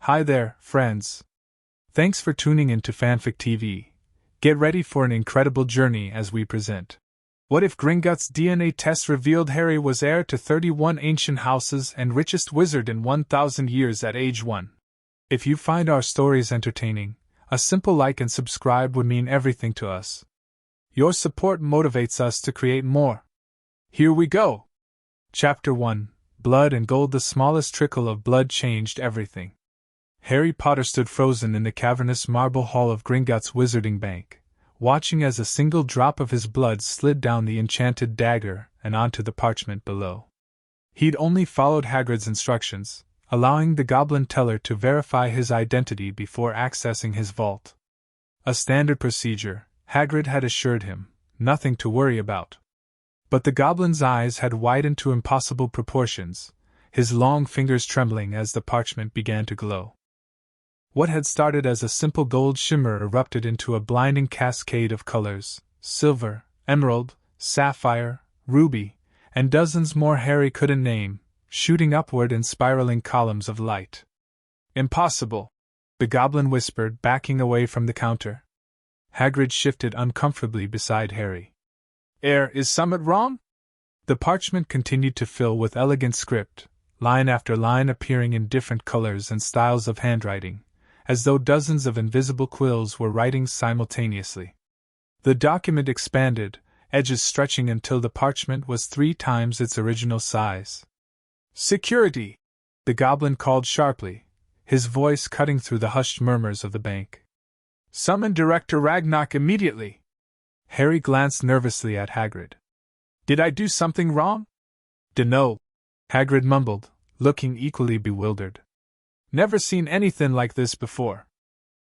Hi there, friends. Thanks for tuning in to Fanfic TV. Get ready for an incredible journey as we present. What if Gringotts' DNA test revealed Harry was heir to 31 ancient houses and richest wizard in 1,000 years at age 1? If you find our stories entertaining, a simple like and subscribe would mean everything to us. Your support motivates us to create more. Here we go! Chapter 1: Blood and Gold. The smallest trickle of blood changed everything. Harry Potter stood frozen in the cavernous marble hall of Gringotts' Wizarding Bank, watching as a single drop of his blood slid down the enchanted dagger and onto the parchment below. He'd only followed Hagrid's instructions, allowing the goblin teller to verify his identity before accessing his vault. A standard procedure, Hagrid had assured him, nothing to worry about. But the goblin's eyes had widened to impossible proportions, his long fingers trembling as the parchment began to glow. What had started as a simple gold shimmer erupted into a blinding cascade of colors: silver, emerald, sapphire, ruby, and dozens more Harry couldn't name, shooting upward in spiraling columns of light. Impossible! The goblin whispered, backing away from the counter. Hagrid shifted uncomfortably beside Harry. Heir, is something wrong? The parchment continued to fill with elegant script, line after line appearing in different colors and styles of handwriting, as though dozens of invisible quills were writing simultaneously. The document expanded, edges stretching until the parchment was 3 times its original size. Security! The goblin called sharply, his voice cutting through the hushed murmurs of the bank. Summon Director Ragnarok immediately! Harry glanced nervously at Hagrid. Did I do something wrong? Dunno, Hagrid mumbled, looking equally bewildered. Never seen anything like this before.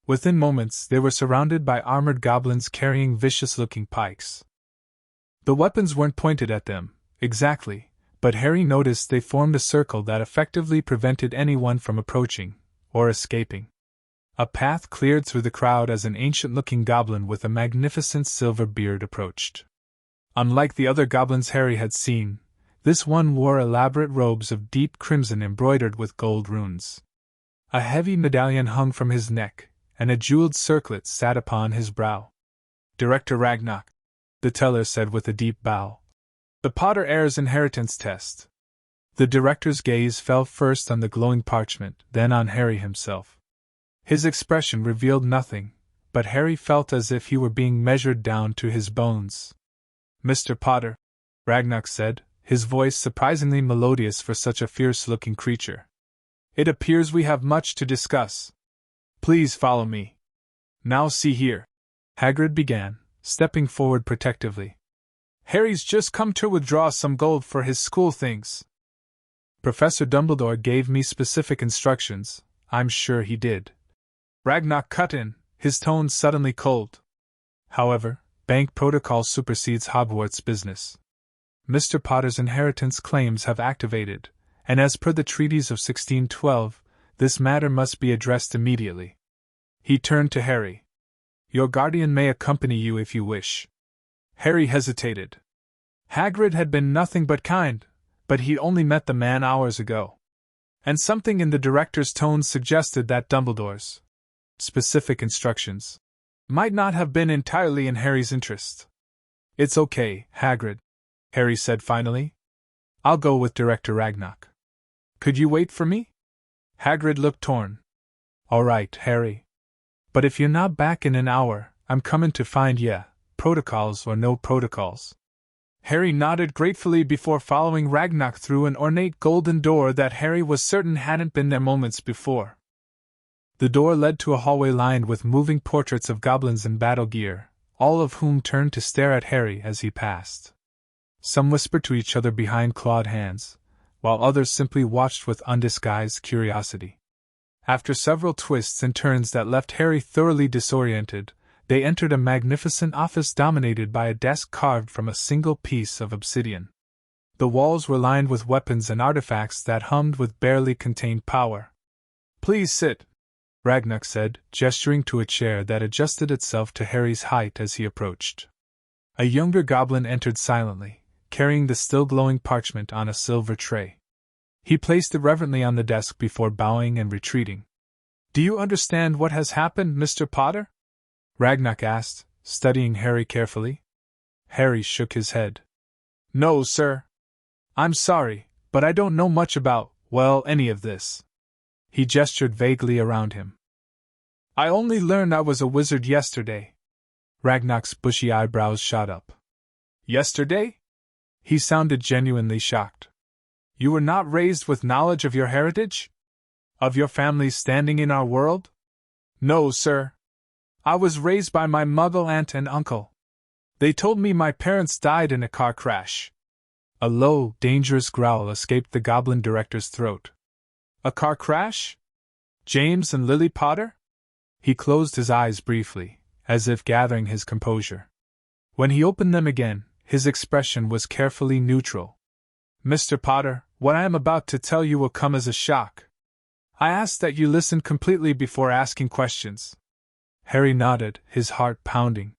Within moments, they were surrounded by armored goblins carrying vicious-looking pikes. The weapons weren't pointed at them, exactly, but Harry noticed they formed a circle that effectively prevented anyone from approaching, or escaping. A path cleared through the crowd as an ancient-looking goblin with a magnificent silver beard approached. Unlike the other goblins Harry had seen, this one wore elaborate robes of deep crimson embroidered with gold runes. A heavy medallion hung from his neck, and a jeweled circlet sat upon his brow. Director Ragnarok, the teller said with a deep bow. The Potter heir's inheritance test. The director's gaze fell first on the glowing parchment, then on Harry himself. His expression revealed nothing, but Harry felt as if he were being measured down to his bones. Mr. Potter, Ragnarok said, his voice surprisingly melodious for such a fierce-looking creature. It appears we have much to discuss. Please follow me. Now see here, Hagrid began, stepping forward protectively. Harry's just come to withdraw some gold for his school things. Professor Dumbledore gave me specific instructions, I'm sure he did. Ragnarok cut in, his tone suddenly cold. However, bank protocol supersedes Hogwarts business. Mr. Potter's inheritance claims have activated, and as per the treaties of 1612, this matter must be addressed immediately. He turned to Harry. Your guardian may accompany you if you wish. Harry hesitated. Hagrid had been nothing but kind, but he'd only met the man hours ago. And something in the director's tone suggested that Dumbledore's specific instructions might not have been entirely in Harry's interest. It's okay, Hagrid, Harry said finally. I'll go with Director Ragnarok. Could you wait for me? Hagrid looked torn. All right, Harry. But if you're not back in an hour, I'm coming to find ya, protocols or no protocols. Harry nodded gratefully before following Ragnarok through an ornate golden door that Harry was certain hadn't been there moments before. The door led to a hallway lined with moving portraits of goblins in battle gear, all of whom turned to stare at Harry as he passed. Some whispered to each other behind clawed hands, while others simply watched with undisguised curiosity. After several twists and turns that left Harry thoroughly disoriented, they entered a magnificent office dominated by a desk carved from a single piece of obsidian. The walls were lined with weapons and artifacts that hummed with barely contained power. Please sit, Ragnarok said, gesturing to a chair that adjusted itself to Harry's height as he approached. A younger goblin entered silently, carrying the still glowing parchment on a silver tray. He placed it reverently on the desk before bowing and retreating. Do you understand what has happened, Mr. Potter? Ragnock asked, studying Harry carefully. Harry shook his head. No, sir. I'm sorry, but I don't know much about, well, any of this. He gestured vaguely around him. I only learned I was a wizard yesterday. Ragnock's bushy eyebrows shot up. Yesterday? He sounded genuinely shocked. You were not raised with knowledge of your heritage? Of your family's standing in our world? No, sir. I was raised by my mother, aunt, and uncle. They told me my parents died in a car crash. A low, dangerous growl escaped the goblin director's throat. A car crash? James and Lily Potter? He closed his eyes briefly, as if gathering his composure. When he opened them again, his expression was carefully neutral. Mr. Potter, what I am about to tell you will come as a shock. I ask that you listen completely before asking questions. Harry nodded, his heart pounding.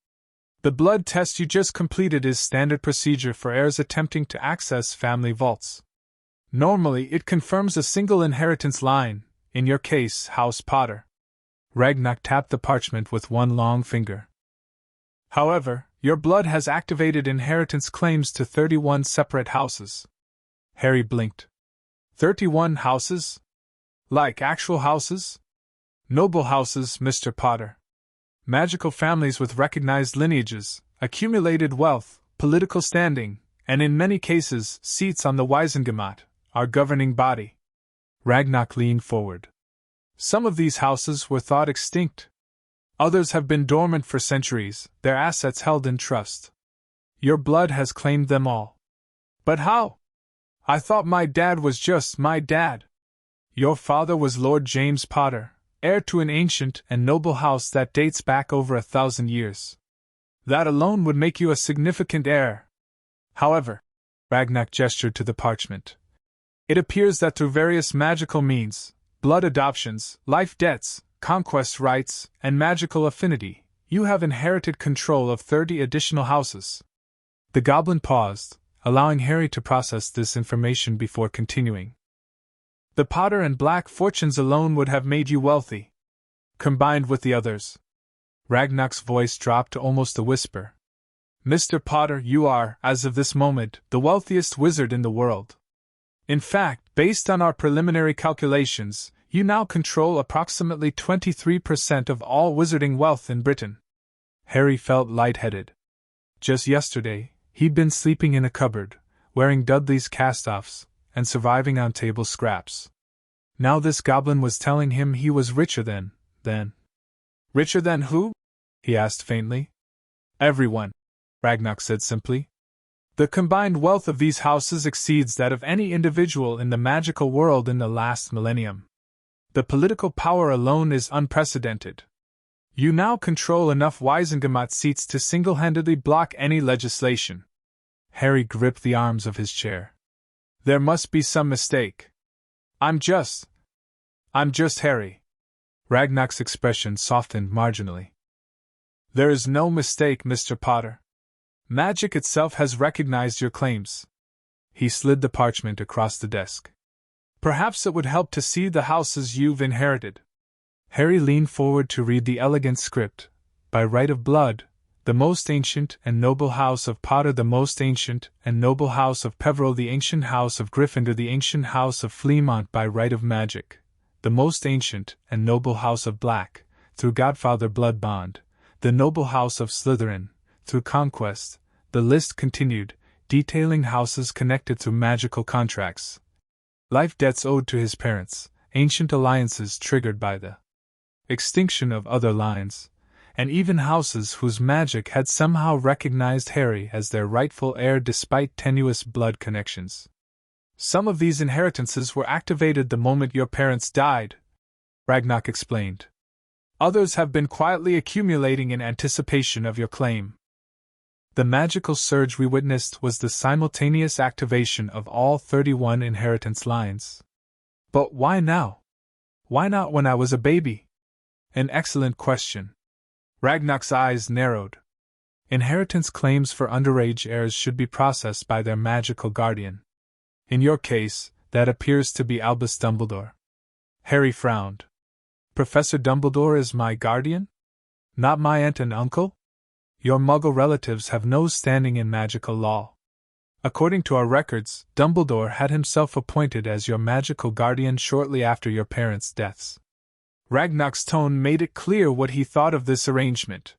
The blood test you just completed is standard procedure for heirs attempting to access family vaults. Normally, it confirms a single inheritance line, in your case, House Potter. Ragnock tapped the parchment with one long finger. However, your blood has activated inheritance claims to 31 separate houses. Harry blinked. 31 houses? Like actual houses? Noble houses, Mr. Potter. Magical families with recognized lineages, accumulated wealth, political standing, and in many cases, seats on the Wisengamot, our governing body. Ragnock leaned forward. Some of these houses were thought extinct. Others have been dormant for centuries, their assets held in trust. Your blood has claimed them all. But how? I thought my dad was just my dad. Your father was Lord James Potter, heir to an ancient and noble house that dates back over 1,000 years. That alone would make you a significant heir. However, Ragnock gestured to the parchment. It appears that through various magical means, blood adoptions, life debts, conquest rights, and magical affinity, you have inherited control of 30 additional houses. The goblin paused, allowing Harry to process this information before continuing. The Potter and Black fortunes alone would have made you wealthy. Combined with the others. Ragnock's voice dropped to almost a whisper. Mr. Potter, you are, as of this moment, the wealthiest wizard in the world. In fact, based on our preliminary calculations, you now control approximately 23% of all wizarding wealth in Britain. Harry felt lightheaded. Just yesterday, he'd been sleeping in a cupboard, wearing Dudley's cast-offs, and surviving on table scraps. Now this goblin was telling him he was richer than. Richer than who? He asked faintly. Everyone, Ragnock said simply. The combined wealth of these houses exceeds that of any individual in the magical world in the last millennium. The political power alone is unprecedented. You now control enough Wisengamot seats to single-handedly block any legislation. Harry gripped the arms of his chair. There must be some mistake. I'm just Harry. Ragnock's expression softened marginally. There is no mistake, Mr. Potter. Magic itself has recognized your claims. He slid the parchment across the desk. Perhaps it would help to see the houses you've inherited. Harry leaned forward to read the elegant script. By right of blood, the most ancient and noble house of Potter, the most ancient and noble house of Peveril, the ancient house of Gryffindor, the ancient house of Fleamont, by right of magic, the most ancient and noble house of Black, through godfather blood bond, the noble house of Slytherin, through conquest. The list continued, detailing houses connected through magical contracts, life debts owed to his parents, ancient alliances triggered by the extinction of other lines, and even houses whose magic had somehow recognized Harry as their rightful heir despite tenuous blood connections. Some of these inheritances were activated the moment your parents died, Ragnock explained. Others have been quietly accumulating in anticipation of your claim. The magical surge we witnessed was the simultaneous activation of all 31 inheritance lines. But why now? Why not when I was a baby? An excellent question. Ragnock's eyes narrowed. Inheritance claims for underage heirs should be processed by their magical guardian. In your case, that appears to be Albus Dumbledore. Harry frowned. Professor Dumbledore is my guardian? Not my aunt and uncle? Your Muggle relatives have no standing in magical law. According to our records, Dumbledore had himself appointed as your magical guardian shortly after your parents' deaths. Ragnar's tone made it clear what he thought of this arrangement.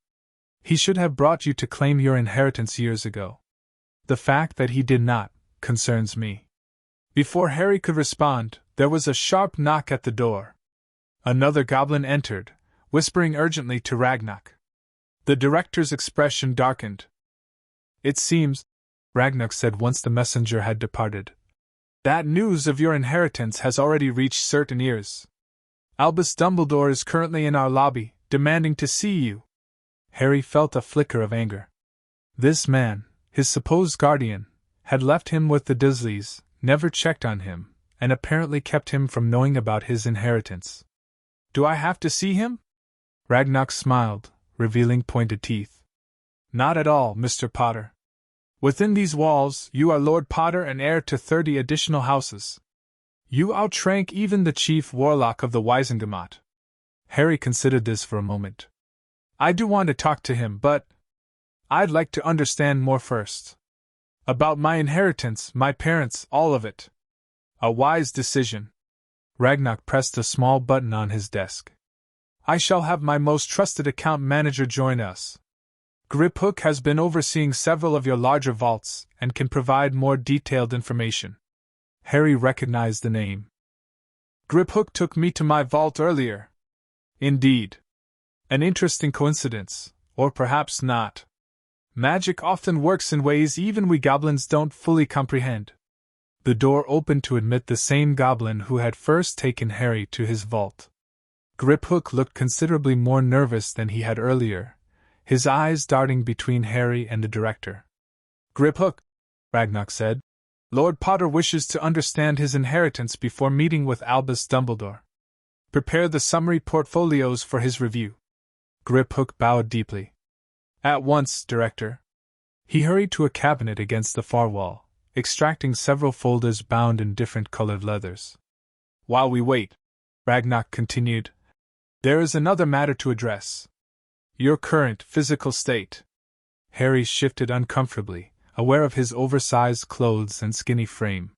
He should have brought you to claim your inheritance years ago. The fact that he did not concerns me. Before Harry could respond, there was a sharp knock at the door. Another goblin entered, whispering urgently to Ragnar. The director's expression darkened. It seems, Ragnar said once the messenger had departed, that news of your inheritance has already reached certain ears. Albus Dumbledore is currently in our lobby, demanding to see you. Harry felt a flicker of anger. This man, his supposed guardian, had left him with the Dursleys, never checked on him, and apparently kept him from knowing about his inheritance. Do I have to see him? Ragnar smiled, revealing pointed teeth. Not at all, Mr. Potter. Within these walls, you are Lord Potter and heir to 30 additional houses. You outrank even the chief warlock of the Wisengamot. Harry considered this for a moment. I do want to talk to him, but I'd like to understand more first. About my inheritance, my parents, all of it. A wise decision. Ragnar pressed a small button on his desk. I shall have my most trusted account manager join us. Griphook has been overseeing several of your larger vaults and can provide more detailed information. Harry recognized the name. Griphook took me to my vault earlier. Indeed. An interesting coincidence, or perhaps not. Magic often works in ways even we goblins don't fully comprehend. The door opened to admit the same goblin who had first taken Harry to his vault. Griphook looked considerably more nervous than he had earlier, his eyes darting between Harry and the director. Griphook, Ragnar said, Lord Potter wishes to understand his inheritance before meeting with Albus Dumbledore. Prepare the summary portfolios for his review. Griphook bowed deeply. At once, Director. He hurried to a cabinet against the far wall, extracting several folders bound in different colored leathers. While we wait, Ragnar continued, there is another matter to address. Your current physical state. Harry shifted uncomfortably, aware of his oversized clothes and skinny frame.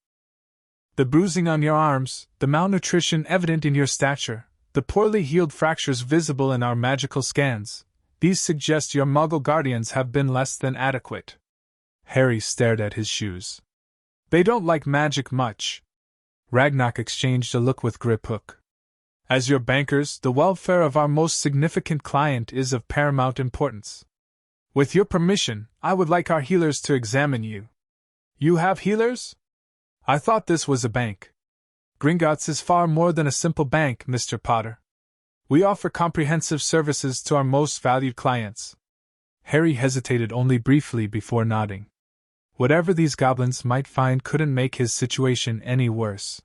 The bruising on your arms, the malnutrition evident in your stature, the poorly healed fractures visible in our magical scans, these suggest your Muggle guardians have been less than adequate. Harry stared at his shoes. They don't like magic much. Ragnar exchanged a look with Griphook. As your bankers, the welfare of our most significant client is of paramount importance. With your permission, I would like our healers to examine you. You have healers? I thought this was a bank. Gringotts is far more than a simple bank, Mr. Potter. We offer comprehensive services to our most valued clients. Harry hesitated only briefly before nodding. Whatever these goblins might find couldn't make his situation any worse.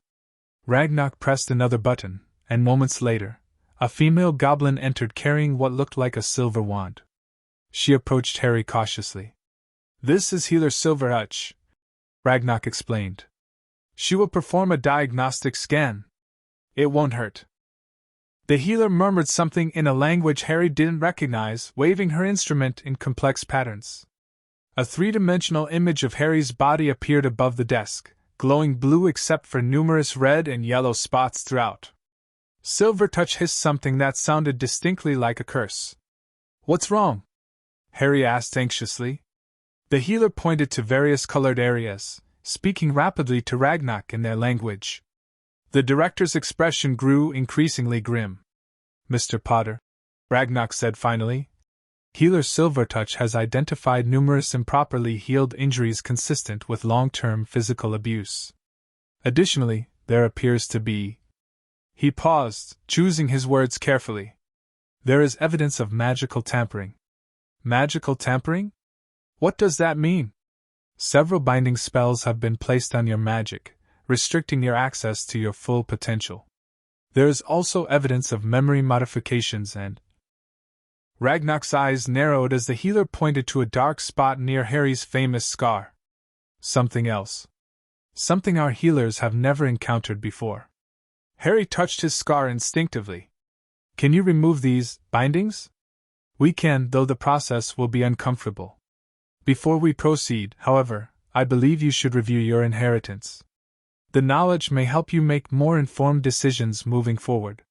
Ragnar pressed another button, and moments later, a female goblin entered carrying what looked like a silver wand. She approached Harry cautiously. This is Healer Silverhutch, Ragnar explained. She will perform a diagnostic scan. It won't hurt. The healer murmured something in a language Harry didn't recognize, waving her instrument in complex patterns. A three-dimensional image of Harry's body appeared above the desk, glowing blue except for numerous red and yellow spots throughout. Silvertouch hissed something that sounded distinctly like a curse. What's wrong? Harry asked anxiously. The healer pointed to various colored areas, speaking rapidly to Ragnar in their language. The director's expression grew increasingly grim. Mr. Potter, Ragnar said finally, Healer Silvertouch has identified numerous improperly healed injuries consistent with long-term physical abuse. Additionally, there appears to be... He paused, choosing his words carefully. There is evidence of magical tampering. Magical tampering? What does that mean? Several binding spells have been placed on your magic, restricting your access to your full potential. There is also evidence of memory modifications and... Ragnar's eyes narrowed as the healer pointed to a dark spot near Harry's famous scar. Something else. Something our healers have never encountered before. Harry touched his scar instinctively. Can you remove these bindings? We can, though the process will be uncomfortable. Before we proceed, however, I believe you should review your inheritance. The knowledge may help you make more informed decisions moving forward.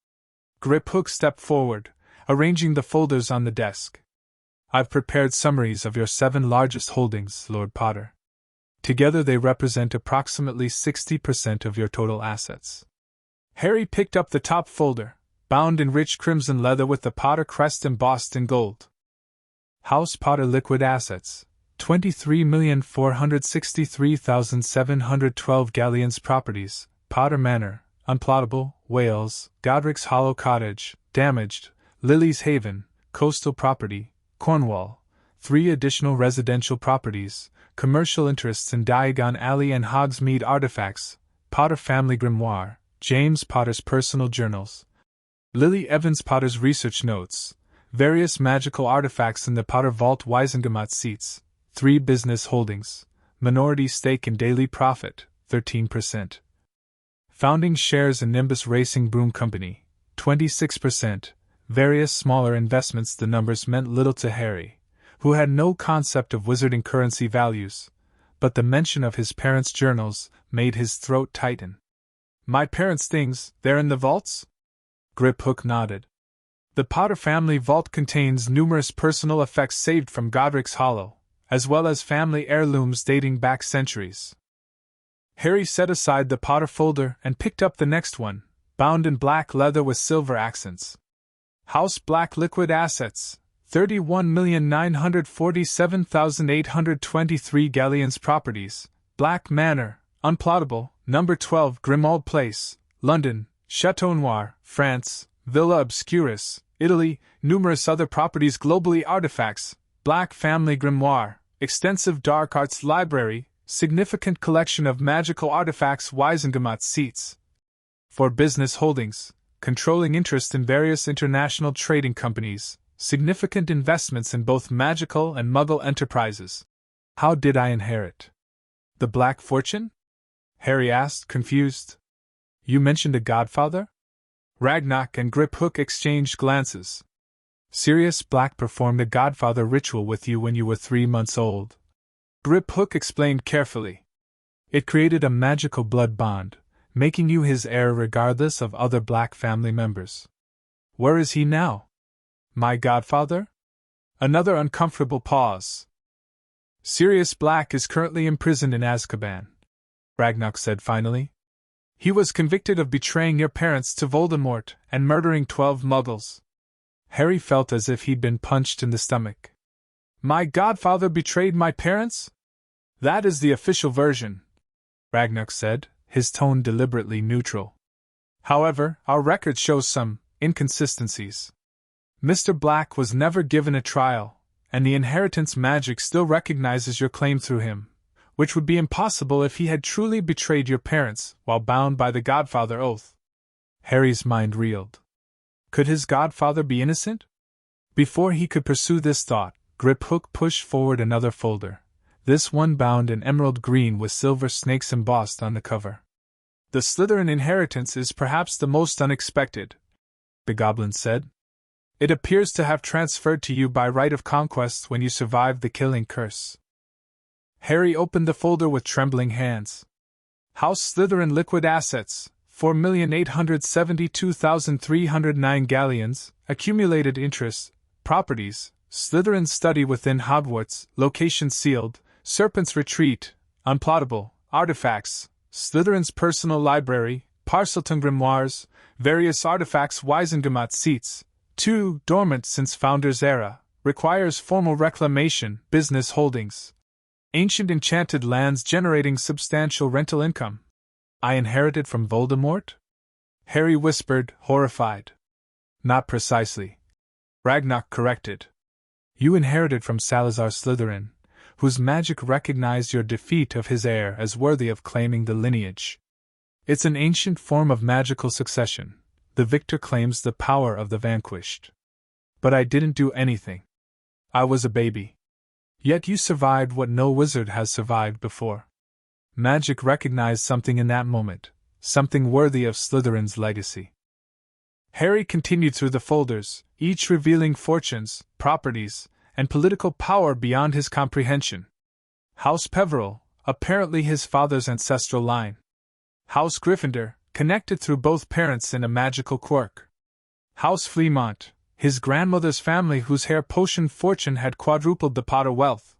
Griphook stepped forward, arranging the folders on the desk. I've prepared summaries of your 7 largest holdings, Lord Potter. Together they represent approximately 60% of your total assets. Harry picked up the top folder, bound in rich crimson leather with the Potter crest embossed in gold. House Potter liquid assets, 23,463,712 galleons. Properties, Potter Manor, unplottable, Wales, Godric's Hollow Cottage, damaged, Lily's Haven, coastal property, Cornwall, 3 additional residential properties, commercial interests in Diagon Alley and Hogsmeade. Artifacts, Potter Family Grimoire, James Potter's personal journals, Lily Evans Potter's research notes, various magical artifacts in the Potter Vault. Gringotts seats, 3 business holdings, minority stake in Daily Profit, 13%. Founding shares in Nimbus Racing Broom Company, 26%. Various smaller investments. The numbers meant little to Harry, who had no concept of wizarding currency values, but the mention of his parents' journals made his throat tighten. My parents' things, they're in the vaults? Griphook nodded. The Potter family vault contains numerous personal effects saved from Godric's Hollow, as well as family heirlooms dating back centuries. Harry set aside the Potter folder and picked up the next one, bound in black leather with silver accents. House Black liquid assets, 31,947,823 galleons. Properties, Black Manor, unplottable, number 12 Grimmauld Place, London, Chateau Noir, France, Villa Obscurus, Italy, numerous other properties globally. Artifacts, Black Family Grimoire, extensive dark arts library, significant collection of magical artifacts. Gringotts seats. For business holdings, controlling interest in various international trading companies, significant investments in both magical and muggle enterprises. How did I inherit the Black Fortune? Harry asked, confused. You mentioned a godfather? Ragnock and Griphook exchanged glances. Sirius Black performed a godfather ritual with you when you were 3 months old. Griphook explained carefully. It created a magical blood bond, making you his heir regardless of other Black family members. Where is he now? My godfather? Another uncomfortable pause. Sirius Black is currently imprisoned in Azkaban, Ragnock said finally. He was convicted of betraying your parents to Voldemort and murdering 12 muggles. Harry felt as if he'd been punched in the stomach. My godfather betrayed my parents? That is the official version, Ragnock said, his tone deliberately neutral. However, our record shows some inconsistencies. Mr. Black was never given a trial, and the inheritance magic still recognizes your claim through him, which would be impossible if he had truly betrayed your parents while bound by the Godfather oath. Harry's mind reeled. Could his godfather be innocent? Before he could pursue this thought, Griphook pushed forward another folder, this one bound in emerald green with silver snakes embossed on the cover. The Slytherin inheritance is perhaps the most unexpected, the goblin said. It appears to have transferred to you by right of conquest when you survived the killing curse. Harry opened the folder with trembling hands. House Slytherin liquid assets, 4,872,309 galleons, accumulated interest, properties, Slytherin study within Hogwarts, location sealed, Serpent's Retreat, unplottable, artifacts, Slytherin's personal library, Parselton grimoires, various artifacts. Gringotts seats, 2, dormant since Founder's era, requires formal reclamation. Business holdings, ancient enchanted lands generating substantial rental income. I inherited from Voldemort? Harry whispered, horrified. Not precisely, Ragnock corrected. You inherited from Salazar Slytherin, whose magic recognized your defeat of his heir as worthy of claiming the lineage. It's an ancient form of magical succession. The victor claims the power of the vanquished. But I didn't do anything. I was a baby. Yet you survived what no wizard has survived before. Magic recognized something in that moment, something worthy of Slytherin's legacy. Harry continued through the folders, each revealing fortunes, properties, and political power beyond his comprehension. House Peveril, apparently his father's ancestral line. House Gryffindor, connected through both parents in a magical quirk. House Fleamont, his grandmother's family whose hair potion fortune had quadrupled the Potter wealth.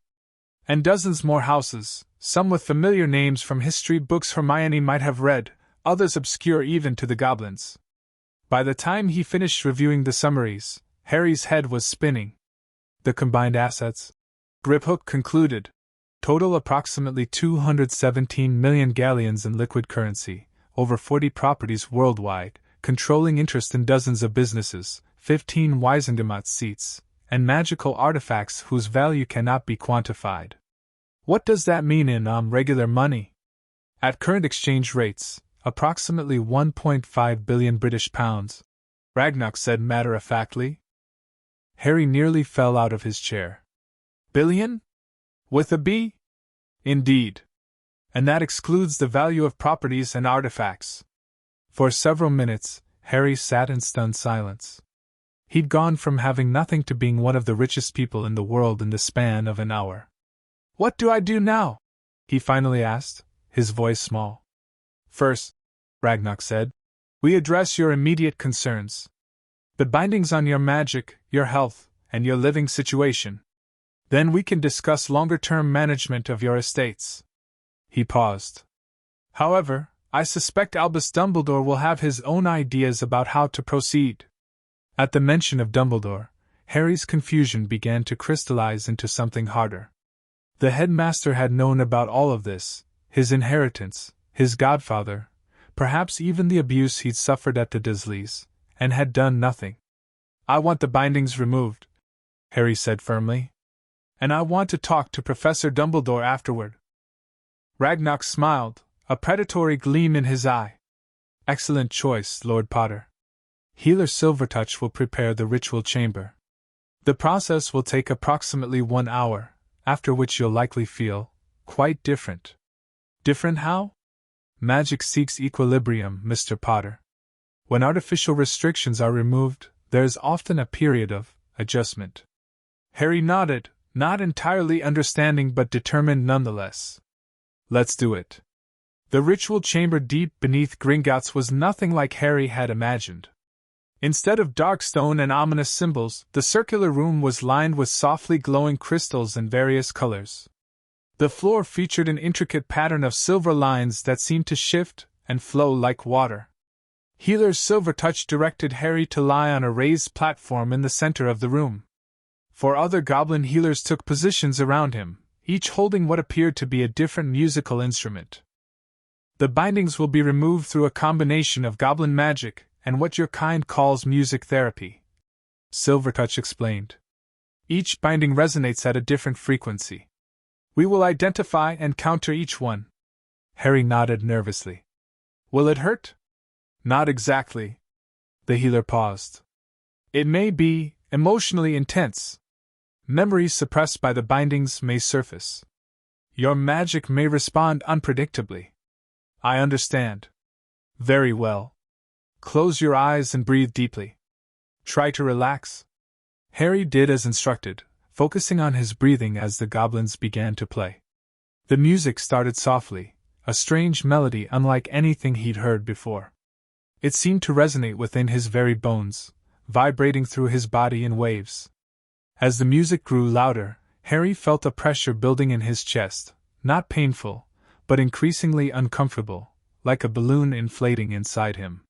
And dozens more houses, some with familiar names from history books Hermione might have read, others obscure even to the goblins. By the time he finished reviewing the summaries, Harry's head was spinning. The combined assets, Griphook concluded, total approximately 217 million galleons in liquid currency, over 40 properties worldwide, controlling interest in dozens of businesses, 15 Wisengamot seats, and magical artifacts whose value cannot be quantified. What does that mean in regular money? At current exchange rates, approximately 1.5 billion British pounds, Ragnarok said matter-of-factly. Harry nearly fell out of his chair. Billion? With a B? Indeed. And that excludes the value of properties and artifacts. For several minutes, Harry sat in stunned silence. He'd gone from having nothing to being one of the richest people in the world in the span of an hour. What do I do now? He finally asked, his voice small. First, Ragnarok said, we address your immediate concerns. The bindings on your magic, your health, and your living situation. Then we can discuss longer-term management of your estates. He paused. However, I suspect Albus Dumbledore will have his own ideas about how to proceed. At the mention of Dumbledore, Harry's confusion began to crystallize into something harder. The headmaster had known about all of this, his inheritance, his godfather, perhaps even the abuse he'd suffered at the Dursleys, and had done nothing. I want the bindings removed, Harry said firmly. And I want to talk to Professor Dumbledore afterward. Ragnarok smiled, a predatory gleam in his eye. Excellent choice, Lord Potter. Healer Silvertouch will prepare the ritual chamber. The process will take approximately 1 hour, after which you'll likely feel quite different. Different how? Magic seeks equilibrium, Mr. Potter. When artificial restrictions are removed, there's often a period of adjustment. Harry nodded, not entirely understanding but determined nonetheless. Let's do it. The ritual chamber deep beneath Gringotts was nothing like Harry had imagined. Instead of dark stone and ominous symbols, the circular room was lined with softly glowing crystals in various colors. The floor featured an intricate pattern of silver lines that seemed to shift and flow like water. Healer Silvertouch directed Harry to lie on a raised platform in the center of the room. 4 other goblin healers took positions around him, each holding what appeared to be a different musical instrument. The bindings will be removed through a combination of goblin magic and what your kind calls music therapy, Silvertouch explained. Each binding resonates at a different frequency. We will identify and counter each one. Harry nodded nervously. Will it hurt? Not exactly. The healer paused. It may be emotionally intense. Memories suppressed by the bindings may surface. Your magic may respond unpredictably. I understand. Very well. Close your eyes and breathe deeply. Try to relax. Harry did as instructed, focusing on his breathing as the goblins began to play. The music started softly, a strange melody unlike anything he'd heard before. It seemed to resonate within his very bones, vibrating through his body in waves. As the music grew louder, Harry felt a pressure building in his chest, not painful, but increasingly uncomfortable, like a balloon inflating inside him.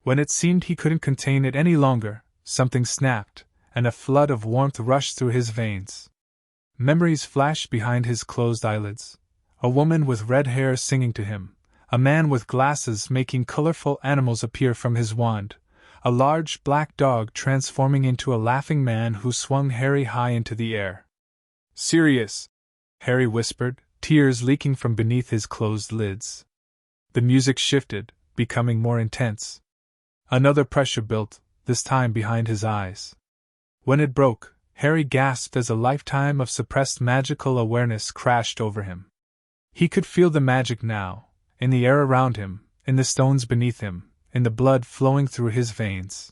When it seemed he couldn't contain it any longer, something snapped, and a flood of warmth rushed through his veins. Memories flashed behind his closed eyelids. A woman with red hair singing to him, a man with glasses making colorful animals appear from his wand, a large black dog transforming into a laughing man who swung Harry high into the air. Sirius, Harry whispered, tears leaking from beneath his closed lids. The music shifted, becoming more intense. Another pressure built, this time behind his eyes. When it broke, Harry gasped as a lifetime of suppressed magical awareness crashed over him. He could feel the magic now, in the air around him, in the stones beneath him, in the blood flowing through his veins.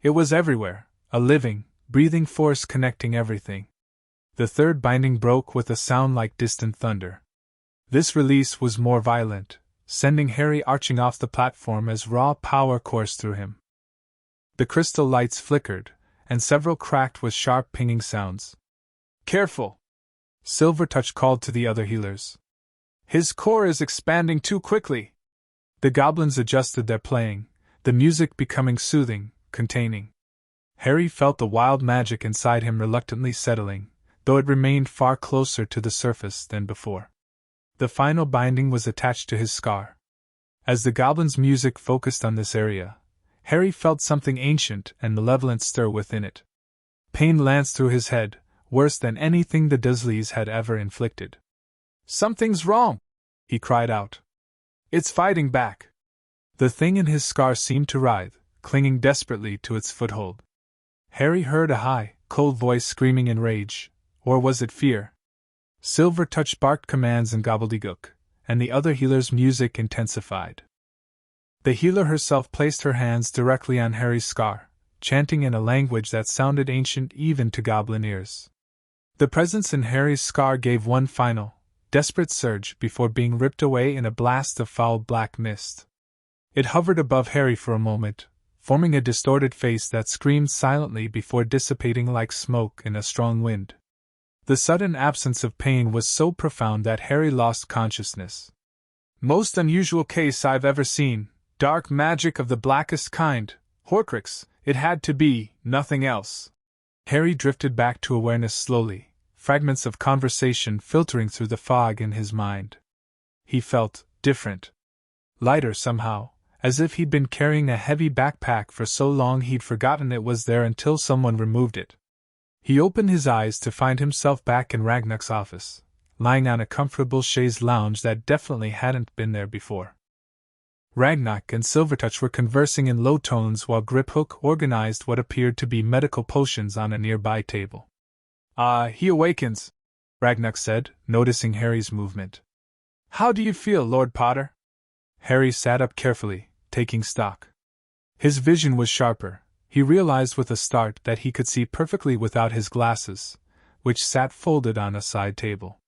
It was everywhere, a living, breathing force connecting everything. The third binding broke with a sound like distant thunder. This release was more violent, sending Harry arching off the platform as raw power coursed through him. The crystal lights flickered, and several cracked with sharp pinging sounds. "Careful!" Silvertouch called to the other healers. "His core is expanding too quickly." The goblins adjusted their playing, the music becoming soothing, containing. Harry felt the wild magic inside him reluctantly settling, though it remained far closer to the surface than before. The final binding was attached to his scar. As the goblin's music focused on this area, Harry felt something ancient and malevolent stir within it. Pain lanced through his head, worse than anything the Dursleys had ever inflicted. "Something's wrong!" he cried out. "It's fighting back!" The thing in his scar seemed to writhe, clinging desperately to its foothold. Harry heard a high, cold voice screaming in rage, or was it fear? Silvertouch barked commands in gobbledygook, and the other healer's music intensified. The healer herself placed her hands directly on Harry's scar, chanting in a language that sounded ancient even to goblin ears. The presence in Harry's scar gave one final, desperate surge before being ripped away in a blast of foul black mist. It hovered above Harry for a moment, forming a distorted face that screamed silently before dissipating like smoke in a strong wind. The sudden absence of pain was so profound that Harry lost consciousness. "Most unusual case I've ever seen, dark magic of the blackest kind, Horcrux, it had to be, nothing else." Harry drifted back to awareness slowly, fragments of conversation filtering through the fog in his mind. He felt different. Lighter somehow, as if he'd been carrying a heavy backpack for so long he'd forgotten it was there until someone removed it. He opened his eyes to find himself back in Ragnar's office, lying on a comfortable chaise lounge that definitely hadn't been there before. Ragnar and Silvertouch were conversing in low tones while Griphook organized what appeared to be medical potions on a nearby table. He awakens," Ragnar said, noticing Harry's movement. "How do you feel, Lord Potter?" Harry sat up carefully, taking stock. His vision was sharper. He realized with a start that he could see perfectly without his glasses, which sat folded on a side table.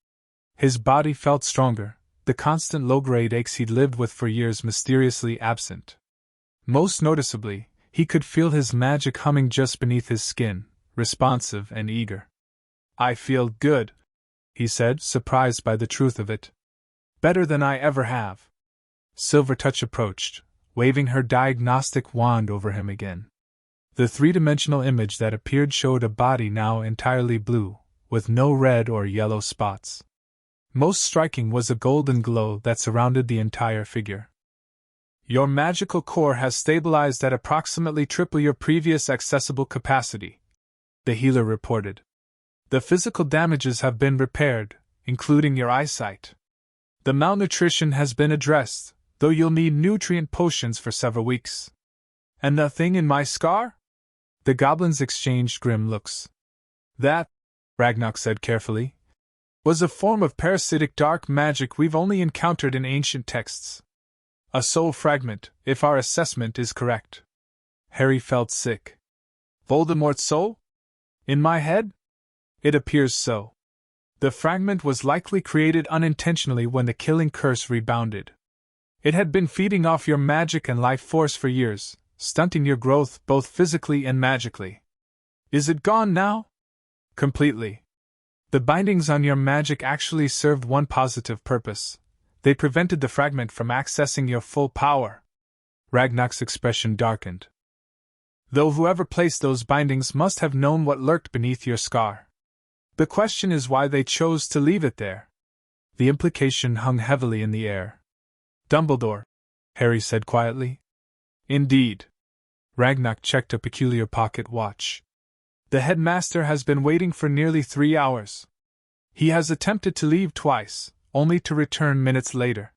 His body felt stronger, the constant low-grade aches he'd lived with for years mysteriously absent. Most noticeably, he could feel his magic humming just beneath his skin, responsive and eager. "I feel good," he said, surprised by the truth of it. "Better than I ever have." Silvertouch approached, waving her diagnostic wand over him again. The three-dimensional image that appeared showed a body now entirely blue, with no red or yellow spots. Most striking was a golden glow that surrounded the entire figure. "Your magical core has stabilized at approximately triple your previous accessible capacity," the healer reported. "The physical damages have been repaired, including your eyesight. The malnutrition has been addressed, though you'll need nutrient potions for several weeks." "And the thing in my scar?" The goblins exchanged grim looks. "That," Ragnar said carefully, "was a form of parasitic dark magic we've only encountered in ancient texts. A soul fragment, if our assessment is correct." Harry felt sick. "Voldemort's soul? In my head? It appears so. The fragment was likely created unintentionally when the killing curse rebounded. It had been feeding off your magic and life force for years, stunting your growth both physically and magically. Is it gone now?" "Completely. The bindings on your magic actually served one positive purpose. They prevented the fragment from accessing your full power." Ragnar's expression darkened. "Though whoever placed those bindings must have known what lurked beneath your scar. The question is why they chose to leave it there." The implication hung heavily in the air. "Dumbledore," Harry said quietly. "Indeed." Ragnar checked a peculiar pocket watch. "The headmaster has been waiting for nearly 3 hours. He has attempted to leave twice, only to return minutes later.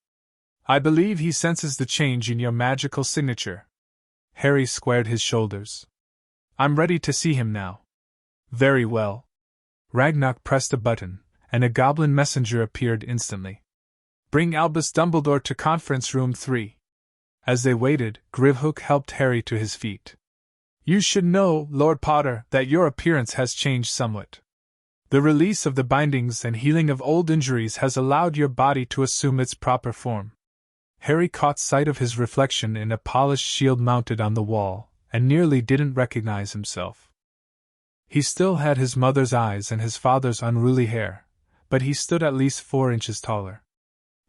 I believe he senses the change in your magical signature." Harry squared his shoulders. "I'm ready to see him now." "Very well." Ragnar pressed a button, and a goblin messenger appeared instantly. "Bring Albus Dumbledore to conference room 3. As they waited, Grivhook helped Harry to his feet. You should know, Lord Potter, that your appearance has changed somewhat. The release of the bindings and healing of old injuries has allowed your body to assume its proper form. Harry caught sight of his reflection in a polished shield mounted on the wall, and nearly didn't recognize himself. He still had his mother's eyes and his father's unruly hair, but he stood at least 4 inches taller.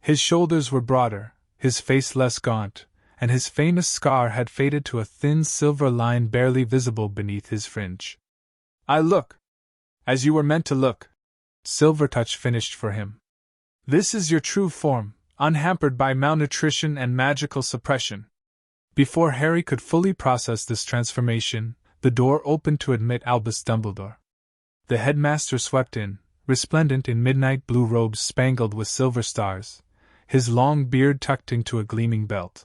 His shoulders were broader, his face less gaunt, and his famous scar had faded to a thin silver line barely visible beneath his fringe. I look as you were meant to look, Silvertouch finished for him. This is your true form, unhampered by malnutrition and magical suppression. Before Harry could fully process this transformation, the door opened to admit Albus Dumbledore. The headmaster swept in, resplendent in midnight blue robes spangled with silver stars, his long beard tucked into a gleaming belt.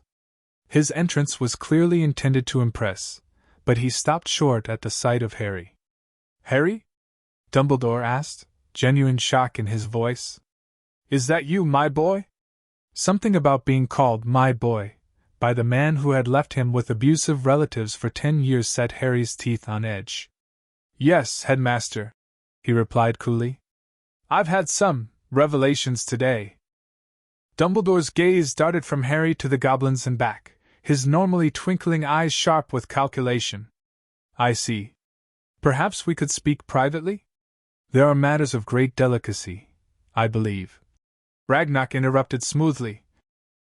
His entrance was clearly intended to impress, but he stopped short at the sight of Harry. Harry? Dumbledore asked, genuine shock in his voice. Is that you, my boy? Something about being called my boy by the man who had left him with abusive relatives for 10 years set Harry's teeth on edge. Yes, headmaster, he replied coolly. I've had some revelations today. Dumbledore's gaze darted from Harry to the goblins and back, his normally twinkling eyes sharp with calculation. I see. Perhaps we could speak privately? There are matters of great delicacy, I believe. Ragnock interrupted smoothly,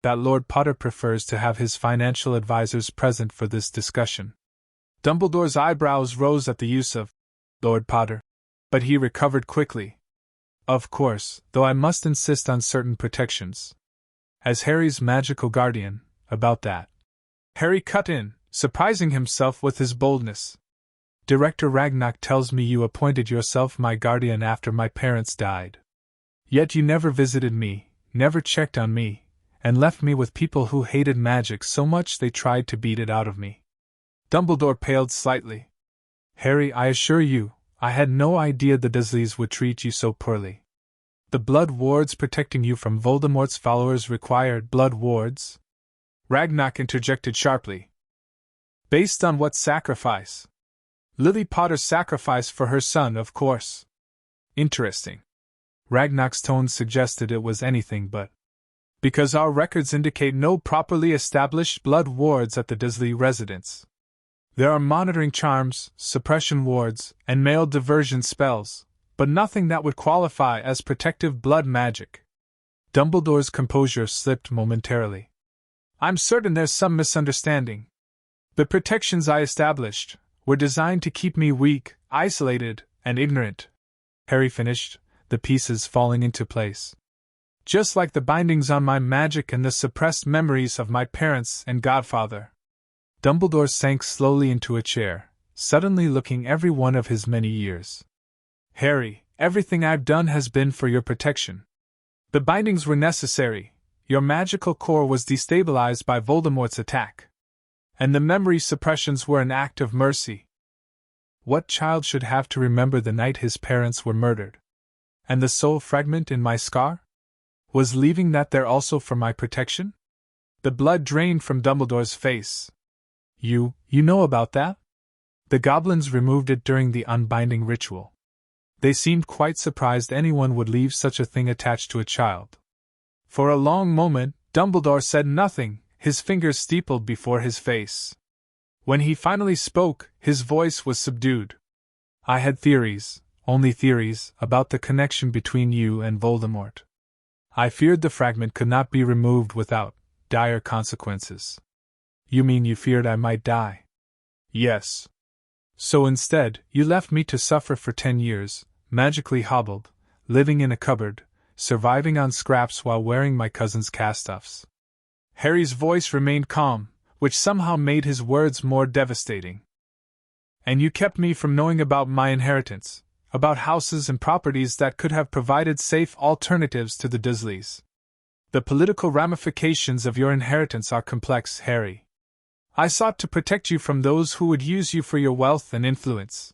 that Lord Potter prefers to have his financial advisers present for this discussion. Dumbledore's eyebrows rose at the use of Lord Potter, but he recovered quickly. Of course, though I must insist on certain protections. As Harry's magical guardian, about that. Harry cut in, surprising himself with his boldness. Director Ragnock tells me you appointed yourself my guardian after my parents died. Yet you never visited me, never checked on me, and left me with people who hated magic so much they tried to beat it out of me. Dumbledore paled slightly. Harry, I assure you, I had no idea the Dursleys would treat you so poorly. The blood wards protecting you from Voldemort's followers required blood wards? Ragnock interjected sharply. Based on what sacrifice? Lily Potter's sacrifice for her son, of course. Interesting. Ragnock's tone suggested it was anything but. Because our records indicate no properly established blood wards at the Dursley residence. There are monitoring charms, suppression wards, and male diversion spells, but nothing that would qualify as protective blood magic. Dumbledore's composure slipped momentarily. I'm certain there's some misunderstanding. The protections I established were designed to keep me weak, isolated, and ignorant. Harry finished, the pieces falling into place. Just like the bindings on my magic and the suppressed memories of my parents and godfather. Dumbledore sank slowly into a chair, suddenly looking every one of his many years. Harry, everything I've done has been for your protection. The bindings were necessary, your magical core was destabilized by Voldemort's attack. And the memory suppressions were an act of mercy. What child should have to remember the night his parents were murdered? And the soul fragment in my scar? Was leaving that there also for my protection? The blood drained from Dumbledore's face. You know about that? The goblins removed it during the unbinding ritual. They seemed quite surprised anyone would leave such a thing attached to a child. For a long moment, Dumbledore said nothing, his fingers steepled before his face. When he finally spoke, his voice was subdued. I had theories, only theories, about the connection between you and Voldemort. I feared the fragment could not be removed without dire consequences. You mean you feared I might die? Yes. So instead, you left me to suffer for 10 years, magically hobbled, living in a cupboard, surviving on scraps while wearing my cousin's cast-offs. Harry's voice remained calm, which somehow made his words more devastating. And you kept me from knowing about my inheritance, about houses and properties that could have provided safe alternatives to the Dursleys. The political ramifications of your inheritance are complex, Harry. I sought to protect you from those who would use you for your wealth and influence.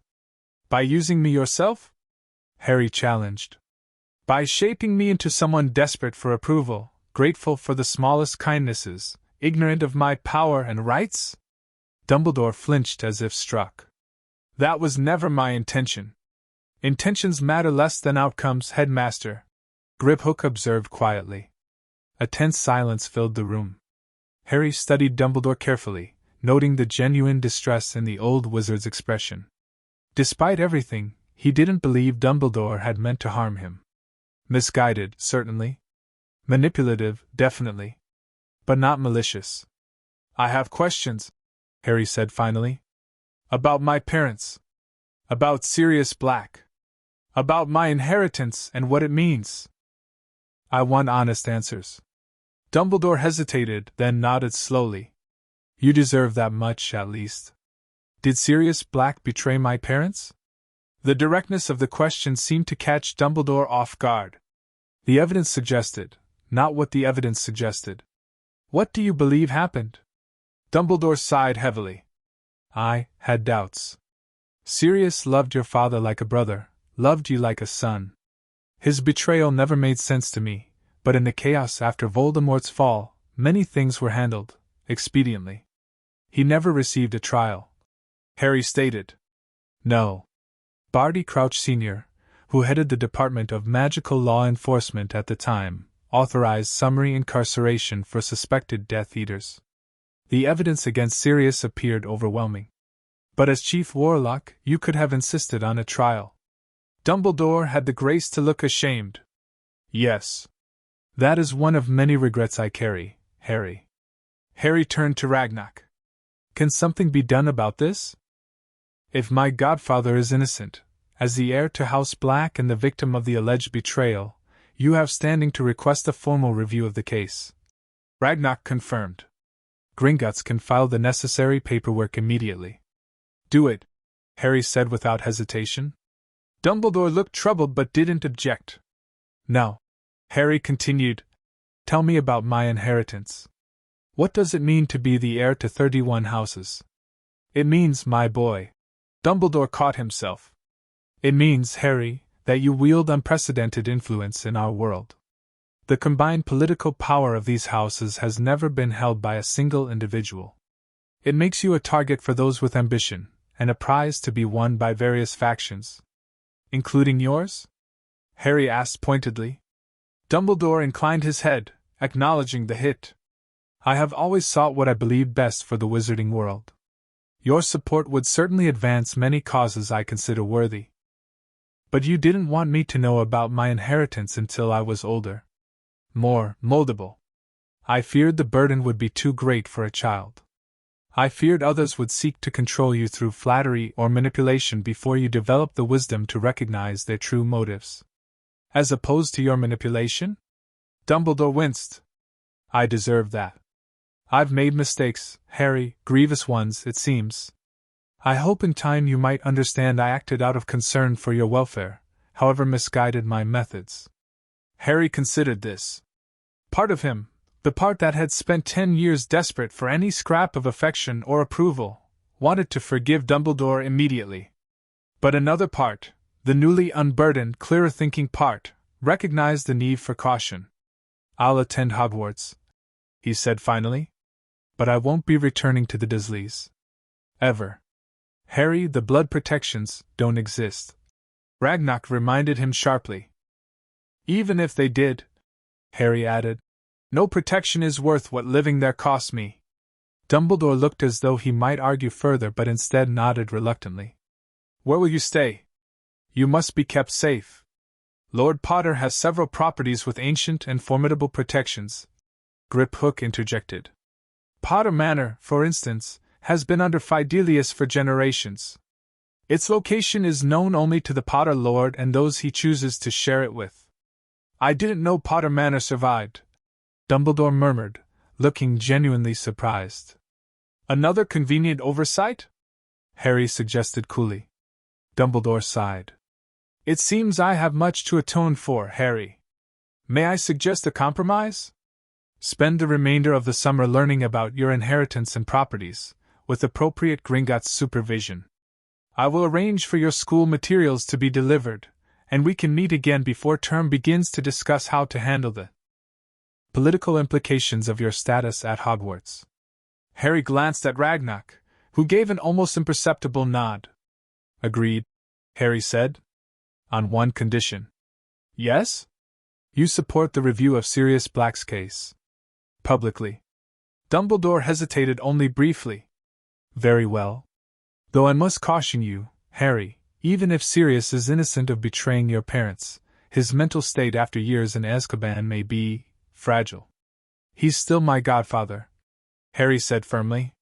By using me yourself? Harry challenged. By shaping me into someone desperate for approval, grateful for the smallest kindnesses, ignorant of my power and rights? Dumbledore flinched as if struck. That was never my intention. Intentions matter less than outcomes, Headmaster, Griphook observed quietly. A tense silence filled the room. Harry studied Dumbledore carefully, noting the genuine distress in the old wizard's expression. Despite everything, he didn't believe Dumbledore had meant to harm him. Misguided, certainly. Manipulative, definitely. But not malicious. I have questions, Harry said finally. About my parents. About Sirius Black. About my inheritance and what it means. I want honest answers. Dumbledore hesitated, then nodded slowly. You deserve that much, at least. Did Sirius Black betray my parents? The directness of the question seemed to catch Dumbledore off guard. The evidence suggested, not what the evidence suggested. What do you believe happened? Dumbledore sighed heavily. I had doubts. Sirius loved your father like a brother, loved you like a son. His betrayal never made sense to me, but in the chaos after Voldemort's fall, many things were handled expediently. He never received a trial, Harry stated. No. Barty Crouch Sr., who headed the Department of Magical Law Enforcement at the time, authorized summary incarceration for suspected Death Eaters. The evidence against Sirius appeared overwhelming. But as Chief Warlock, you could have insisted on a trial. Dumbledore had the grace to look ashamed. Yes. That is one of many regrets I carry, Harry. Harry turned to Ragnak. Can something be done about this? If my godfather is innocent, as the heir to House Black and the victim of the alleged betrayal, you have standing to request a formal review of the case. Ragnak confirmed. Gringotts can file the necessary paperwork immediately. Do it, Harry said without hesitation. Dumbledore looked troubled but didn't object. Now, Harry continued, tell me about my inheritance. What does it mean to be the heir to 31 houses? It means, my boy. Dumbledore caught himself. It means, Harry, that you wield unprecedented influence in our world. The combined political power of these houses has never been held by a single individual. It makes you a target for those with ambition, and a prize to be won by various factions. Including yours? Harry asked pointedly. Dumbledore inclined his head, acknowledging the hit. I have always sought what I believed best for the wizarding world. Your support would certainly advance many causes I consider worthy. But you didn't want me to know about my inheritance until I was older. More moldable. I feared the burden would be too great for a child. I feared others would seek to control you through flattery or manipulation before you developed the wisdom to recognize their true motives. As opposed to your manipulation? Dumbledore winced. I deserve that. I've made mistakes, Harry, grievous ones, it seems. I hope in time you might understand I acted out of concern for your welfare, however misguided my methods. Harry considered this. Part of him, the part that had spent 10 years desperate for any scrap of affection or approval, wanted to forgive Dumbledore immediately. But another part, the newly unburdened, clearer-thinking part, recognized the need for caution. I'll attend Hogwarts, he said finally. But I won't be returning to the Dursleys. Ever. Harry, the blood protections don't exist. Ragnak reminded him sharply. Even if they did, Harry added, no protection is worth what living there costs me. Dumbledore looked as though he might argue further but instead nodded reluctantly. Where will you stay? You must be kept safe. Lord Potter has several properties with ancient and formidable protections, Griphook interjected. Potter Manor, for instance, has been under Fidelius for generations. Its location is known only to the Potter Lord and those he chooses to share it with. I didn't know Potter Manor survived, Dumbledore murmured, looking genuinely surprised. Another convenient oversight? Harry suggested coolly. Dumbledore sighed. It seems I have much to atone for, Harry. May I suggest a compromise? Spend the remainder of the summer learning about your inheritance and properties, with appropriate Gringotts supervision. I will arrange for your school materials to be delivered, and we can meet again before term begins to discuss how to handle the political implications of your status at Hogwarts. Harry glanced at Ragnak, who gave an almost imperceptible nod. Agreed, Harry said. On one condition. Yes? You support the review of Sirius Black's case. Publicly. Dumbledore hesitated only briefly. Very well. Though I must caution you, Harry, even if Sirius is innocent of betraying your parents, his mental state after years in Azkaban may be fragile. He's still my godfather, Harry said firmly.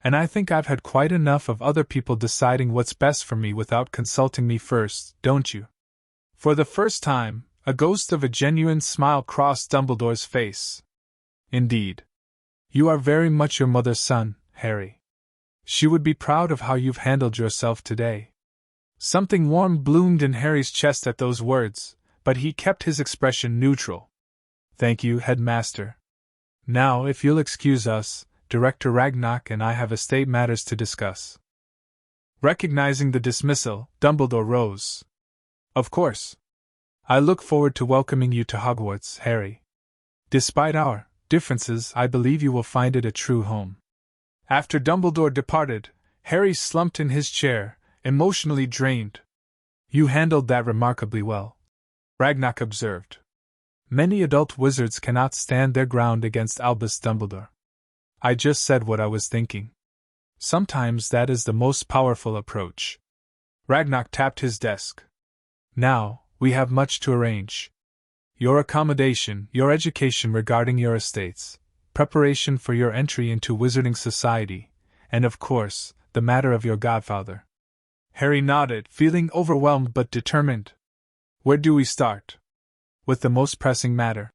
And I think I've had quite enough of other people deciding what's best for me without consulting me first, don't you? For the first time, a ghost of a genuine smile crossed Dumbledore's face. Indeed. You are very much your mother's son, Harry. She would be proud of how you've handled yourself today. Something warm bloomed in Harry's chest at those words, but he kept his expression neutral. Thank you, Headmaster. Now, if you'll excuse us, Director Ragnak and I have estate matters to discuss. Recognizing the dismissal, Dumbledore rose. Of course. I look forward to welcoming you to Hogwarts, Harry. Despite our differences, I believe you will find it a true home. After Dumbledore departed, Harry slumped in his chair, emotionally drained. You handled that remarkably well, Ragnak observed. Many adult wizards cannot stand their ground against Albus Dumbledore. I just said what I was thinking. Sometimes that is the most powerful approach. Ragnak tapped his desk. Now, we have much to arrange. Your accommodation, your education regarding your estates, preparation for your entry into Wizarding Society, and of course, the matter of your godfather. Harry nodded, feeling overwhelmed but determined. Where do we start? With the most pressing matter,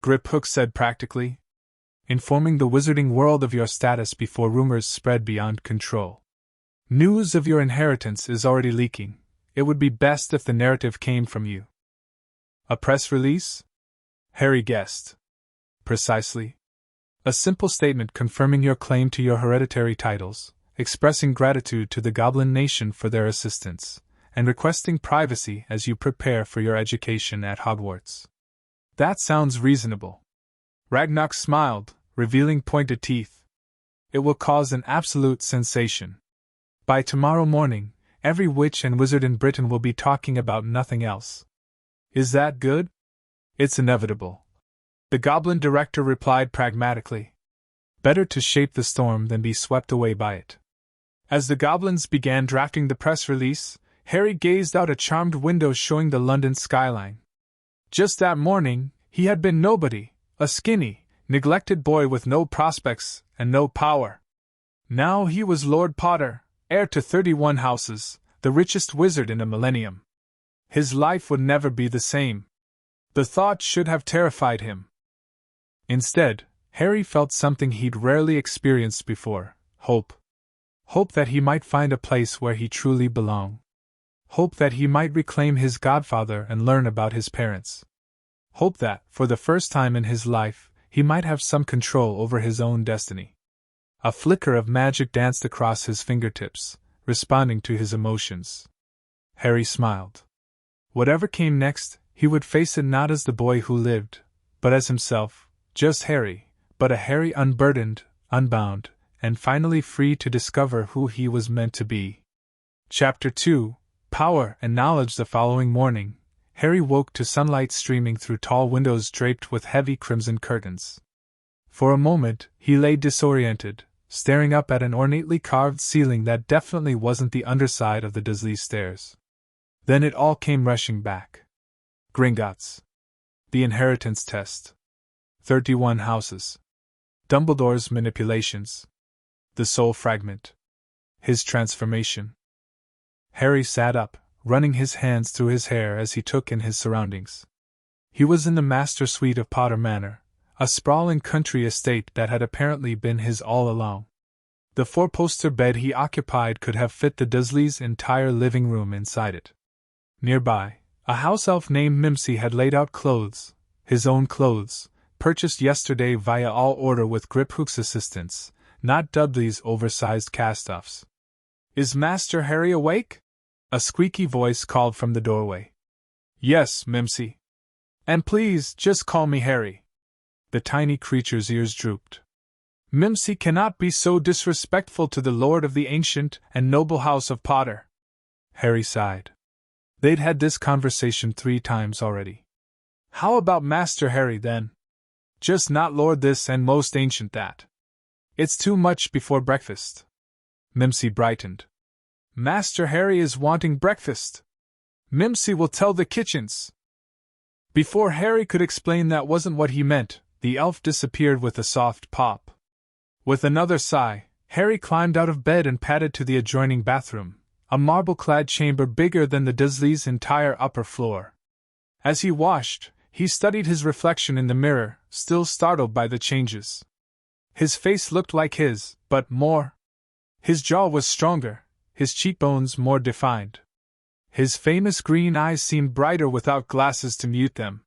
Griphook said practically. Informing the wizarding world of your status before rumors spread beyond control. News of your inheritance is already leaking. It would be best if the narrative came from you. A press release? Harry guessed. Precisely. A simple statement confirming your claim to your hereditary titles, expressing gratitude to the Goblin Nation for their assistance, and requesting privacy as you prepare for your education at Hogwarts. That sounds reasonable. Ragnak smiled, revealing pointed teeth. It will cause an absolute sensation. By tomorrow morning, every witch and wizard in Britain will be talking about nothing else. Is that good? It's inevitable. The Goblin Director replied pragmatically. Better to shape the storm than be swept away by it. As the goblins began drafting the press release, Harry gazed out a charmed window showing the London skyline. Just that morning, he had been nobody, a skinny, neglected boy with no prospects and no power. Now he was Lord Potter, heir to 31 houses, the richest wizard in a millennium. His life would never be the same. The thought should have terrified him. Instead, Harry felt something he'd rarely experienced before: hope. Hope that he might find a place where he truly belonged. Hope that he might reclaim his godfather and learn about his parents. Hope that, for the first time in his life, he might have some control over his own destiny. A flicker of magic danced across his fingertips, responding to his emotions. Harry smiled. Whatever came next, he would face it not as the boy who lived, but as himself, just Harry, but a Harry unburdened, unbound, and finally free to discover who he was meant to be. Chapter 2: Power and Knowledge. The following morning, Harry woke to sunlight streaming through tall windows draped with heavy crimson curtains. For a moment, he lay disoriented, staring up at an ornately carved ceiling that definitely wasn't the underside of the Dursley stairs. Then it all came rushing back. Gringotts. The inheritance test. 31 houses. Dumbledore's manipulations. The soul fragment. His transformation. Harry sat up, running his hands through his hair as he took in his surroundings. He was in the master suite of Potter Manor, a sprawling country estate that had apparently been his all along. The four-poster bed he occupied could have fit the Dursleys' entire living room inside it. Nearby, a house elf named Mimsy had laid out clothes, his own clothes, purchased yesterday via all order with Griphook's assistance, not Dudley's oversized cast-offs. "Is Master Harry awake?" a squeaky voice called from the doorway. "Yes, Mimsy. And please, just call me Harry." The tiny creature's ears drooped. Mimsy cannot be so disrespectful to the lord of the ancient and noble house of Potter. Harry sighed. They'd had this conversation 3 times already. How about Master Harry, then? Just not Lord this and most ancient that. It's too much before breakfast. Mimsy brightened. Master Harry is wanting breakfast. Mimsy will tell the kitchens. Before Harry could explain that wasn't what he meant, the elf disappeared with a soft pop. With another sigh, Harry climbed out of bed and padded to the adjoining bathroom, a marble-clad chamber bigger than the Dursleys' entire upper floor. As he washed, he studied his reflection in the mirror, still startled by the changes. His face looked like his, but more. His jaw was stronger, his cheekbones more defined. His famous green eyes seemed brighter without glasses to mute them.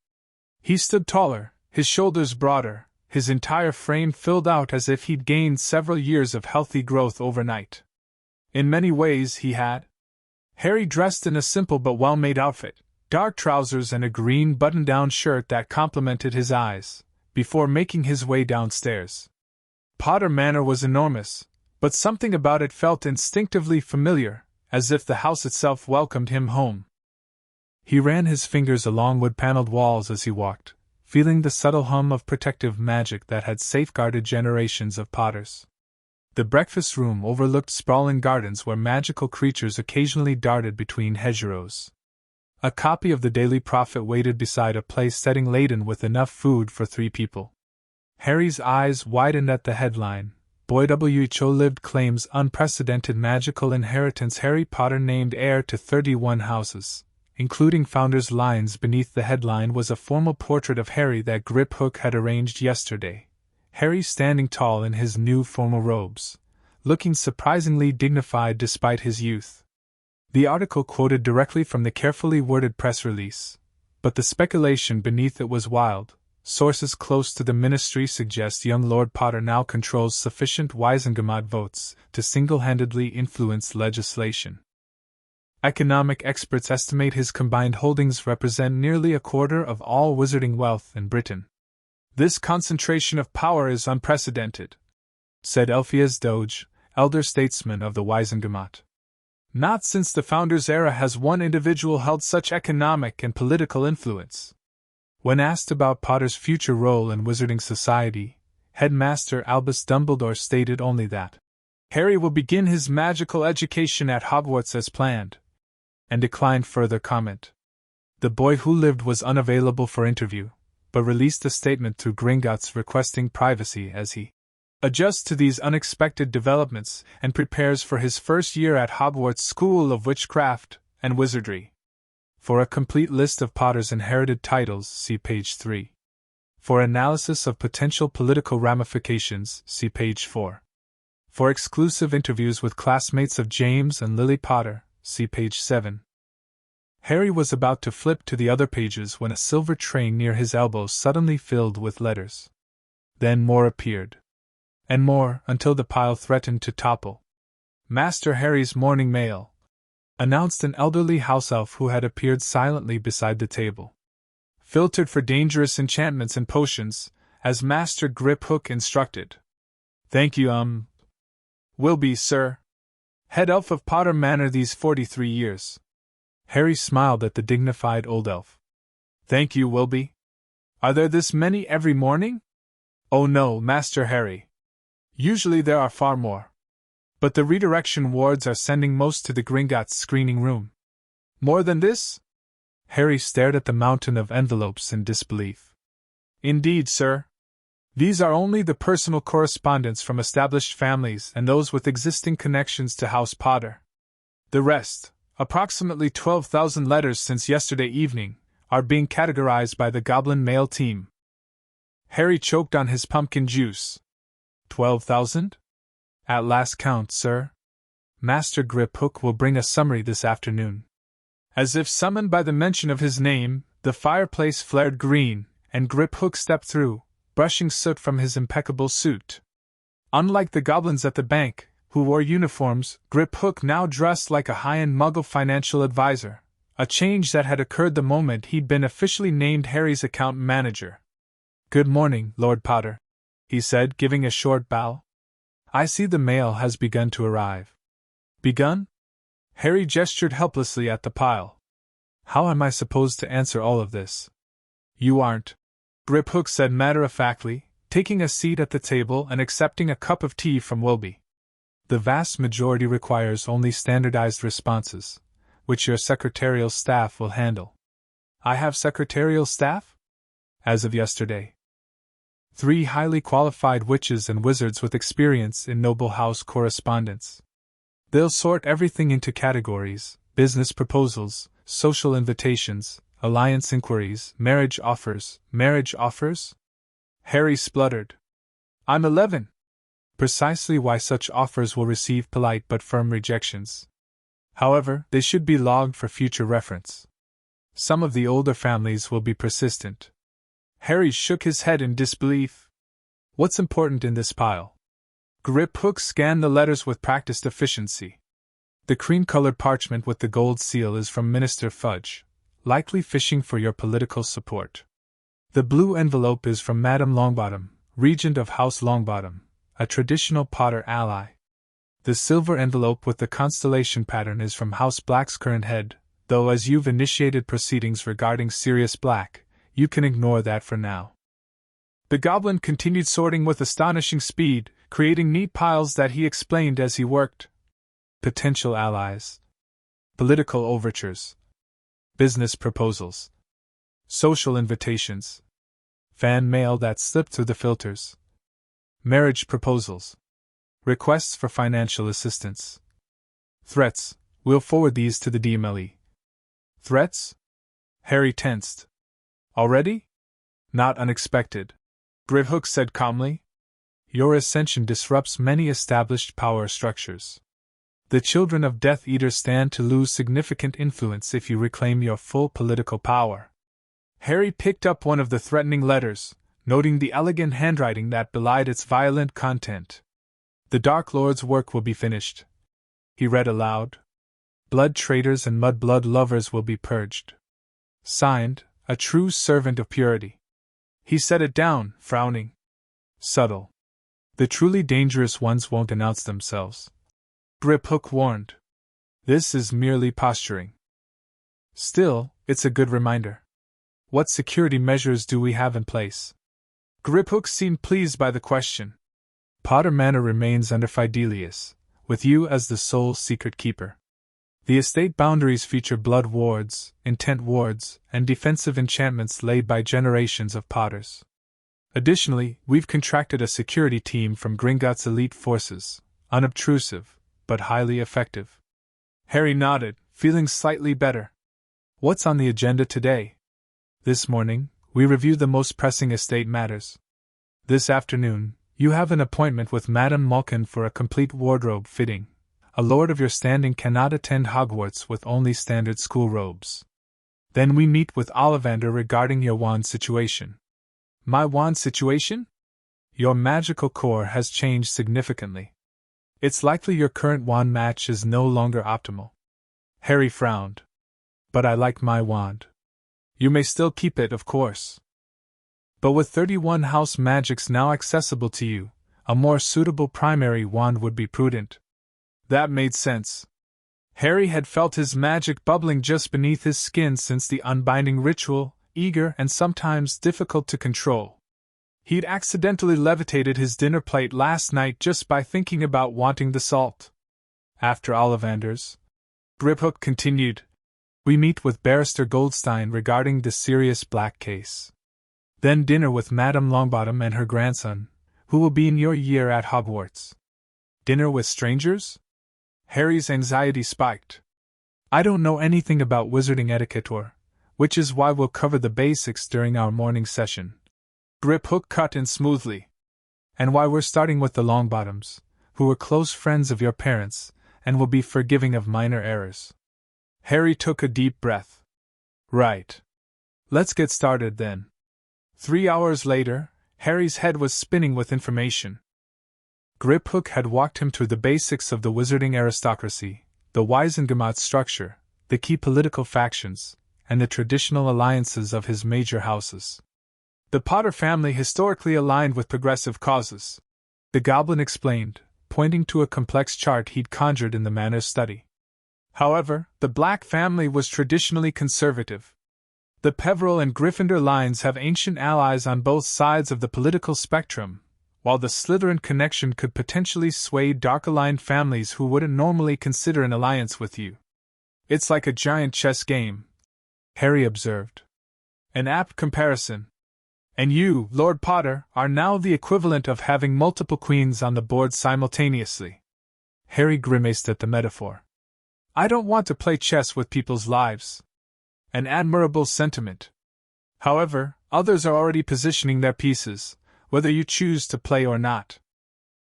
He stood taller, his shoulders broader, his entire frame filled out as if he'd gained several years of healthy growth overnight. In many ways he had. Harry dressed in a simple but well-made outfit, dark trousers and a green button-down shirt that complemented his eyes, before making his way downstairs. Potter Manor was enormous, but something about it felt instinctively familiar, as if the house itself welcomed him home. He ran his fingers along wood-paneled walls as he walked, feeling the subtle hum of protective magic that had safeguarded generations of Potters. The breakfast room overlooked sprawling gardens where magical creatures occasionally darted between hedgerows. A copy of the Daily Prophet waited beside a place setting laden with enough food for 3 people. Harry's eyes widened at the headline, Boy Who lived claims unprecedented magical inheritance. Harry Potter named heir to 31 houses, including founders' lines. Beneath the headline was a formal portrait of Harry that Griphook had arranged yesterday. Harry standing tall in his new formal robes, looking surprisingly dignified despite his youth. The article quoted directly from the carefully worded press release, but the speculation beneath it was wild. Sources close to the ministry suggest young Lord Potter now controls sufficient Wizengamot votes to single-handedly influence legislation. Economic experts estimate his combined holdings represent nearly a quarter of all wizarding wealth in Britain. This concentration of power is unprecedented, said Elphias Doge, elder statesman of the Wizengamot. Not since the Founders' era has one individual held such economic and political influence. When asked about Potter's future role in wizarding society, Headmaster Albus Dumbledore stated only that Harry will begin his magical education at Hogwarts as planned, and declined further comment. The Boy Who Lived was unavailable for interview, but released a statement through Gringotts requesting privacy as he adjusts to these unexpected developments and prepares for his first year at Hogwarts School of Witchcraft and Wizardry. For a complete list of Potter's inherited titles, see page 3. For analysis of potential political ramifications, see page 4. For exclusive interviews with classmates of James and Lily Potter, see page 7. Harry was about to flip to the other pages when a silver tray near his elbow suddenly filled with letters. Then more appeared. And more, until the pile threatened to topple. Master Harry's morning mail, announced an elderly house elf who had appeared silently beside the table. Filtered for dangerous enchantments and potions, as Master Griphook instructed. Thank you, Wilby, sir. Head elf of Potter Manor these 43 years. Harry smiled at the dignified old elf. Thank you, Wilby. Are there this many every morning? Oh no, Master Harry. Usually there are far more. But the redirection wards are sending most to the Gringotts screening room. More than this? Harry stared at the mountain of envelopes in disbelief. Indeed, sir. These are only the personal correspondence from established families and those with existing connections to House Potter. The rest, approximately 12,000 letters since yesterday evening, are being categorized by the Goblin Mail team. Harry choked on his pumpkin juice. 12,000? At last count, sir. Master Griphook will bring a summary this afternoon. As if summoned by the mention of his name, the fireplace flared green, and Griphook stepped through, brushing soot from his impeccable suit. Unlike the goblins at the bank, who wore uniforms, Griphook now dressed like a high-end Muggle financial advisor, a change that had occurred the moment he'd been officially named Harry's account manager. "Good morning, Lord Potter," he said, giving a short bow. "I see the mail has begun to arrive." "Begun?" Harry gestured helplessly at the pile. "How am I supposed to answer all of this?" "You aren't," Griphook said matter-of-factly, taking a seat at the table and accepting a cup of tea from Wilby. "The vast majority requires only standardized responses, which your secretarial staff will handle." "I have secretarial staff?" "As of yesterday. 3 highly qualified witches and wizards with experience in noble house correspondence. They'll sort everything into categories: business proposals, social invitations, alliance inquiries, marriage offers." "Marriage offers?" Harry spluttered. "I'm 11. Precisely why such offers will receive polite but firm rejections. However, they should be logged for future reference. Some of the older families will be persistent." Harry shook his head in disbelief. "What's important in this pile?" Griphook scanned the letters with practiced efficiency. "The cream-colored parchment with the gold seal is from Minister Fudge, likely fishing for your political support. The blue envelope is from Madame Longbottom, Regent of House Longbottom, a traditional Potter ally. The silver envelope with the constellation pattern is from House Black's current head, though as you've initiated proceedings regarding Sirius Black, you can ignore that for now." The goblin continued sorting with astonishing speed, creating neat piles that he explained as he worked. Potential allies. Political overtures. Business proposals. Social invitations. Fan mail that slipped through the filters. Marriage proposals. Requests for financial assistance. Threats. We'll forward these to the DMLE. Threats? Harry tensed. Already? Not unexpected, Griphook said calmly. Your ascension disrupts many established power structures. The children of Death Eaters stand to lose significant influence if you reclaim your full political power. Harry picked up one of the threatening letters, noting the elegant handwriting that belied its violent content. The Dark Lord's work will be finished. He read aloud. Blood traitors and mudblood lovers will be purged. Signed, a true servant of purity. He set it down, frowning. Subtle. The truly dangerous ones won't announce themselves. Griphook warned. This is merely posturing. Still, it's a good reminder. What security measures do we have in place? Griphook seemed pleased by the question. Potter Manor remains under Fidelius, with you as the sole secret keeper. The estate boundaries feature blood wards, intent wards, and defensive enchantments laid by generations of Potters. Additionally, we've contracted a security team from Gringotts' elite forces, unobtrusive, but highly effective. Harry nodded, feeling slightly better. What's on the agenda today? This morning, we review the most pressing estate matters. This afternoon, you have an appointment with Madame Malkin for a complete wardrobe fitting. A lord of your standing cannot attend Hogwarts with only standard school robes. Then we meet with Ollivander regarding your wand situation. My wand situation? Your magical core has changed significantly. It's likely your current wand match is no longer optimal. Harry frowned. But I like my wand. You may still keep it, of course. But with 31 house magics now accessible to you, a more suitable primary wand would be prudent. That made sense. Harry had felt his magic bubbling just beneath his skin since the unbinding ritual, eager and sometimes difficult to control. He'd accidentally levitated his dinner plate last night just by thinking about wanting the salt. After Ollivander's, Griphook continued, we meet with Barrister Goldstein regarding the Sirius Black case. Then dinner with Madame Longbottom and her grandson, who will be in your year at Hogwarts. Dinner with strangers? Harry's anxiety spiked. I don't know anything about wizarding etiquette which is why we'll cover the basics during our morning session. Griphook cut in smoothly. And why we're starting with the Longbottoms, who were close friends of your parents, and will be forgiving of minor errors. Harry took a deep breath. Right. Let's get started then. 3 hours later, Harry's head was spinning with information. Griphook had walked him through the basics of the wizarding aristocracy, the Wiesengemot structure, the key political factions, and the traditional alliances of his major houses. The Potter family historically aligned with progressive causes, the goblin explained, pointing to a complex chart he'd conjured in the Manor's study. However, the Black family was traditionally conservative. The Peverell and Gryffindor lines have ancient allies on both sides of the political spectrum, while the Slytherin connection could potentially sway dark-aligned families who wouldn't normally consider an alliance with you. It's like a giant chess game, Harry observed. An apt comparison. And you, Lord Potter, are now the equivalent of having multiple queens on the board simultaneously. Harry grimaced at the metaphor. I don't want to play chess with people's lives. An admirable sentiment. However, others are already positioning their pieces, whether you choose to play or not.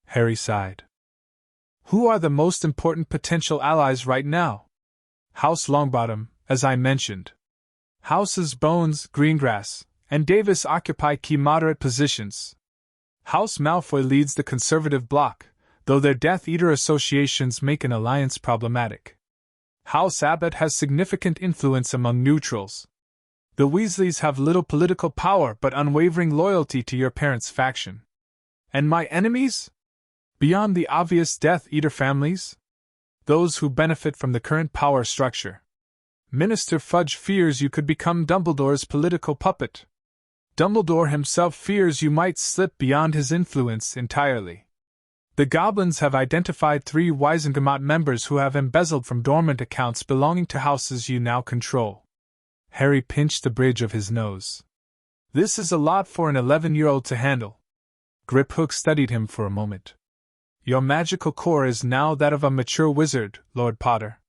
Harry sighed. Who are the most important potential allies right now? House Longbottom, as I mentioned. Houses Bones, Greengrass, and Davis occupy key moderate positions. House Malfoy leads the conservative bloc, though their Death Eater associations make an alliance problematic. House Abbott has significant influence among neutrals. The Weasleys have little political power but unwavering loyalty to your parents' faction. And my enemies? Beyond the obvious Death Eater families? Those who benefit from the current power structure. Minister Fudge fears you could become Dumbledore's political puppet. Dumbledore himself fears you might slip beyond his influence entirely. The goblins have identified 3 Wizengamot members who have embezzled from dormant accounts belonging to houses you now control. Harry pinched the bridge of his nose. This is a lot for an 11-year-old to handle. Griphook studied him for a moment. Your magical core is now that of a mature wizard, Lord Potter.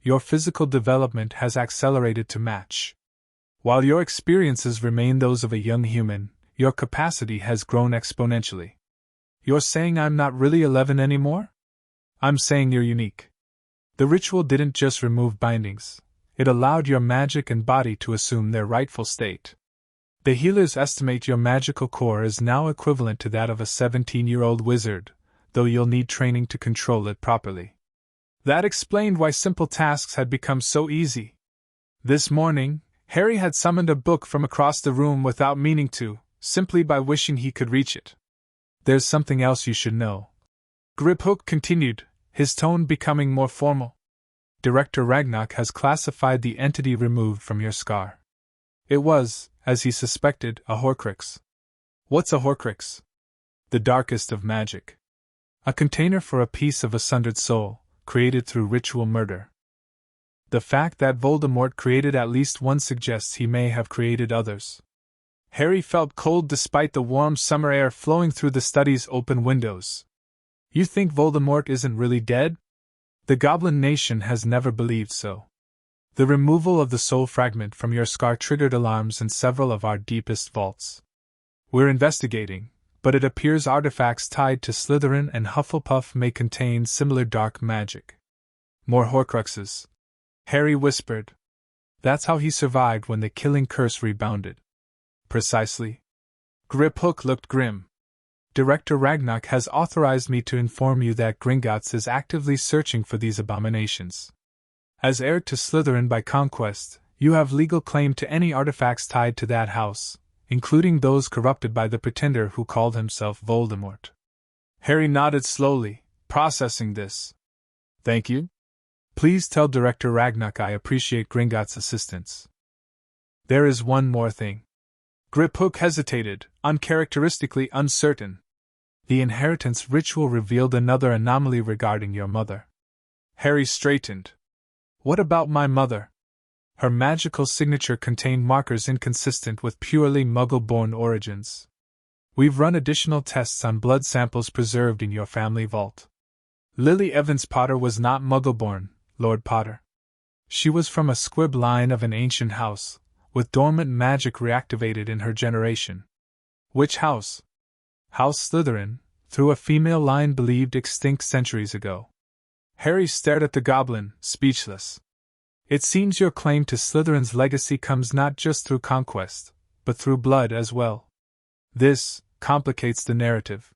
Your physical development has accelerated to match. While your experiences remain those of a young human, your capacity has grown exponentially. You're saying I'm not really 11 anymore? I'm saying you're unique. The ritual didn't just remove bindings, it allowed your magic and body to assume their rightful state. The healers estimate your magical core is now equivalent to that of a 17-year-old wizard, though you'll need training to control it properly. That explained why simple tasks had become so easy. This morning, Harry had summoned a book from across the room without meaning to, simply by wishing he could reach it. There's something else you should know. Griphook continued, his tone becoming more formal. Director Ragnarok has classified the entity removed from your scar. It was, as he suspected, a Horcrux. What's a Horcrux? The darkest of magic. A container for a piece of a sundered soul, created through ritual murder. The fact that Voldemort created at least one suggests he may have created others. Harry felt cold despite the warm summer air flowing through the study's open windows. You think Voldemort isn't really dead? The Goblin Nation has never believed so. The removal of the soul fragment from your scar triggered alarms in several of our deepest vaults. We're investigating, but it appears artifacts tied to Slytherin and Hufflepuff may contain similar dark magic. More Horcruxes, Harry whispered. That's how he survived when the killing curse rebounded. Precisely. Griphook looked grim. Director Ragnarok has authorized me to inform you that Gringotts is actively searching for these abominations. As heir to Slytherin by conquest, you have legal claim to any artifacts tied to that house, including those corrupted by the pretender who called himself Voldemort. Harry nodded slowly, processing this. Thank you. Please tell Director Ragnarok I appreciate Gringotts' assistance. There is one more thing. Griphook hesitated, uncharacteristically uncertain. The inheritance ritual revealed another anomaly regarding your mother. Harry straightened. What about my mother? Her magical signature contained markers inconsistent with purely Muggle-born origins. We've run additional tests on blood samples preserved in your family vault. Lily Evans Potter was not Muggle-born, Lord Potter. She was from a squib line of an ancient house, with dormant magic reactivated in her generation. Which house? House Slytherin, through a female line believed extinct centuries ago. Harry stared at the goblin, speechless. It seems your claim to Slytherin's legacy comes not just through conquest, but through blood as well. This complicates the narrative.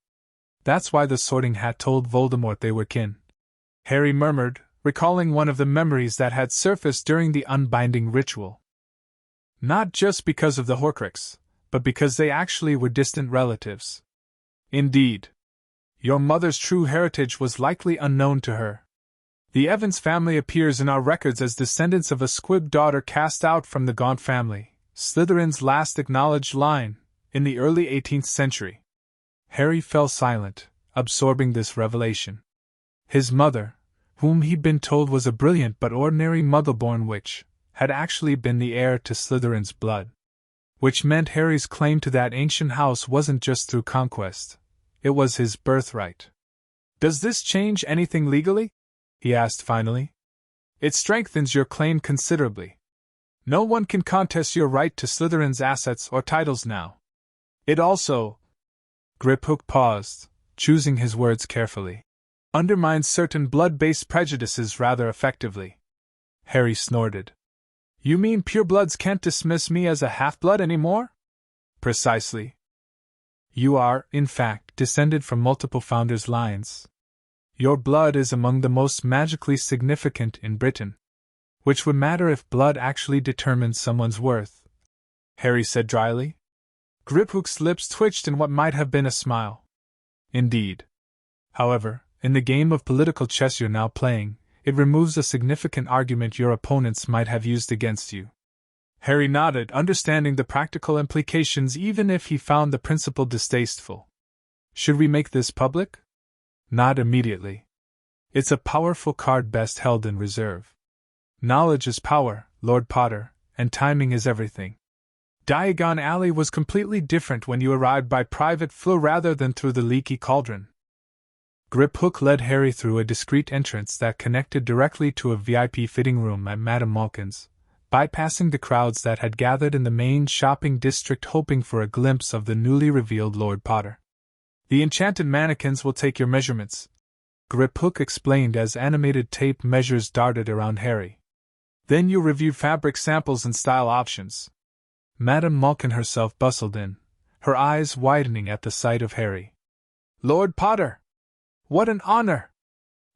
That's why the Sorting Hat told Voldemort they were kin. Harry murmured, recalling one of the memories that had surfaced during the unbinding ritual. Not just because of the Horcrux, but because they actually were distant relatives. Indeed, your mother's true heritage was likely unknown to her. The Evans family appears in our records as descendants of a squib daughter cast out from the Gaunt family, Slytherin's last acknowledged line, in the early 18th century. Harry fell silent, absorbing this revelation. His mother, whom he'd been told was a brilliant but ordinary Muggle-born witch, had actually been the heir to Slytherin's blood. Which meant Harry's claim to that ancient house wasn't just through conquest, it was his birthright. "Does this change anything legally?" he asked finally. "It strengthens your claim considerably. No one can contest your right to Slytherin's assets or titles now. It also—" Griphook paused, choosing his words carefully. "Undermines certain blood-based prejudices rather effectively." Harry snorted. "You mean purebloods can't dismiss me as a half-blood anymore?" "Precisely. You are, in fact, descended from multiple founders' lines. Your blood is among the most magically significant in Britain. Which would matter if blood actually determined someone's worth," Harry said dryly. Griphook's lips twitched in what might have been a smile. "Indeed. However, in the game of political chess you're now playing, it removes a significant argument your opponents might have used against you." Harry nodded, understanding the practical implications even if he found the principle distasteful. "Should we make this public?" "Not immediately. It's a powerful card best held in reserve. Knowledge is power, Lord Potter, and timing is everything. Diagon Alley was completely different when you arrived by private flow rather than through the leaky cauldron." Griphook led Harry through a discreet entrance that connected directly to a VIP fitting room at Madame Malkin's, bypassing the crowds that had gathered in the main shopping district hoping for a glimpse of the newly revealed Lord Potter. "The enchanted mannequins will take your measurements," Griphook explained as animated tape measures darted around Harry. "Then you'll review fabric samples and style options." Madame Malkin herself bustled in, her eyes widening at the sight of Harry. "Lord Potter! What an honor!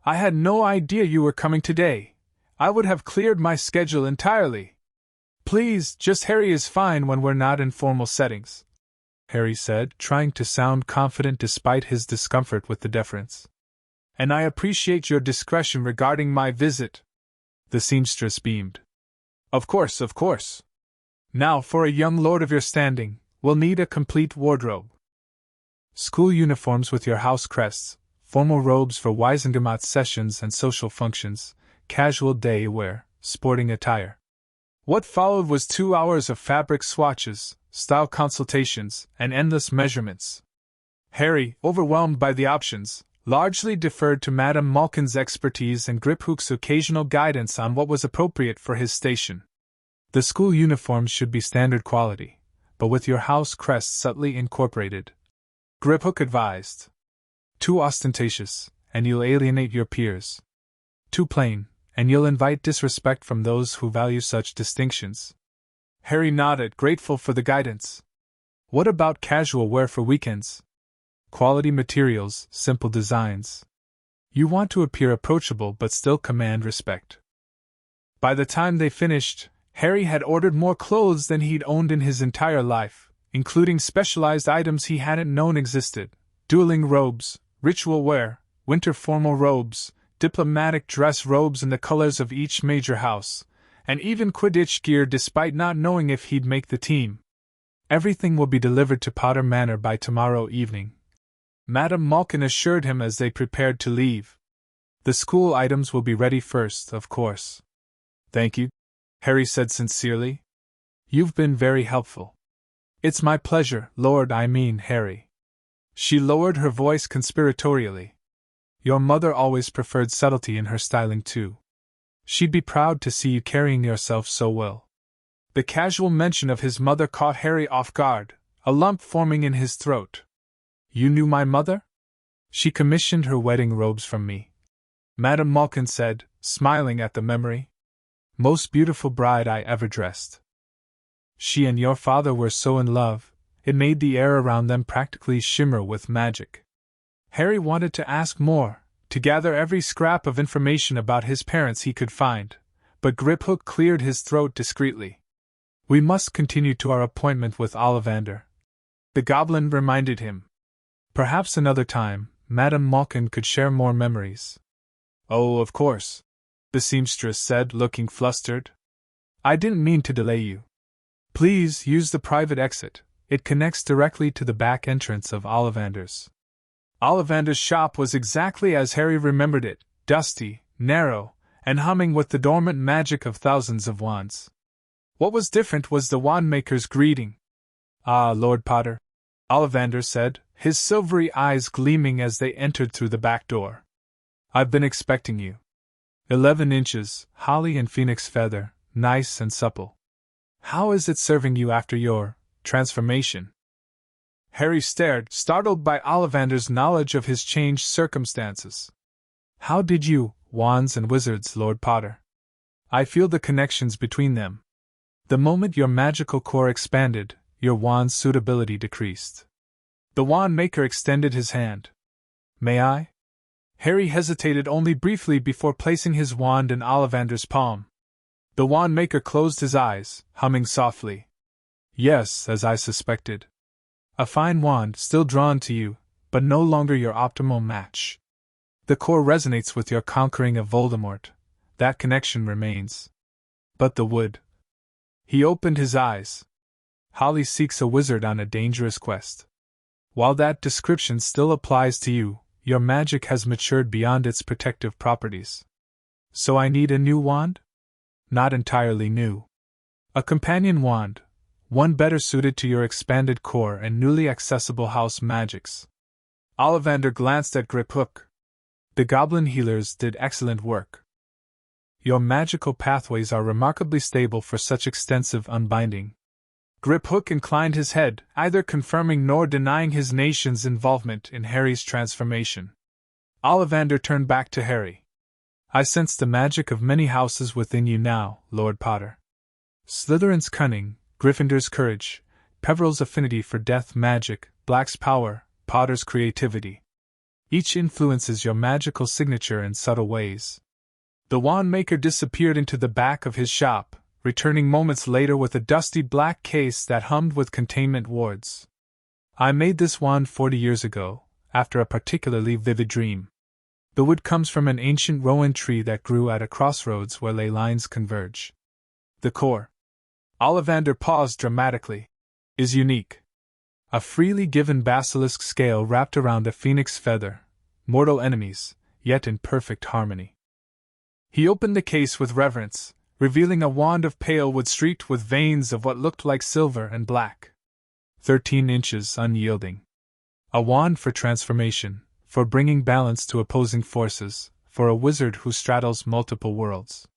I had no idea you were coming today. I would have cleared my schedule entirely." "Please, just Harry is fine when we're not in formal settings," Harry said, trying to sound confident despite his discomfort with the deference. "And I appreciate your discretion regarding my visit." The seamstress beamed. Of course. Now, for a young lord of your standing, we'll need a complete wardrobe. School uniforms with your house crests, formal robes for Wisengamot sessions and social functions, casual day wear, sporting attire. What followed was 2 hours of fabric swatches, style consultations, and endless measurements. Harry, overwhelmed by the options, largely deferred to Madame Malkin's expertise and Griphook's occasional guidance on what was appropriate for his station. The school uniforms should be standard quality, but with your house crest subtly incorporated, Griphook advised. Too ostentatious, and you'll alienate your peers. Too plain, and you'll invite disrespect from those who value such distinctions. Harry nodded, grateful for the guidance. What about casual wear for weekends? Quality materials, simple designs. You want to appear approachable but still command respect. By the time they finished, Harry had ordered more clothes than he'd owned in his entire life, including specialized items he hadn't known existed: dueling robes, ritual wear, winter formal robes, diplomatic dress robes in the colors of each major house, and even Quidditch gear despite not knowing if he'd make the team. Everything will be delivered to Potter Manor by tomorrow evening, Madame Malkin assured him as they prepared to leave. The school items will be ready first, of course. Thank you, Harry said sincerely. You've been very helpful. It's my pleasure, Harry. She lowered her voice conspiratorially. Your mother always preferred subtlety in her styling too. She'd be proud to see you carrying yourself so well. The casual mention of his mother caught Harry off guard, a lump forming in his throat. You knew my mother? She commissioned her wedding robes from me, Madame Malkin said, smiling at the memory. Most beautiful bride I ever dressed. She and your father were so in love, it made the air around them practically shimmer with magic. Harry wanted to ask more, to gather every scrap of information about his parents he could find, but Griphook cleared his throat discreetly. We must continue to our appointment with Ollivander. The goblin reminded him. Perhaps another time, Madame Malkin could share more memories. Oh, of course, the seamstress said, looking flustered. I didn't mean to delay you. Please use the private exit. It connects directly to the back entrance of Ollivander's. Ollivander's shop was exactly as Harry remembered it, dusty, narrow, and humming with the dormant magic of thousands of wands. What was different was the wand-maker's greeting. Ah, Lord Potter, Ollivander said, his silvery eyes gleaming as they entered through the back door. I've been expecting you. 11 inches, holly and phoenix feather, nice and supple. How is it serving you after your transformation? Harry stared, startled by Ollivander's knowledge of his changed circumstances. How did you, wands and wizards, Lord Potter? I feel the connections between them. The moment your magical core expanded, your wand's suitability decreased. The wand maker extended his hand. May I? Harry hesitated only briefly before placing his wand in Ollivander's palm. The wand maker closed his eyes, humming softly. Yes, as I suspected. A fine wand still drawn to you, but no longer your optimal match. The core resonates with your conquering of Voldemort. That connection remains. But the wood. He opened his eyes. Holly seeks a wizard on a dangerous quest. While that description still applies to you, your magic has matured beyond its protective properties. So I need a new wand? Not entirely new. A companion wand, one better suited to your expanded core and newly accessible house magics. Ollivander glanced at Griphook. The goblin healers did excellent work. Your magical pathways are remarkably stable for such extensive unbinding. Griphook inclined his head, either confirming nor denying his nation's involvement in Harry's transformation. Ollivander turned back to Harry. I sense the magic of many houses within you now, Lord Potter. Slytherin's cunning, Gryffindor's courage, Peveril's affinity for death magic, Black's power, Potter's creativity. Each influences your magical signature in subtle ways. The wand maker disappeared into the back of his shop, returning moments later with a dusty black case that hummed with containment wards. I made this wand 40 years ago, after a particularly vivid dream. The wood comes from an ancient rowan tree that grew at a crossroads where ley lines converge. The core, Ollivander paused dramatically, is unique. A freely given basilisk scale wrapped around a phoenix feather, mortal enemies, yet in perfect harmony. He opened the case with reverence, revealing a wand of pale wood streaked with veins of what looked like silver and black. 13 inches unyielding. A wand for transformation, for bringing balance to opposing forces, for a wizard who straddles multiple worlds.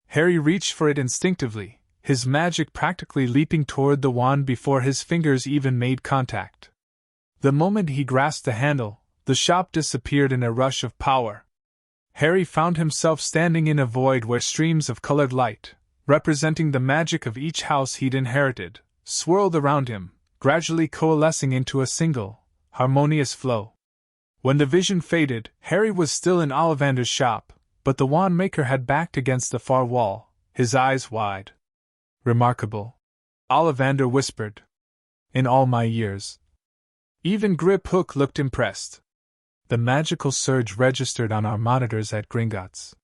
Harry reached for it instinctively, his magic practically leaping toward the wand before his fingers even made contact. The moment he grasped the handle, the shop disappeared in a rush of power. Harry found himself standing in a void where streams of colored light, representing the magic of each house he'd inherited, swirled around him, gradually coalescing into a single, harmonious flow. When the vision faded, Harry was still in Ollivander's shop, but the wand maker had backed against the far wall, his eyes wide. Remarkable, Ollivander whispered. In all my years. Even Griphook looked impressed. The magical surge registered on our monitors at Gringotts.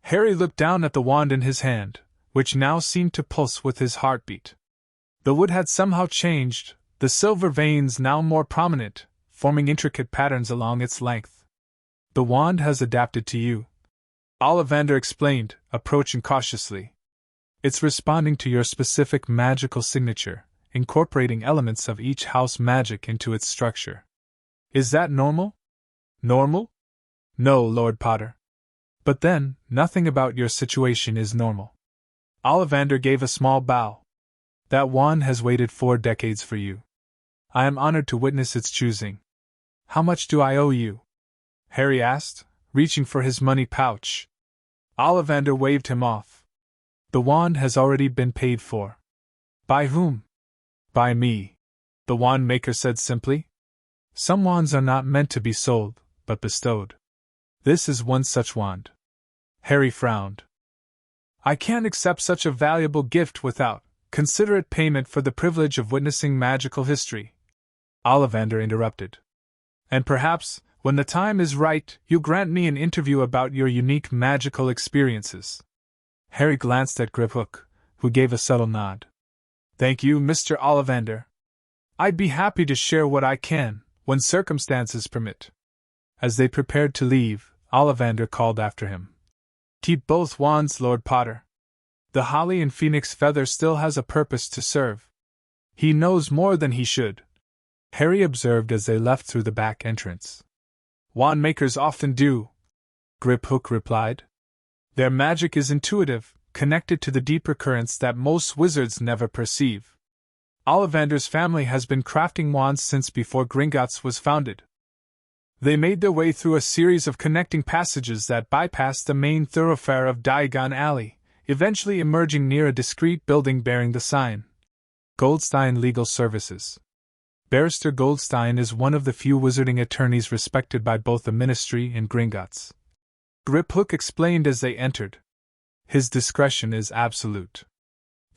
Harry looked down at the wand in his hand, which now seemed to pulse with his heartbeat. The wood had somehow changed, the silver veins now more prominent, forming intricate patterns along its length. The wand has adapted to you, Ollivander explained, approaching cautiously. It's responding to your specific magical signature, incorporating elements of each house magic into its structure. Is that normal? Normal? No, Lord Potter. But then, nothing about your situation is normal. Ollivander gave a small bow. That wand has waited 4 decades for you. I am honored to witness its choosing. How much do I owe you? Harry asked, reaching for his money pouch. Ollivander waved him off. The wand has already been paid for. By whom? By me, the wand maker said simply. Some wands are not meant to be sold, but bestowed. This is one such wand. Harry frowned. I can't accept such a valuable gift without considerate payment for the privilege of witnessing magical history. Ollivander interrupted. And perhaps, when the time is right, you'll grant me an interview about your unique magical experiences. Harry glanced at Griphook, who gave a subtle nod. Thank you, Mr. Ollivander. I'd be happy to share what I can, when circumstances permit. As they prepared to leave, Ollivander called after him. Keep both wands, Lord Potter. The holly and phoenix feather still has a purpose to serve. He knows more than he should, Harry observed as they left through the back entrance. Wand makers often do, Griphook replied. Their magic is intuitive, connected to the deeper currents that most wizards never perceive. Ollivander's family has been crafting wands since before Gringotts was founded. They made their way through a series of connecting passages that bypassed the main thoroughfare of Diagon Alley, eventually emerging near a discreet building bearing the sign Goldstein Legal Services. Barrister Goldstein is one of the few wizarding attorneys respected by both the Ministry and Gringotts. Griphook explained as they entered. His discretion is absolute.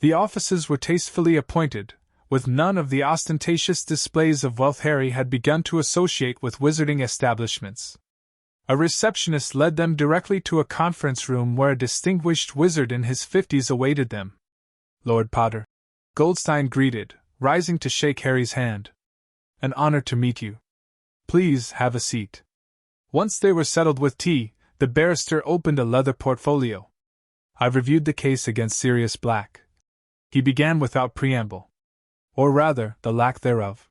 The offices were tastefully appointed, with none of the ostentatious displays of wealth Harry had begun to associate with wizarding establishments. A receptionist led them directly to a conference room where a distinguished wizard in his 50s awaited them. Lord Potter, Goldstein greeted, rising to shake Harry's hand. An honor to meet you. Please have a seat. Once they were settled with tea, the barrister opened a leather portfolio. I've reviewed the case against Sirius Black. He began without preamble. Or rather, the lack thereof.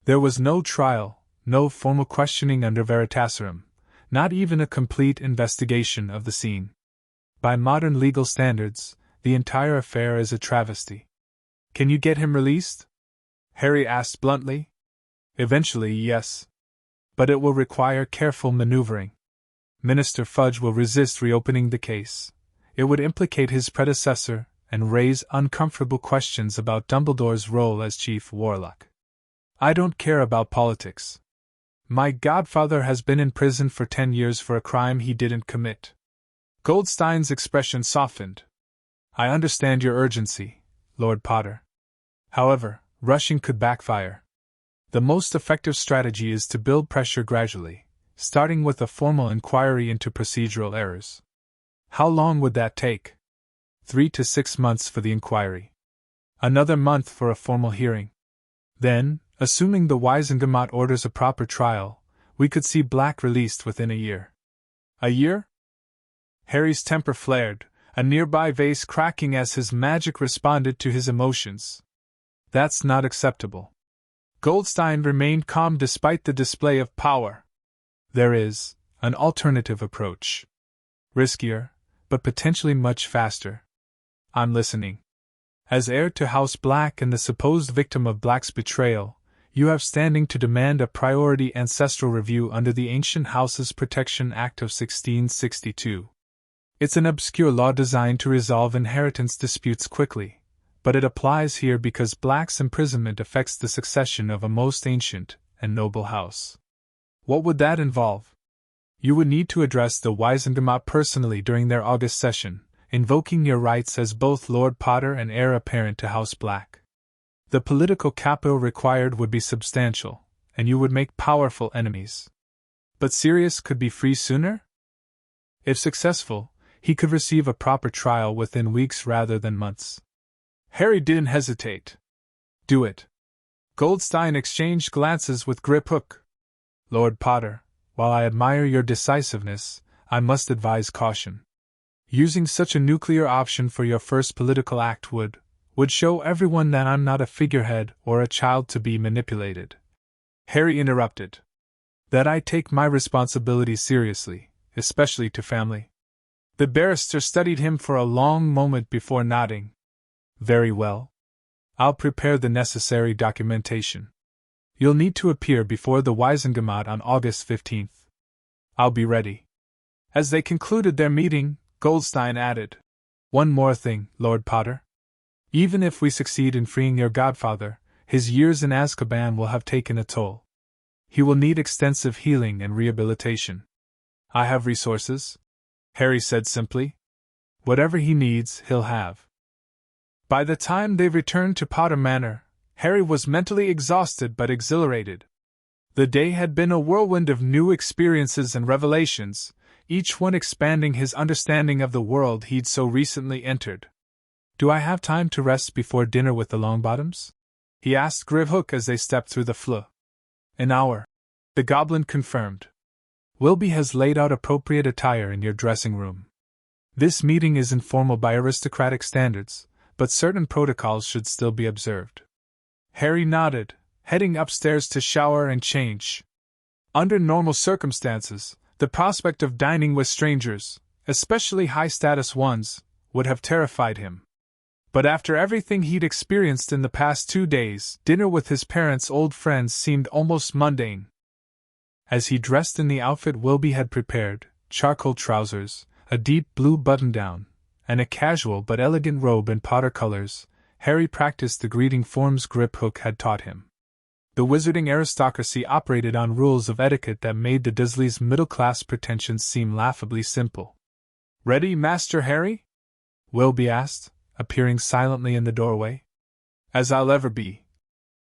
There was no trial, no formal questioning under Veritaserum, not even a complete investigation of the scene. By modern legal standards, the entire affair is a travesty. Can you get him released? Harry asked bluntly. Eventually, yes. But it will require careful maneuvering. Minister Fudge will resist reopening the case. It would implicate his predecessor and raise uncomfortable questions about Dumbledore's role as Chief Warlock. I don't care about politics. My godfather has been in prison for 10 years for a crime he didn't commit. Goldstein's expression softened. I understand your urgency, Lord Potter. However, rushing could backfire. The most effective strategy is to build pressure gradually, starting with a formal inquiry into procedural errors. How long would that take? 3 to 6 months for the inquiry. Another month for a formal hearing. Then, assuming the Wisengamot orders a proper trial, we could see Black released within a year. A year? Harry's temper flared, a nearby vase cracking as his magic responded to his emotions. That's not acceptable. Goldstein remained calm despite the display of power. There is an alternative approach. Riskier, but potentially much faster. I'm listening. As heir to House Black and the supposed victim of Black's betrayal, you have standing to demand a priority ancestral review under the Ancient Houses Protection Act of 1662. It's an obscure law designed to resolve inheritance disputes quickly, but it applies here because Black's imprisonment affects the succession of a most ancient and noble house. What would that involve? You would need to address the Wisengamot personally during their August session, invoking your rights as both Lord Potter and heir apparent to House Black. The political capital required would be substantial, and you would make powerful enemies. But Sirius could be free sooner? If successful, he could receive a proper trial within weeks rather than months. Harry didn't hesitate. Do it. Goldstein exchanged glances with Griphook. Lord Potter, while I admire your decisiveness, I must advise caution. Using such a nuclear option for your first political act would show everyone that I'm not a figurehead or a child to be manipulated. Harry interrupted. That I take my responsibility seriously, especially to family. The barrister studied him for a long moment before nodding. Very well. I'll prepare the necessary documentation. You'll need to appear before the Wisengamot on August 15th. I'll be ready. As they concluded their meeting, Goldstein added, One more thing, Lord Potter. Even if we succeed in freeing your godfather, his years in Azkaban will have taken a toll. He will need extensive healing and rehabilitation. I have resources, Harry said simply. Whatever he needs, he'll have. By the time they returned to Potter Manor, Harry was mentally exhausted but exhilarated. The day had been a whirlwind of new experiences and revelations, each one expanding his understanding of the world he'd so recently entered. "Do I have time to rest before dinner with the Longbottoms?" he asked Griphook as they stepped through the flue. "An hour," the goblin confirmed. "Wilby has laid out appropriate attire in your dressing room. This meeting is informal by aristocratic standards, but certain protocols should still be observed." Harry nodded, heading upstairs to shower and change. Under normal circumstances, the prospect of dining with strangers, especially high-status ones, would have terrified him. But after everything he'd experienced in the past 2 days, dinner with his parents' old friends seemed almost mundane. As he dressed in the outfit Wilby had prepared, charcoal trousers, a deep blue button-down, and a casual but elegant robe in Potter colors, Harry practiced the greeting forms Griphook had taught him. The wizarding aristocracy operated on rules of etiquette that made the Dursleys' middle-class pretensions seem laughably simple. "Ready, Master Harry?" Wilby asked, appearing silently in the doorway. "As I'll ever be,"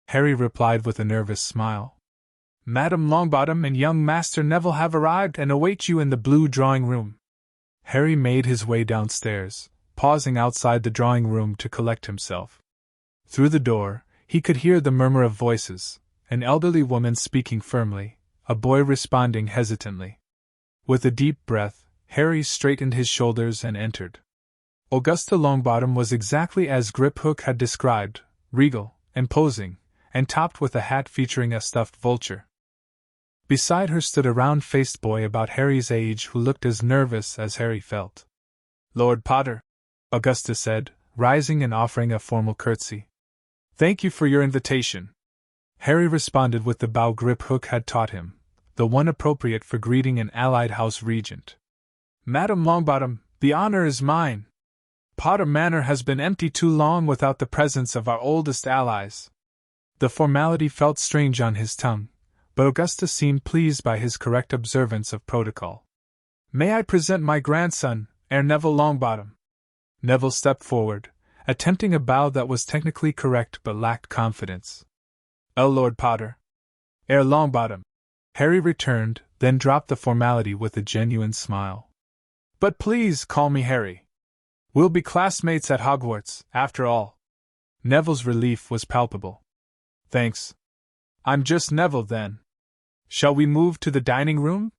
Harry replied with a nervous smile. "Madame Longbottom and young Master Neville have arrived and await you in the blue drawing-room." Harry made his way downstairs, pausing outside the drawing-room to collect himself. Through the door, he could hear the murmur of voices, an elderly woman speaking firmly, a boy responding hesitantly. With a deep breath, Harry straightened his shoulders and entered. Augusta Longbottom was exactly as Griphook had described, regal, imposing, and topped with a hat featuring a stuffed vulture. Beside her stood a round-faced boy about Harry's age who looked as nervous as Harry felt. "Lord Potter," Augusta said, rising and offering a formal curtsy. "Thank you for your invitation." Harry responded with the bow Griphook had taught him, the one appropriate for greeting an allied house regent. "Madame Longbottom, the honor is mine. Potter Manor has been empty too long without the presence of our oldest allies." The formality felt strange on his tongue, but Augusta seemed pleased by his correct observance of protocol. "May I present my grandson, Heir Neville Longbottom?" Neville stepped forward, attempting a bow that was technically correct but lacked confidence. "Oh, Lord Potter. Heir Longbottom," Harry returned, then dropped the formality with a genuine smile. "But please call me Harry. We'll be classmates at Hogwarts, after all." Neville's relief was palpable. "Thanks. I'm just Neville, then. Shall we move to the dining room?"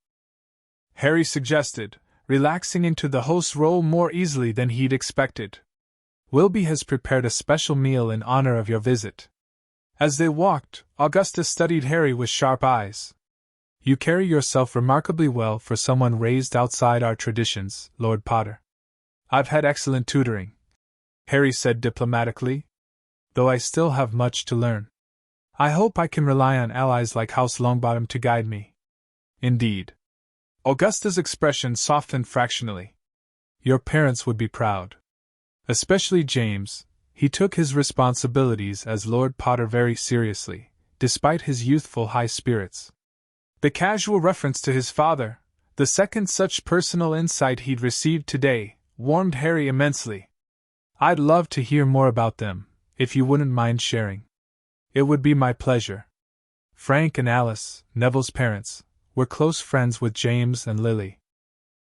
Harry suggested, relaxing into the host's role more easily than he'd expected. "Wilby has prepared a special meal in honor of your visit." As they walked, Augusta studied Harry with sharp eyes. "You carry yourself remarkably well for someone raised outside our traditions, Lord Potter." "I've had excellent tutoring," Harry said diplomatically, "though I still have much to learn. I hope I can rely on allies like House Longbottom to guide me." "Indeed." Augusta's expression softened fractionally. "Your parents would be proud. Especially James." He took his responsibilities as Lord Potter very seriously, despite his youthful high spirits. The casual reference to his father, the second such personal insight he'd received today, warmed Harry immensely. "I'd love to hear more about them, if you wouldn't mind sharing." "It would be my pleasure." Frank and Alice, Neville's parents, were close friends with James and Lily.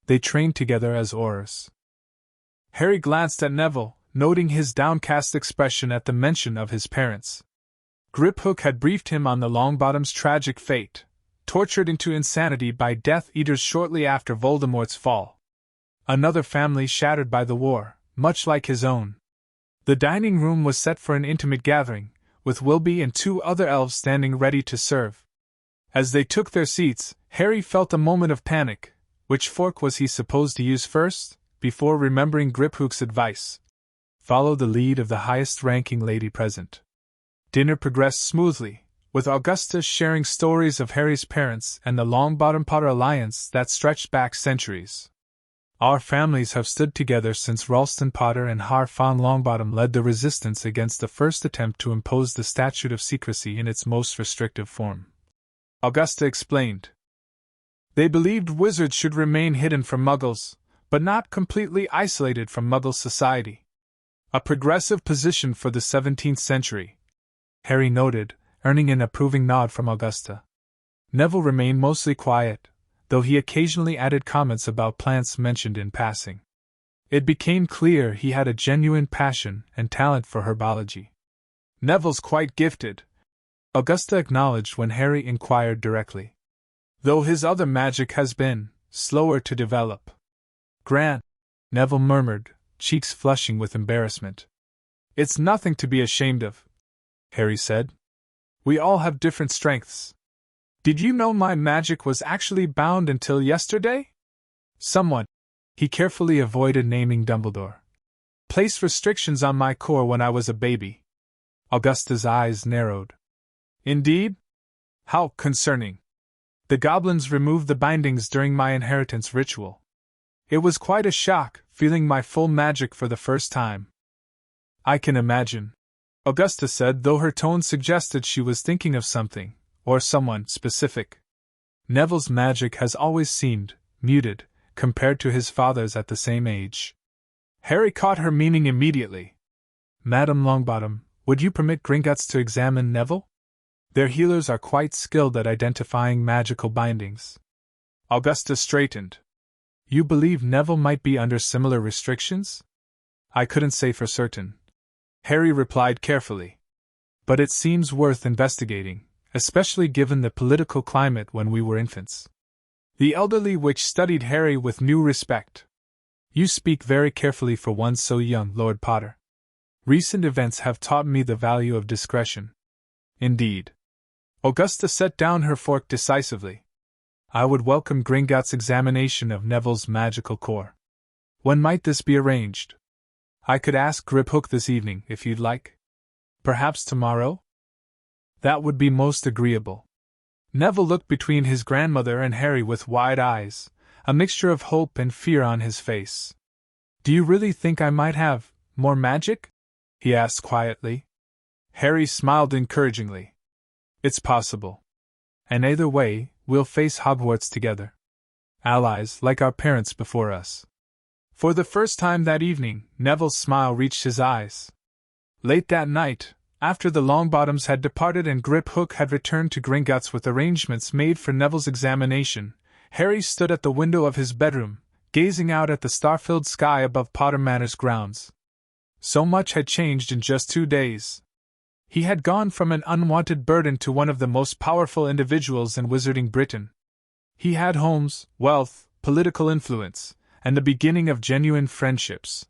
They trained together as Aurors. Harry glanced at Neville, noting his downcast expression at the mention of his parents. Griphook had briefed him on the Longbottom's tragic fate, tortured into insanity by Death Eaters shortly after Voldemort's fall. Another family shattered by the war, much like his own. The dining room was set for an intimate gathering, with Wilby and 2 other elves standing ready to serve. As they took their seats, Harry felt a moment of panic. Which fork was he supposed to use first? Before remembering Griphook's advice, follow the lead of the highest-ranking lady present. Dinner progressed smoothly, with Augusta sharing stories of Harry's parents and the Longbottom-Potter alliance that stretched back centuries. "Our families have stood together since Ralston Potter and Har von Longbottom led the resistance against the first attempt to impose the Statute of Secrecy in its most restrictive form," Augusta explained. "They believed wizards should remain hidden from Muggles, but not completely isolated from Muggle society. A progressive position for the 17th century, Harry noted, earning an approving nod from Augusta. Neville remained mostly quiet, though he occasionally added comments about plants mentioned in passing. It became clear he had a genuine passion and talent for herbology. Neville's quite gifted, Augusta acknowledged when Harry inquired directly. Though his other magic has been slower to develop. Grant, Neville murmured, cheeks flushing with embarrassment. It's nothing to be ashamed of, Harry said. We all have different strengths. Did you know my magic was actually bound until yesterday? Someone, he carefully avoided naming Dumbledore, placed restrictions on my core when I was a baby. Augusta's eyes narrowed. Indeed? How concerning. The goblins removed the bindings during my inheritance ritual. It was quite a shock, feeling my full magic for the first time. I can imagine, Augusta said, though her tone suggested she was thinking of something, or someone, specific. Neville's magic has always seemed muted, compared to his father's at the same age. Harry caught her meaning immediately. Madame Longbottom, would you permit Gringotts to examine Neville? Their healers are quite skilled at identifying magical bindings. Augusta straightened. You believe Neville might be under similar restrictions? I couldn't say for certain, Harry replied carefully. But it seems worth investigating, especially given the political climate when we were infants. The elderly witch studied Harry with new respect. You speak very carefully for one so young, Lord Potter. Recent events have taught me the value of discretion. Indeed. Augusta set down her fork decisively. I would welcome Gringotts' examination of Neville's magical core. When might this be arranged? I could ask Griphook this evening, if you'd like. Perhaps tomorrow? That would be most agreeable. Neville looked between his grandmother and Harry with wide eyes, a mixture of hope and fear on his face. Do you really think I might have more magic? He asked quietly. Harry smiled encouragingly. It's possible. And either way, we'll face Hogwarts together. Allies like our parents before us. For the first time that evening, Neville's smile reached his eyes. Late that night, after the Longbottoms had departed and Griphook had returned to Gringotts with arrangements made for Neville's examination, Harry stood at the window of his bedroom, gazing out at the star-filled sky above Potter Manor's grounds. So much had changed in just 2 days. He had gone from an unwanted burden to one of the most powerful individuals in Wizarding Britain. He had homes, wealth, political influence, and the beginning of genuine friendships.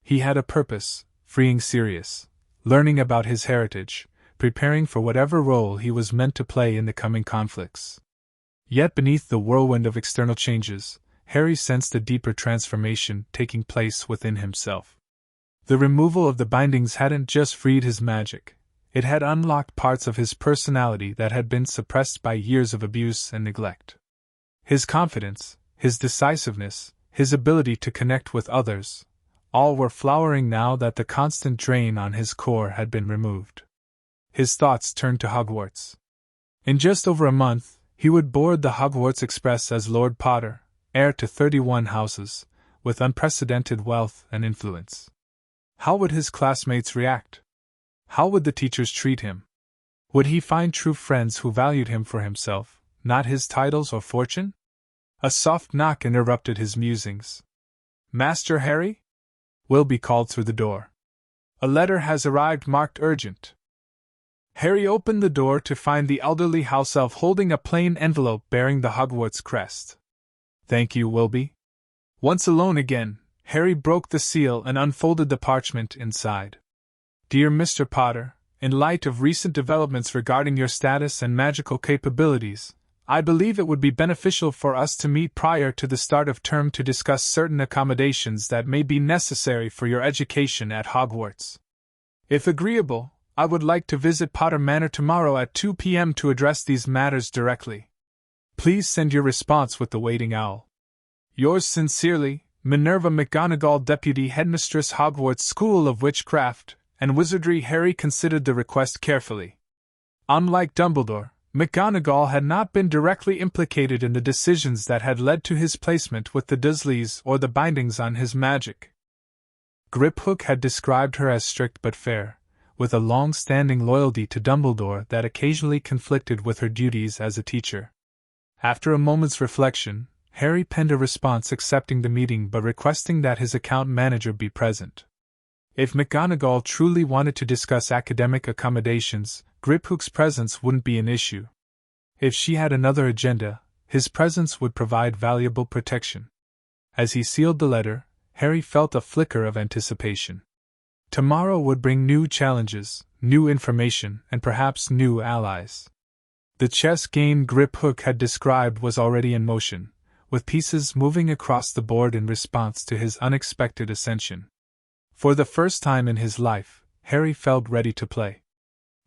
He had a purpose, freeing Sirius, learning about his heritage, preparing for whatever role he was meant to play in the coming conflicts. Yet beneath the whirlwind of external changes, Harry sensed a deeper transformation taking place within himself. The removal of the bindings hadn't just freed his magic, it had unlocked parts of his personality that had been suppressed by years of abuse and neglect. His confidence, his decisiveness, his ability to connect with others, all were flowering now that the constant drain on his core had been removed. His thoughts turned to Hogwarts. In just over a month, he would board the Hogwarts Express as Lord Potter, heir to 31 houses, with unprecedented wealth and influence. How would his classmates react? How would the teachers treat him? Would he find true friends who valued him for himself, not his titles or fortune? A soft knock interrupted his musings. Master Harry? Willoughby called through the door. A letter has arrived marked urgent. Harry opened the door to find the elderly house elf holding a plain envelope bearing the Hogwarts crest. Thank you, Willoughby. Once alone again, Harry broke the seal and unfolded the parchment inside. Dear Mr. Potter, in light of recent developments regarding your status and magical capabilities, I believe it would be beneficial for us to meet prior to the start of term to discuss certain accommodations that may be necessary for your education at Hogwarts. If agreeable, I would like to visit Potter Manor tomorrow at 2 p.m. to address these matters directly. Please send your response with the waiting owl. Yours sincerely, Minerva McGonagall, Deputy Headmistress, Hogwarts School of Witchcraft and Wizardry. Harry considered the request carefully. Unlike Dumbledore, McGonagall had not been directly implicated in the decisions that had led to his placement with the Dursleys or the bindings on his magic. Griphook had described her as strict but fair, with a long-standing loyalty to Dumbledore that occasionally conflicted with her duties as a teacher. After a moment's reflection, Harry penned a response accepting the meeting but requesting that his account manager be present. If McGonagall truly wanted to discuss academic accommodations, Griphook's presence wouldn't be an issue. If she had another agenda, his presence would provide valuable protection. As he sealed the letter, Harry felt a flicker of anticipation. Tomorrow would bring new challenges, new information, and perhaps new allies. The chess game Griphook had described was already in motion, with pieces moving across the board in response to his unexpected ascension. For the first time in his life, Harry felt ready to play.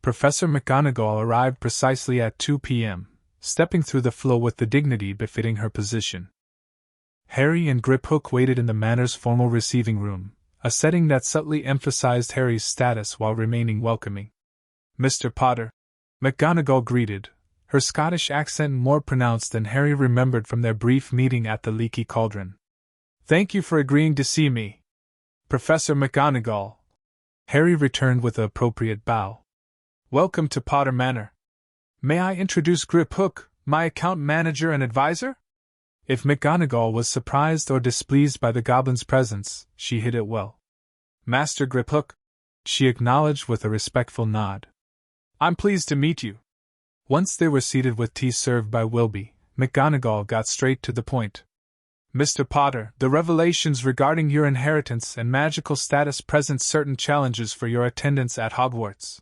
Professor McGonagall arrived precisely at 2 p.m., stepping through the floor with the dignity befitting her position. Harry and Griphook waited in the Manor's formal receiving room, a setting that subtly emphasized Harry's status while remaining welcoming. "Mr. Potter," McGonagall greeted, her Scottish accent more pronounced than Harry remembered from their brief meeting at the Leaky Cauldron. "Thank you for agreeing to see me, Professor McGonagall," Harry returned with an appropriate bow. "Welcome to Potter Manor. May I introduce Griphook, my account manager and advisor?" If McGonagall was surprised or displeased by the goblin's presence, she hid it well. "Master Griphook," she acknowledged with a respectful nod. "I'm pleased to meet you." Once they were seated with tea served by Wilby, McGonagall got straight to the point. "Mr. Potter, the revelations regarding your inheritance and magical status present certain challenges for your attendance at Hogwarts.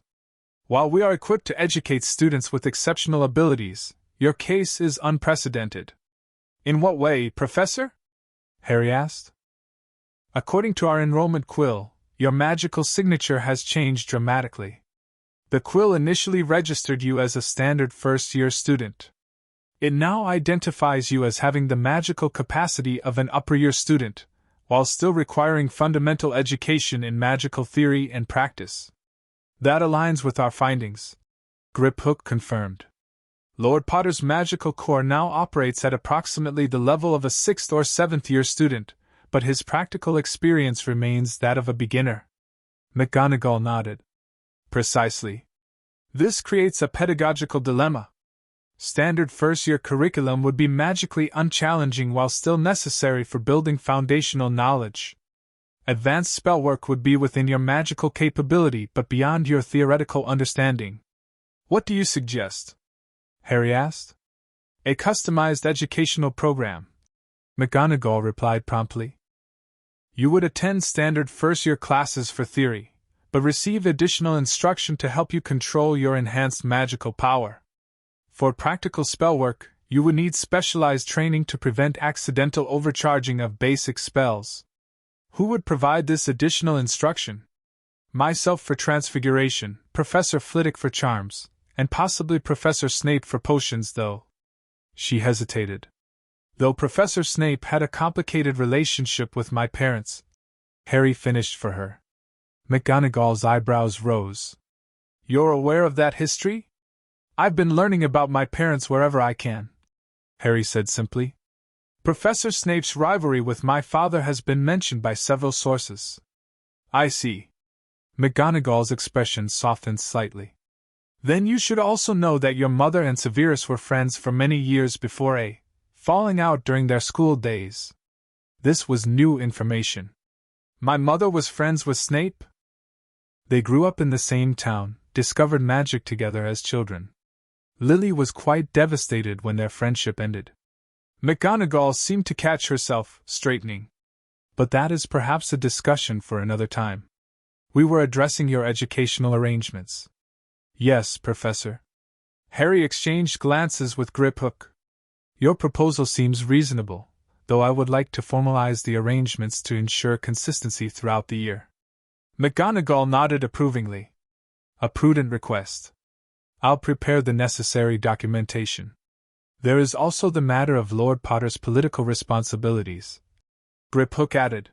While we are equipped to educate students with exceptional abilities, your case is unprecedented." "In what way, Professor?" Harry asked. "According to our enrollment quill, your magical signature has changed dramatically. The quill initially registered you as a standard first-year student. It now identifies you as having the magical capacity of an upper-year student, while still requiring fundamental education in magical theory and practice." "That aligns with our findings," Griphook confirmed. "Lord Potter's magical core now operates at approximately the level of a 6th or 7th-year student, but his practical experience remains that of a beginner." McGonagall nodded. "Precisely. This creates a pedagogical dilemma. Standard first-year curriculum would be magically unchallenging while still necessary for building foundational knowledge. Advanced spellwork would be within your magical capability but beyond your theoretical understanding. What do you suggest?" Harry asked. "A customized educational program," McGonagall replied promptly. "You would attend standard first-year classes for theory, but receive additional instruction to help you control your enhanced magical power. For practical spellwork, you would need specialized training to prevent accidental overcharging of basic spells. Who would provide this additional instruction? Myself for transfiguration, Professor Flitwick for charms, and possibly Professor Snape for potions, though." She hesitated. "Though Professor Snape had a complicated relationship with my parents," Harry finished for her. McGonagall's eyebrows rose. "You're aware of that history?" "I've been learning about my parents wherever I can," Harry said simply. "Professor Snape's rivalry with my father has been mentioned by several sources." "I see." McGonagall's expression softened slightly. "Then you should also know that your mother and Severus were friends for many years before a falling out during their school days." This was new information. "My mother was friends with Snape?" "They grew up in the same town, discovered magic together as children. Lily was quite devastated when their friendship ended." McGonagall seemed to catch herself, straightening. "But that is perhaps a discussion for another time. We were addressing your educational arrangements." "Yes, Professor." Harry exchanged glances with Griphook. "Your proposal seems reasonable, though I would like to formalize the arrangements to ensure consistency throughout the year." McGonagall nodded approvingly. "A prudent request. I'll prepare the necessary documentation. There is also the matter of Lord Potter's political responsibilities," Griphook added.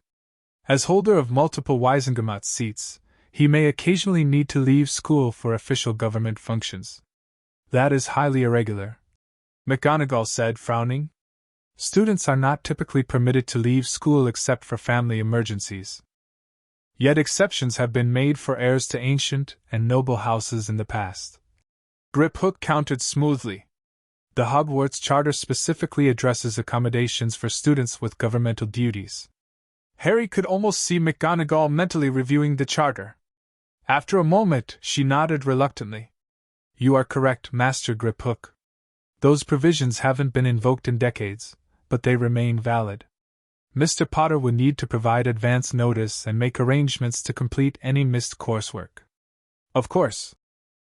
"As holder of multiple Wisengamot seats, he may occasionally need to leave school for official government functions." "That is highly irregular," McGonagall said, frowning. "Students are not typically permitted to leave school except for family emergencies." Yet exceptions have been made for heirs to ancient and noble houses in the past. Griphook countered smoothly. The Hogwarts Charter specifically addresses accommodations for students with governmental duties. Harry could almost see McGonagall mentally reviewing the charter. After a moment, she nodded reluctantly. You are correct, Master Griphook. Those provisions haven't been invoked in decades, but they remain valid. Mr. Potter would need to provide advance notice and make arrangements to complete any missed coursework. Of course,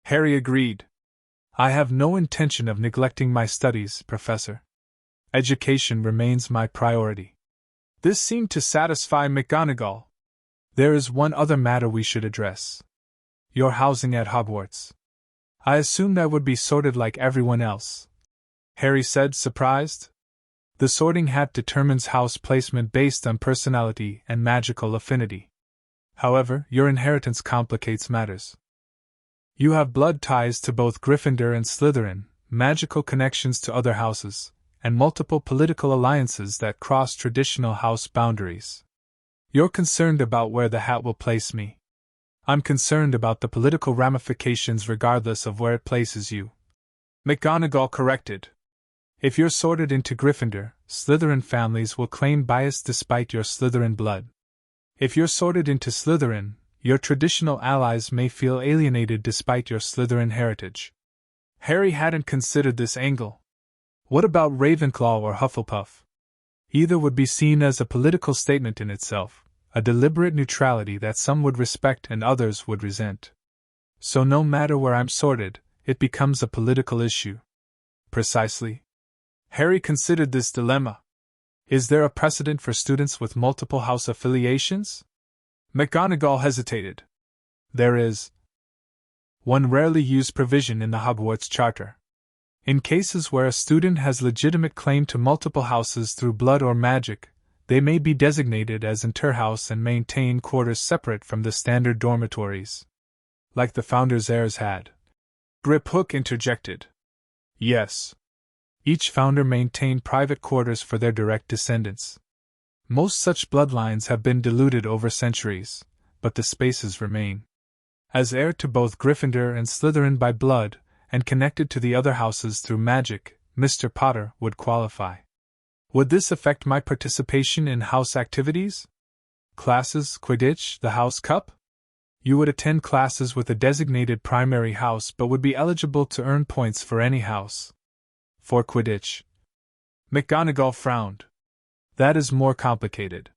Harry agreed. I have no intention of neglecting my studies, Professor. Education remains my priority. This seemed to satisfy McGonagall. There is one other matter we should address. Your housing at Hogwarts. I assume that would be sorted like everyone else, Harry said, surprised. The sorting hat determines house placement based on personality and magical affinity. However, your inheritance complicates matters. You have blood ties to both Gryffindor and Slytherin, magical connections to other houses, and multiple political alliances that cross traditional house boundaries. You're concerned about where the hat will place me. I'm concerned about the political ramifications regardless of where it places you. McGonagall corrected. If you're sorted into Gryffindor, Slytherin families will claim bias despite your Slytherin blood. If you're sorted into Slytherin, your traditional allies may feel alienated despite your Slytherin heritage. Harry hadn't considered this angle. What about Ravenclaw or Hufflepuff? Either would be seen as a political statement in itself, a deliberate neutrality that some would respect and others would resent. So no matter where I'm sorted, it becomes a political issue. Precisely. Harry considered this dilemma. Is there a precedent for students with multiple house affiliations? McGonagall hesitated. There is one rarely used provision in the Hogwarts Charter. In cases where a student has legitimate claim to multiple houses through blood or magic, they may be designated as interhouse and maintain quarters separate from the standard dormitories. Like the Founder's heirs had. Griphook interjected. Yes. Each founder maintained private quarters for their direct descendants. Most such bloodlines have been diluted over centuries, but the spaces remain. As heir to both Gryffindor and Slytherin by blood, and connected to the other houses through magic, Mr. Potter would qualify. Would this affect my participation in house activities? Classes, Quidditch, the House Cup? You would attend classes with a designated primary house but would be eligible to earn points for any house. For Quidditch. McGonagall frowned. That is more complicated.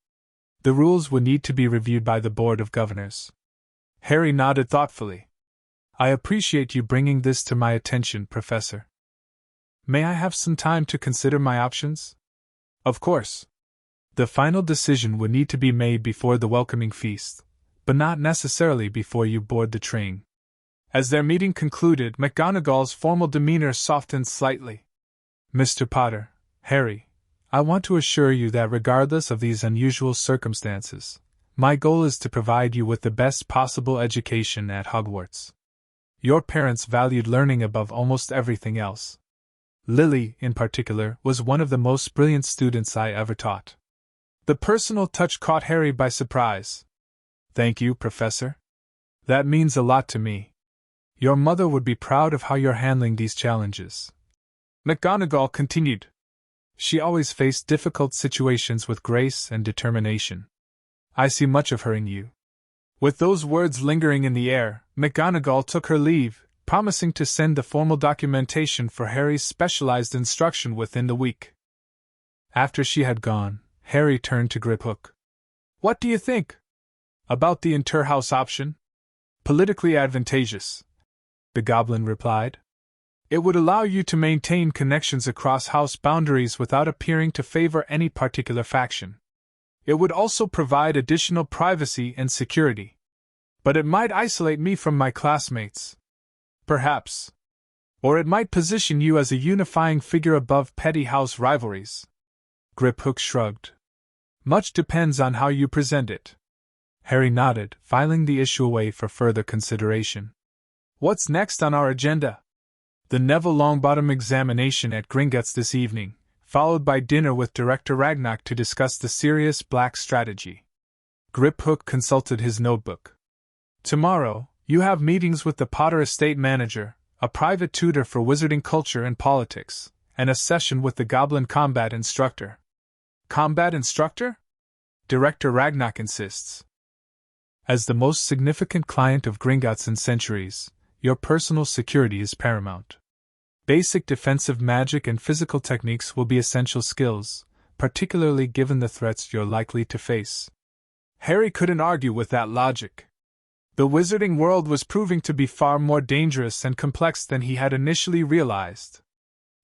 The rules would need to be reviewed by the Board of Governors. Harry nodded thoughtfully. I appreciate you bringing this to my attention, Professor. May I have some time to consider my options? Of course. The final decision would need to be made before the welcoming feast, but not necessarily before you board the train. As their meeting concluded, McGonagall's formal demeanor softened slightly. Mr. Potter, Harry, I want to assure you that regardless of these unusual circumstances, my goal is to provide you with the best possible education at Hogwarts. Your parents valued learning above almost everything else. Lily, in particular, was one of the most brilliant students I ever taught. The personal touch caught Harry by surprise. Thank you, Professor. That means a lot to me. Your mother would be proud of how you're handling these challenges. McGonagall continued. She always faced difficult situations with grace and determination. I see much of her in you. With those words lingering in the air, McGonagall took her leave, promising to send the formal documentation for Harry's specialized instruction within the week. After she had gone, Harry turned to Griphook. What do you think? About the interhouse option? Politically advantageous, the goblin replied. It would allow you to maintain connections across house boundaries without appearing to favor any particular faction. It would also provide additional privacy and security. But it might isolate me from my classmates. Perhaps. Or it might position you as a unifying figure above petty house rivalries. Griphook shrugged. Much depends on how you present it. Harry nodded, filing the issue away for further consideration. What's next on our agenda? The Neville Longbottom examination at Gringotts this evening, followed by dinner with Director Ragnarok to discuss the serious black strategy. Griphook consulted his notebook. Tomorrow, you have meetings with the Potter estate manager, a private tutor for wizarding culture and politics, and a session with the goblin combat instructor. Combat instructor? Director Ragnarok insists. As the most significant client of Gringotts in centuries, your personal security is paramount. Basic defensive magic and physical techniques will be essential skills, particularly given the threats you're likely to face. Harry couldn't argue with that logic. The wizarding world was proving to be far more dangerous and complex than he had initially realized.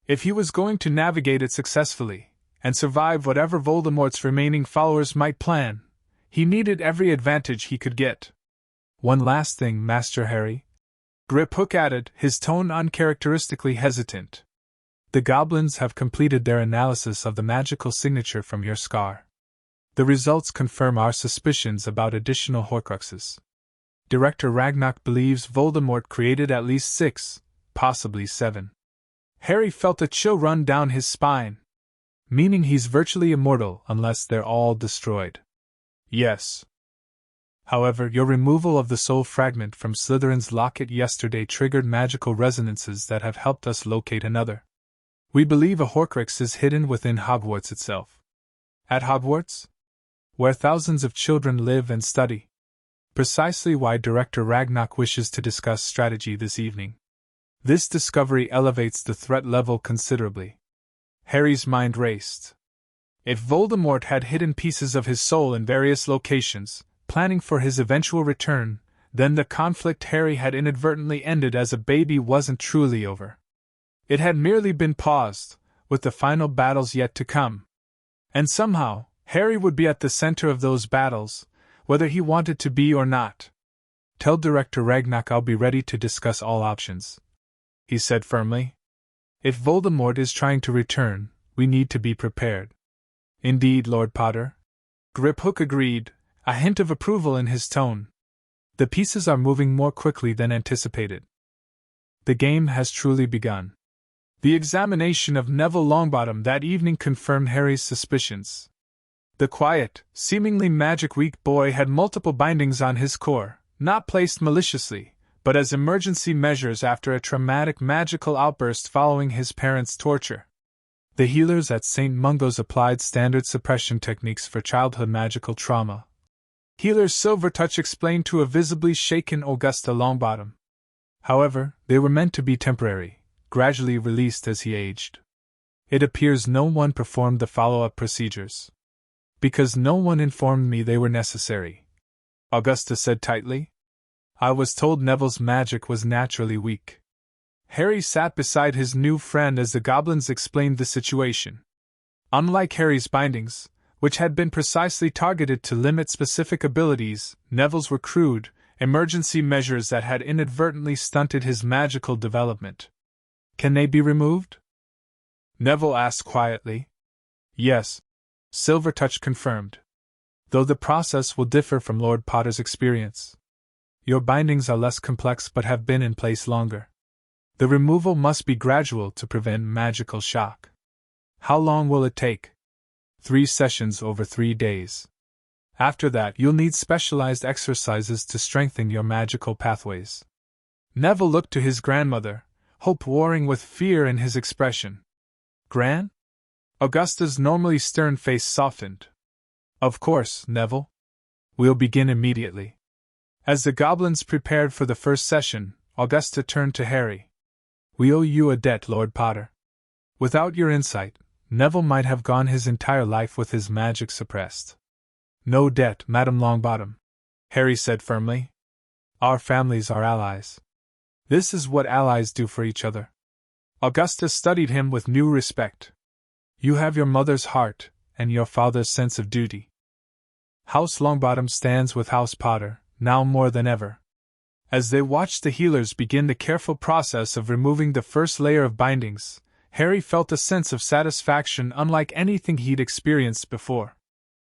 If he was going to navigate it successfully, and survive whatever Voldemort's remaining followers might plan, he needed every advantage he could get. One last thing, Master Harry, Griphook added, his tone uncharacteristically hesitant. The goblins have completed their analysis of the magical signature from your scar. The results confirm our suspicions about additional Horcruxes. Director Ragnarok believes Voldemort created at least 6, possibly 7. Harry felt a chill run down his spine. Meaning he's virtually immortal unless they're all destroyed. Yes. However, your removal of the soul fragment from Slytherin's locket yesterday triggered magical resonances that have helped us locate another. We believe a Horcrux is hidden within Hogwarts itself. At Hogwarts? Where thousands of children live and study. Precisely why Director Ragnarok wishes to discuss strategy this evening. This discovery elevates the threat level considerably. Harry's mind raced. If Voldemort had hidden pieces of his soul in various locations, planning for his eventual return, then the conflict Harry had inadvertently ended as a baby wasn't truly over. It had merely been paused, with the final battles yet to come. And somehow, Harry would be at the center of those battles, whether he wanted to be or not. Tell Director Ragnarok I'll be ready to discuss all options, he said firmly. If Voldemort is trying to return, we need to be prepared. Indeed, Lord Potter. Griphook agreed, a hint of approval in his tone. The pieces are moving more quickly than anticipated. The game has truly begun. The examination of Neville Longbottom that evening confirmed Harry's suspicions. The quiet, seemingly magic-weak boy had multiple bindings on his core, not placed maliciously, but as emergency measures after a traumatic magical outburst following his parents' torture. The healers at St. Mungo's applied standard suppression techniques for childhood magical trauma. Healer Silvertouch explained to a visibly shaken Augusta Longbottom. However, they were meant to be temporary, gradually released as he aged. It appears no one performed the follow-up procedures. Because no one informed me they were necessary, Augusta said tightly. I was told Neville's magic was naturally weak. Harry sat beside his new friend as the goblins explained the situation. Unlike Harry's bindings, which had been precisely targeted to limit specific abilities, Neville's were crude, emergency measures that had inadvertently stunted his magical development. Can they be removed? Neville asked quietly. Yes, Silvertouch confirmed. Though the process will differ from Lord Potter's experience. Your bindings are less complex but have been in place longer. The removal must be gradual to prevent magical shock. How long will it take? 3 sessions over 3 days. After that, you'll need specialized exercises to strengthen your magical pathways. Neville looked to his grandmother, hope warring with fear in his expression. Gran? Augusta's normally stern face softened. Of course, Neville. We'll begin immediately. As the goblins prepared for the first session, Augusta turned to Harry. We owe you a debt, Lord Potter. Without your insight, Neville might have gone his entire life with his magic suppressed. No debt, Madame Longbottom, Harry said firmly. Our families are allies. This is what allies do for each other. Augusta studied him with new respect. You have your mother's heart, and your father's sense of duty. House Longbottom stands with House Potter, now more than ever. As they watched the healers begin the careful process of removing the first layer of bindings, Harry felt a sense of satisfaction unlike anything he'd experienced before.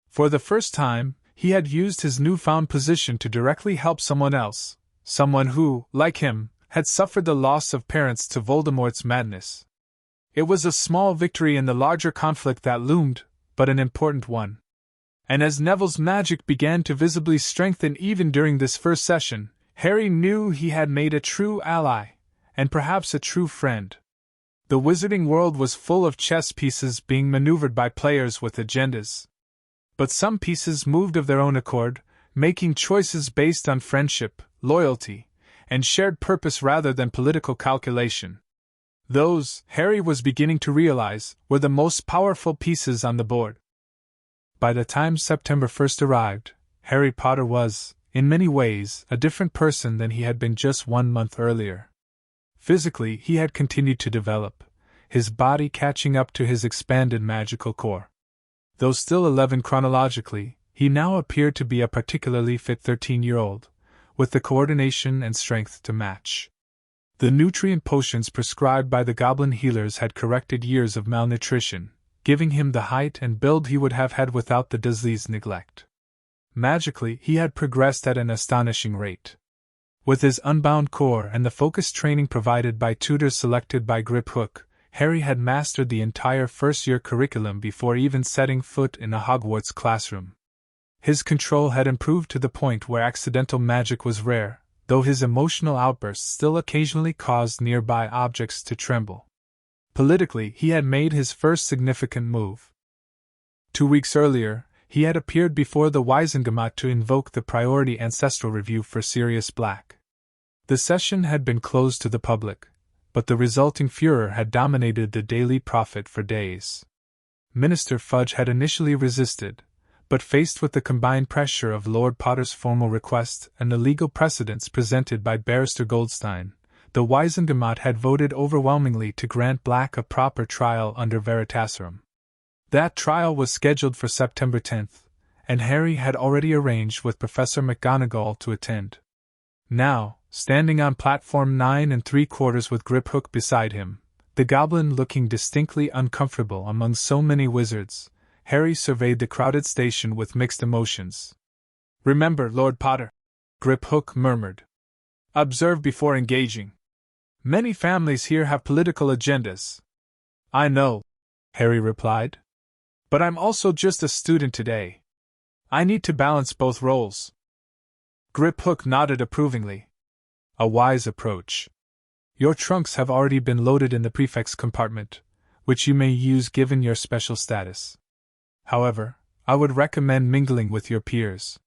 For the first time, he had used his newfound position to directly help someone else, someone who, like him, had suffered the loss of parents to Voldemort's madness. It was a small victory in the larger conflict that loomed, but an important one. And as Neville's magic began to visibly strengthen even during this first session, Harry knew he had made a true ally, and perhaps a true friend. The wizarding world was full of chess pieces being maneuvered by players with agendas. But some pieces moved of their own accord, making choices based on friendship, loyalty, and shared purpose rather than political calculation. Those, Harry was beginning to realize, were the most powerful pieces on the board. By the time September 1st arrived, Harry Potter was, in many ways, a different person than he had been just 1 month earlier. Physically, he had continued to develop, his body catching up to his expanded magical core. Though still 11 chronologically, he now appeared to be a particularly fit 13-year-old, with the coordination and strength to match. The nutrient potions prescribed by the goblin healers had corrected years of malnutrition, giving him the height and build he would have had without the Dursley's neglect. Magically, he had progressed at an astonishing rate. With his unbound core and the focused training provided by tutors selected by Griphook, Harry had mastered the entire first-year curriculum before even setting foot in a Hogwarts classroom. His control had improved to the point where accidental magic was rare, though his emotional outbursts still occasionally caused nearby objects to tremble. Politically, he had made his first significant move. 2 weeks earlier, he had appeared before the Wizengamot to invoke the priority ancestral review for Sirius Black. The session had been closed to the public, but the resulting furor had dominated the Daily Prophet for days. Minister Fudge had initially resisted, but faced with the combined pressure of Lord Potter's formal request and the legal precedents presented by Barrister Goldstein, the Wizengamot had voted overwhelmingly to grant Black a proper trial under Veritaserum. That trial was scheduled for September 10th, and Harry had already arranged with Professor McGonagall to attend. Now, standing on platform 9 3/4 with Griphook beside him, the goblin looking distinctly uncomfortable among so many wizards, Harry surveyed the crowded station with mixed emotions. "Remember, Lord Potter," Griphook murmured. "Observe before engaging. Many families here have political agendas." "I know," Harry replied. "But I'm also just a student today. I need to balance both roles." Griphook nodded approvingly. "A wise approach. Your trunks have already been loaded in the prefect's compartment, which you may use given your special status. However, I would recommend mingling with your peers."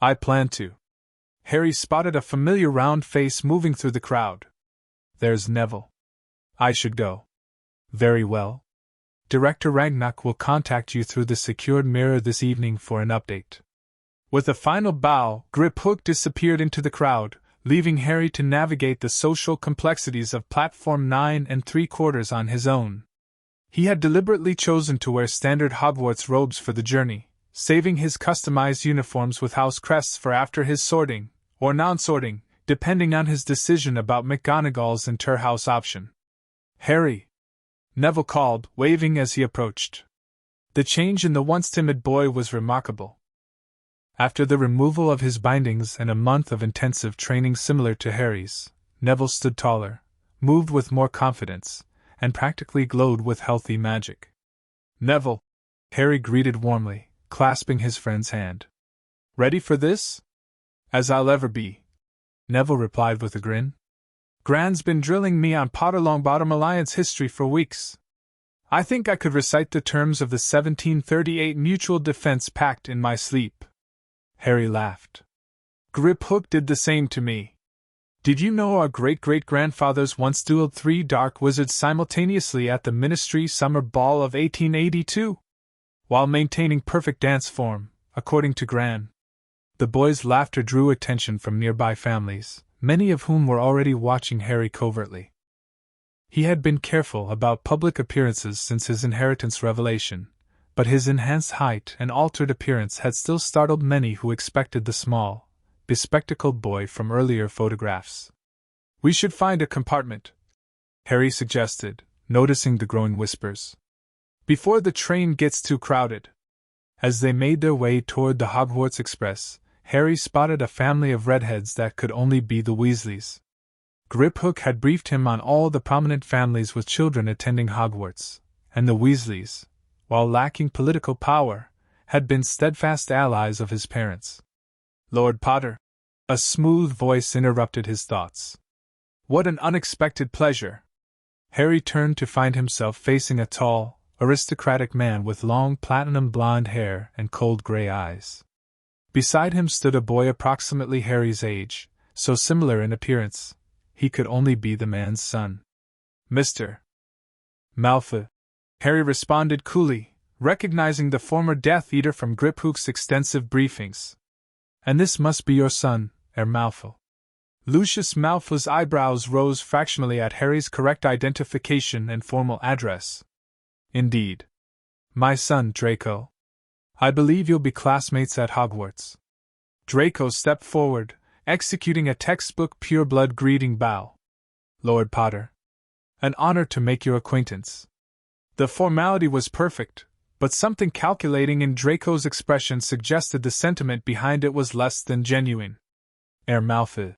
"I plan to." Harry spotted a familiar round face moving through the crowd. "There's Neville." "I should go." "Very well. Director Ragnock will contact you through the secured mirror this evening for an update." With a final bow, Griphook disappeared into the crowd, leaving Harry to navigate the social complexities of platform 9 3/4 on his own. He had deliberately chosen to wear standard Hogwarts robes for the journey, saving his customized uniforms with house crests for after his sorting, or non-sorting, depending on his decision about McGonagall's inter-house option. "Harry!" Neville called, waving as he approached. The change in the once timid boy was remarkable. After the removal of his bindings and a month of intensive training similar to Harry's, Neville stood taller, moved with more confidence, and practically glowed with healthy magic. "Neville!" Harry greeted warmly, clasping his friend's hand. "Ready for this?" "As I'll ever be," Neville replied with a grin. "Gran's been drilling me on Potter Longbottom Alliance history for weeks. I think I could recite the terms of the 1738 Mutual Defense Pact in my sleep." Harry laughed. "Griphook did the same to me. Did you know our great-great-grandfathers once dueled 3 dark wizards simultaneously at the Ministry Summer Ball of 1882? While maintaining perfect dance form, according to Gran." The boys' laughter drew attention from nearby families, many of whom were already watching Harry covertly. He had been careful about public appearances since his inheritance revelation, but his enhanced height and altered appearance had still startled many who expected the small, bespectacled boy from earlier photographs. "We should find a compartment," Harry suggested, noticing the growing whispers, "before the train gets too crowded." As they made their way toward the Hogwarts Express, Harry spotted a family of redheads that could only be the Weasleys. Griphook had briefed him on all the prominent families with children attending Hogwarts, and the Weasleys, while lacking political power, had been steadfast allies of his parents. Lord Potter, a smooth voice interrupted his thoughts. What an unexpected pleasure! Harry turned to find himself facing a tall, aristocratic man with long platinum blonde hair and cold gray eyes. Beside him stood a boy approximately Harry's age, so similar in appearance, he could only be the man's son. Mr. Malfoy, Harry responded coolly, recognizing the former Death Eater from Griphook's extensive briefings. And this must be your son, Heir Malfoy. Lucius Malfoy's eyebrows rose fractionally at Harry's correct identification and formal address. Indeed. My son, Draco. I believe you'll be classmates at Hogwarts. Draco stepped forward, executing a textbook pure-blood greeting bow. Lord Potter. An honor to make your acquaintance. The formality was perfect, but something calculating in Draco's expression suggested the sentiment behind it was less than genuine. Heir Malfoy.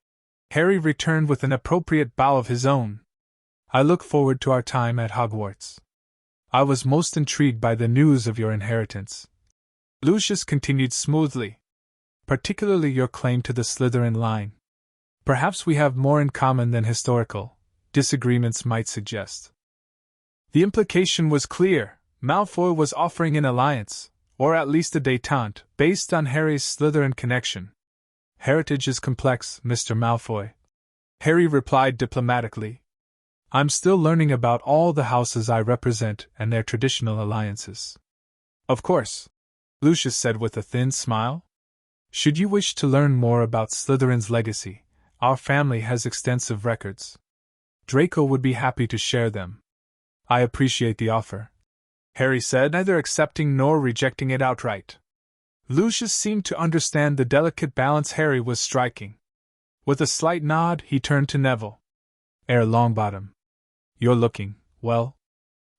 Harry returned with an appropriate bow of his own. I look forward to our time at Hogwarts. I was most intrigued by the news of your inheritance. Lucius continued smoothly. Particularly your claim to the Slytherin line. Perhaps we have more in common than historical disagreements might suggest. The implication was clear. Malfoy was offering an alliance, or at least a détente, based on Harry's Slytherin connection. Heritage is complex, Mr. Malfoy. Harry replied diplomatically. I'm still learning about all the houses I represent and their traditional alliances. Of course, Lucius said with a thin smile. Should you wish to learn more about Slytherin's legacy, our family has extensive records. Draco would be happy to share them. I appreciate the offer, Harry said, neither accepting nor rejecting it outright. Lucius seemed to understand the delicate balance Harry was striking. With a slight nod, he turned to Neville. Heir Longbottom. You're looking, well.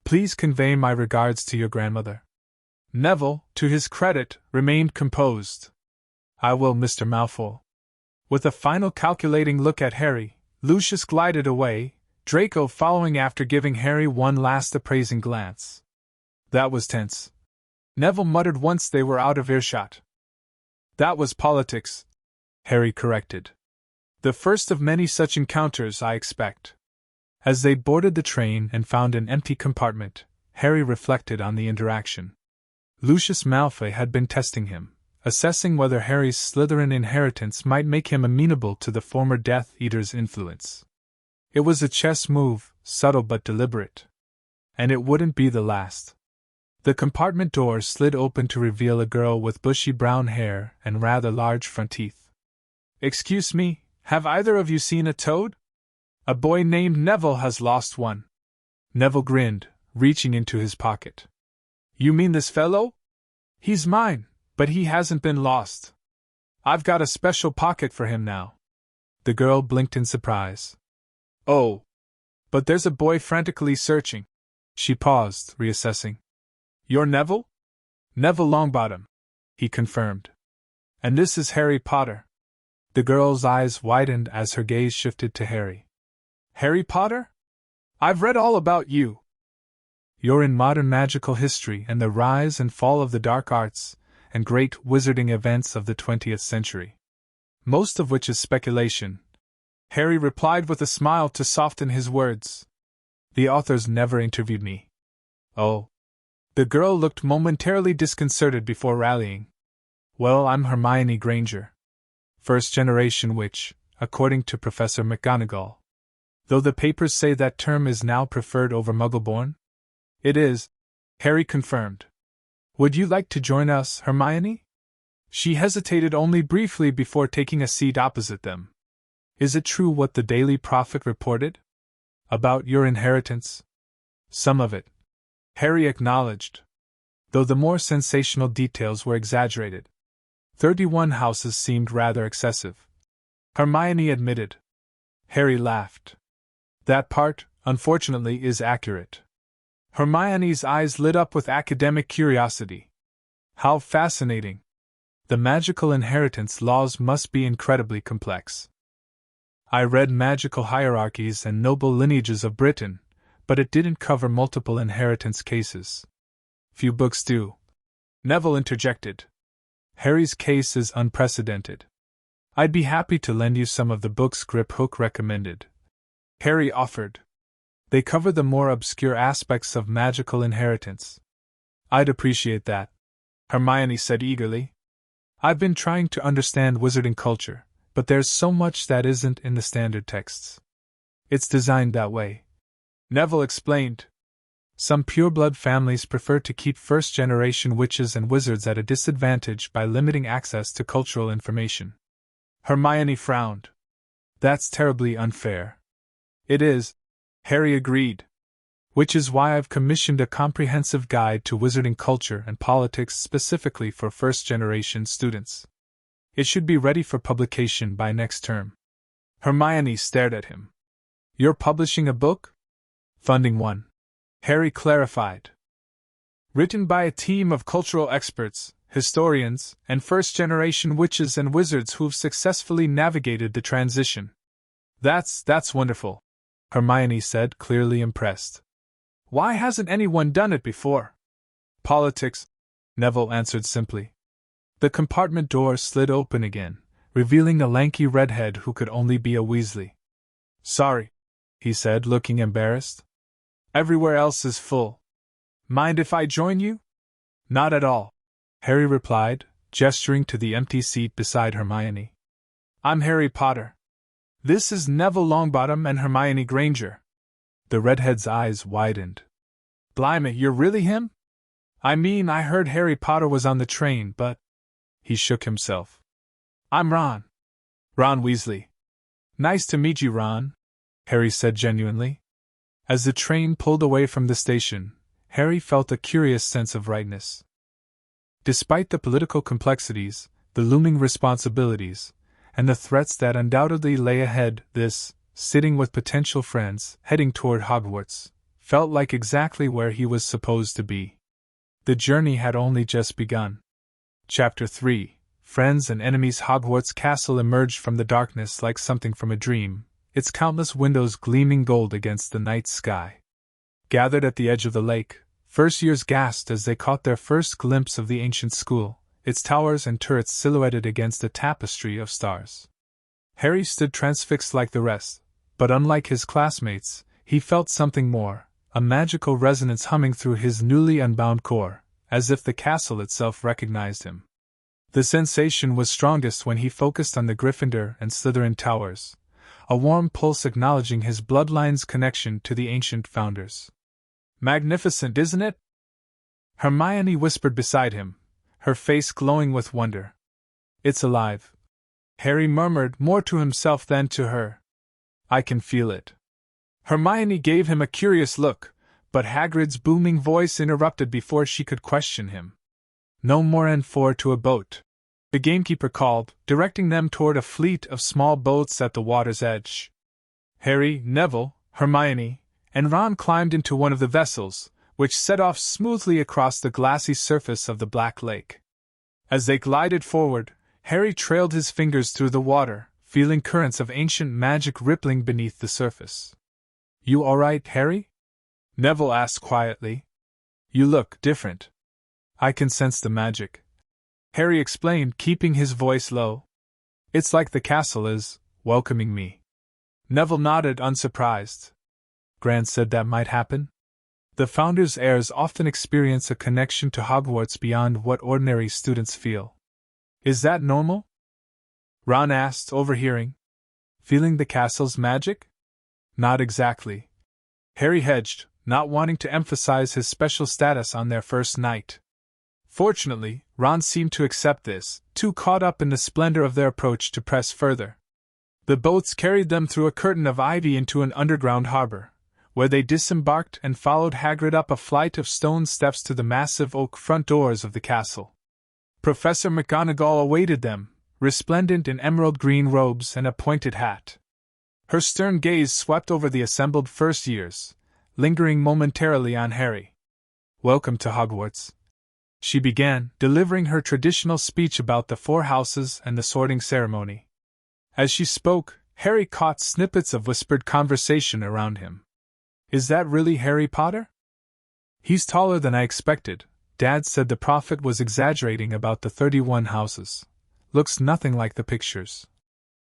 Please convey my regards to your grandmother. Neville, to his credit, remained composed. I will, Mr. Malfoy. With a final calculating look at Harry, Lucius glided away, Draco following after giving Harry one last appraising glance. That was tense. Neville muttered once they were out of earshot. That was politics, Harry corrected. The first of many such encounters, I expect. As they boarded the train and found an empty compartment, Harry reflected on the interaction. Lucius Malfoy had been testing him, assessing whether Harry's Slytherin inheritance might make him amenable to the former Death Eater's influence. It was a chess move, subtle but deliberate. And it wouldn't be the last. The compartment door slid open to reveal a girl with bushy brown hair and rather large front teeth. Excuse me, have either of you seen a toad? A boy named Neville has lost one. Neville grinned, reaching into his pocket. You mean this fellow? He's mine, but he hasn't been lost. I've got a special pocket for him now. The girl blinked in surprise. Oh. But there's a boy frantically searching. She paused, reassessing. You're Neville? Neville Longbottom, he confirmed. And this is Harry Potter. The girl's eyes widened as her gaze shifted to Harry. Harry Potter? I've read all about you. You're in modern magical history and the rise and fall of the dark arts and great wizarding events of the 20th century. Most of which is speculation, Harry replied with a smile to soften his words. The authors never interviewed me. Oh. The girl looked momentarily disconcerted before rallying. Well, I'm Hermione Granger. First-generation witch, according to Professor McGonagall. Though the papers say that term is now preferred over Muggleborn? It is, Harry confirmed. Would you like to join us, Hermione? She hesitated only briefly before taking a seat opposite them. Is it true what the Daily Prophet reported? About your inheritance? Some of it, Harry acknowledged, though the more sensational details were exaggerated. 31 houses seemed rather excessive, Hermione admitted. Harry laughed. That part, unfortunately, is accurate. Hermione's eyes lit up with academic curiosity. How fascinating! The magical inheritance laws must be incredibly complex. I read Magical Hierarchies and Noble Lineages of Britain, but it didn't cover multiple inheritance cases. Few books do. Neville interjected. Harry's case is unprecedented. I'd be happy to lend you some of the books Griphook recommended. Harry offered. They cover the more obscure aspects of magical inheritance. I'd appreciate that, Hermione said eagerly. I've been trying to understand wizarding culture, but there's so much that isn't in the standard texts. It's designed that way, Neville explained. Some pureblood families prefer to keep first-generation witches and wizards at a disadvantage by limiting access to cultural information. Hermione frowned. That's terribly unfair. It is, Harry agreed. Which is why I've commissioned a comprehensive guide to wizarding culture and politics specifically for first-generation students. It should be ready for publication by next term. Hermione stared at him. You're publishing a book? Funding one, Harry clarified. Written by a team of cultural experts, historians, and first-generation witches and wizards who've successfully navigated the transition. That's wonderful, Hermione said, clearly impressed. Why hasn't anyone done it before? Politics, Neville answered simply. The compartment door slid open again, revealing a lanky redhead who could only be a Weasley. Sorry, he said, looking embarrassed. Everywhere else is full. Mind if I join you? Not at all, Harry replied, gesturing to the empty seat beside Hermione. I'm Harry Potter. This is Neville Longbottom and Hermione Granger. The redhead's eyes widened. Blimey, you're really him? I mean, I heard Harry Potter was on the train, but… He shook himself. I'm Ron. Ron Weasley. Nice to meet you, Ron, Harry said genuinely. As the train pulled away from the station, Harry felt a curious sense of rightness. Despite the political complexities, the looming responsibilities, and the threats that undoubtedly lay ahead, this, sitting with potential friends, heading toward Hogwarts, felt like exactly where he was supposed to be. The journey had only just begun. Chapter 3 Friends and Enemies. Hogwarts Castle emerged from the darkness like something from a dream, its countless windows gleaming gold against the night sky. Gathered at the edge of the lake, first years gasped as they caught their first glimpse of the ancient school, its towers and turrets silhouetted against a tapestry of stars. Harry stood transfixed like the rest, but unlike his classmates, he felt something more, a magical resonance humming through his newly unbound core, as if the castle itself recognized him. The sensation was strongest when he focused on the Gryffindor and Slytherin towers, a warm pulse acknowledging his bloodline's connection to the ancient founders. Magnificent, isn't it? Hermione whispered beside him, her face glowing with wonder. It's alive, Harry murmured, more to himself than to her. I can feel it. Hermione gave him a curious look, but Hagrid's booming voice interrupted before she could question him. No more N4 to a boat, the gamekeeper called, directing them toward a fleet of small boats at the water's edge. Harry, Neville, Hermione, and Ron climbed into one of the vessels, which set off smoothly across the glassy surface of the Black Lake. As they glided forward, Harry trailed his fingers through the water, feeling currents of ancient magic rippling beneath the surface. You all right, Harry? Neville asked quietly. You look different. I can sense the magic, Harry explained, keeping his voice low. It's like the castle is welcoming me. Neville nodded, unsurprised. Grant said that might happen? The Founder's heirs often experience a connection to Hogwarts beyond what ordinary students feel. Is that normal? Ron asked, overhearing. Feeling the castle's magic? Not exactly. Harry hedged, not wanting to emphasize his special status on their first night. Fortunately, Ron seemed to accept this, too caught up in the splendor of their approach to press further. The boats carried them through a curtain of ivy into an underground harbor, where they disembarked and followed Hagrid up a flight of stone steps to the massive oak front doors of the castle. Professor McGonagall awaited them, resplendent in emerald green robes and a pointed hat. Her stern gaze swept over the assembled first years, lingering momentarily on Harry. Welcome to Hogwarts, she began, delivering her traditional speech about the four houses and the sorting ceremony. As she spoke, Harry caught snippets of whispered conversation around him. Is that really Harry Potter? He's taller than I expected, Dad said the prophet was exaggerating about the 31 houses. Looks nothing like the pictures.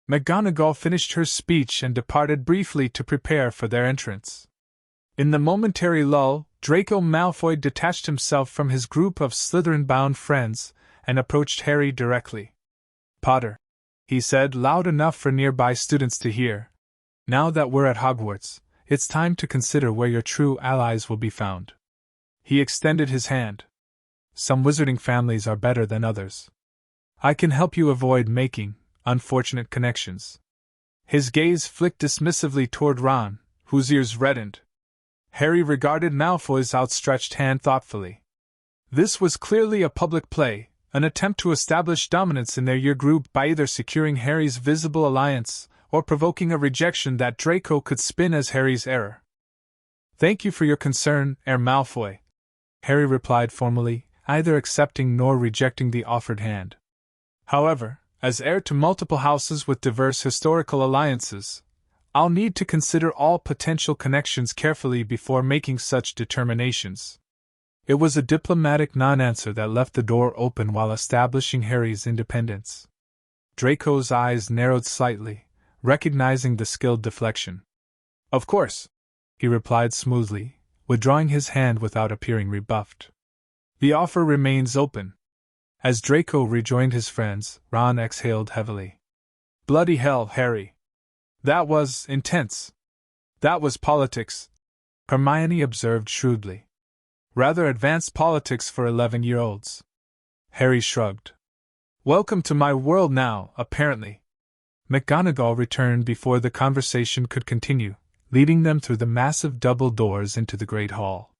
McGonagall finished her speech and departed briefly to prepare for their entrance. In the momentary lull, Draco Malfoy detached himself from his group of Slytherin-bound friends and approached Harry directly. "Potter," he said loud enough for nearby students to hear, "now that we're at Hogwarts, it's time to consider where your true allies will be found." He extended his hand. "Some wizarding families are better than others. I can help you avoid making unfortunate connections." His gaze flicked dismissively toward Ron, whose ears reddened. Harry regarded Malfoy's outstretched hand thoughtfully. This was clearly a public play, an attempt to establish dominance in their year group by either securing Harry's visible alliance or provoking a rejection that Draco could spin as Harry's error. "Thank you for your concern, Heir Malfoy," Harry replied formally, neither accepting nor rejecting the offered hand. "However, as heir to multiple houses with diverse historical alliances, I'll need to consider all potential connections carefully before making such determinations." It was a diplomatic non-answer that left the door open while establishing Harry's independence. Draco's eyes narrowed slightly, recognizing the skilled deflection. "Of course," he replied smoothly, withdrawing his hand without appearing rebuffed. "The offer remains open." As Draco rejoined his friends, Ron exhaled heavily. "Bloody hell, Harry! That was intense." "That was politics," Hermione observed shrewdly. "Rather advanced politics for 11-year-olds. Harry shrugged. "Welcome to my world now, apparently." McGonagall returned before the conversation could continue, leading them through the massive double doors into the great hall.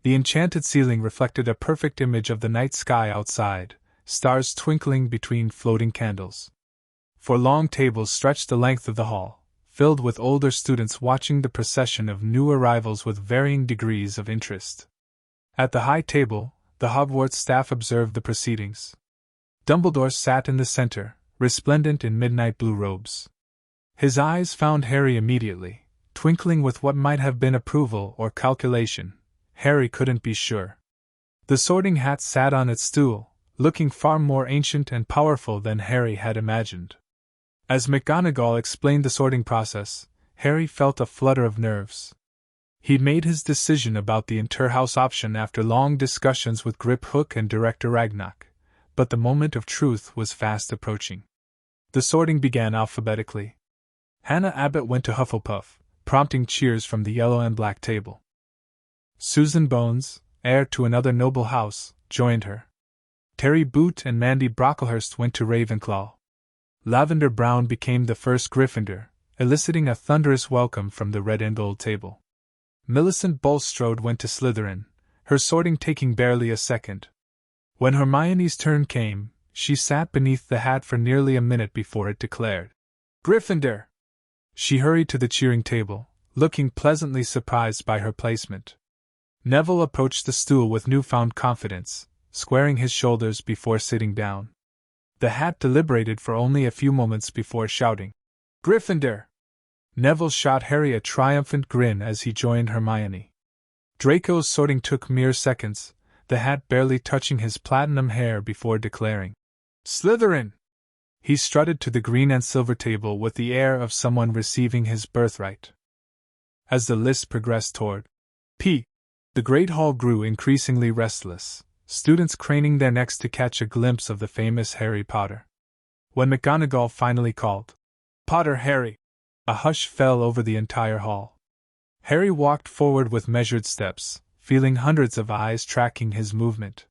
The enchanted ceiling reflected a perfect image of the night sky outside, stars twinkling between floating candles. 4 long tables stretched the length of the hall, filled with older students watching the procession of new arrivals with varying degrees of interest. At the high table, the Hogwarts staff observed the proceedings. Dumbledore sat in the center, resplendent in midnight blue robes. His eyes found Harry immediately, twinkling with what might have been approval or calculation. Harry couldn't be sure. The Sorting Hat sat on its stool, looking far more ancient and powerful than Harry had imagined. As McGonagall explained the sorting process, Harry felt a flutter of nerves. He'd made his decision about the interhouse option after long discussions with Grip Hook and Director Ragnarok, but the moment of truth was fast approaching. The sorting began alphabetically. Hannah Abbott went to Hufflepuff, prompting cheers from the yellow and black table. Susan Bones, heir to another noble house, joined her. Terry Boot and Mandy Brocklehurst went to Ravenclaw. Lavender Brown became the first Gryffindor, eliciting a thunderous welcome from the red and gold table. Millicent Bulstrode went to Slytherin, her sorting taking barely a second. When Hermione's turn came, she sat beneath the hat for nearly a minute before it declared, "Gryffindor!" She hurried to the cheering table, looking pleasantly surprised by her placement. Neville approached the stool with newfound confidence, squaring his shoulders before sitting down. The hat deliberated for only a few moments before shouting, "Gryffindor!" Neville shot Harry a triumphant grin as he joined Hermione. Draco's sorting took mere seconds, the hat barely touching his platinum hair before declaring, "Slytherin!" He strutted to the green and silver table with the air of someone receiving his birthright. As the list progressed toward P, the great hall grew increasingly restless, students craning their necks to catch a glimpse of the famous Harry Potter. When McGonagall finally called, "Potter Harry," a hush fell over the entire hall. Harry walked forward with measured steps, feeling hundreds of eyes tracking his movement.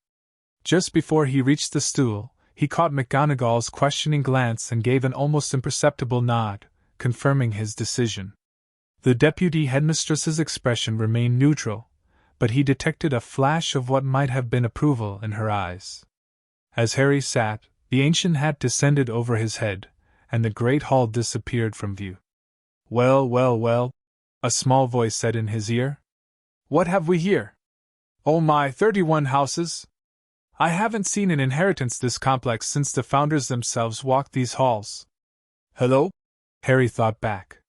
Just before he reached the stool, he caught McGonagall's questioning glance and gave an almost imperceptible nod, confirming his decision. The deputy headmistress's expression remained neutral, but he detected a flash of what might have been approval in her eyes. As Harry sat, the ancient hat descended over his head, and the great hall disappeared from view. "Well, well, well," a small voice said in his ear. "What have we here? Oh my, 31 houses! I haven't seen an inheritance this complex since the founders themselves walked these halls." "Hello?" Harry thought back.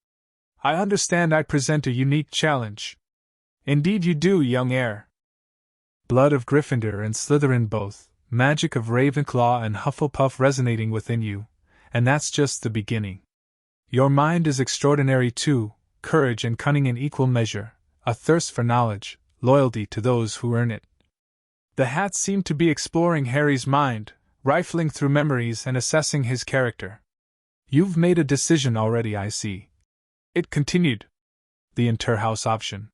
"I understand I present a unique challenge." "Indeed you do, young heir." blood of Gryffindor and Slytherin both, magic of Ravenclaw and Hufflepuff resonating within you, and that's just the beginning. Your mind is extraordinary too, courage and cunning in equal measure, a thirst for knowledge, loyalty to those who earn it. The hat seemed to be exploring Harry's mind, rifling through memories and assessing his character. You've made a decision already, I see. It continued. The inter-house option.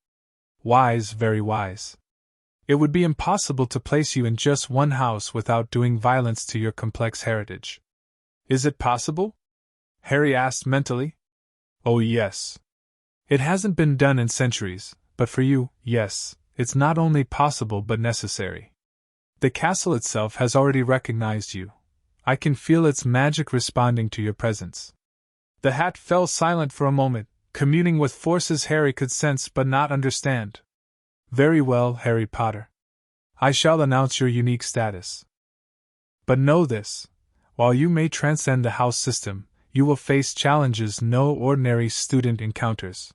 Wise, very wise. It would be impossible to place you in just one house without doing violence to your complex heritage. Is it possible? Harry asked mentally. Oh yes. It hasn't been done in centuries, but for you, yes, it's not only possible but necessary. The castle itself has already recognized you. I can feel its magic responding to your presence. The hat fell silent for a moment, communing with forces Harry could sense but not understand. Very well, Harry Potter. I shall announce your unique status. But know this, while you may transcend the house system, you will face challenges no ordinary student encounters.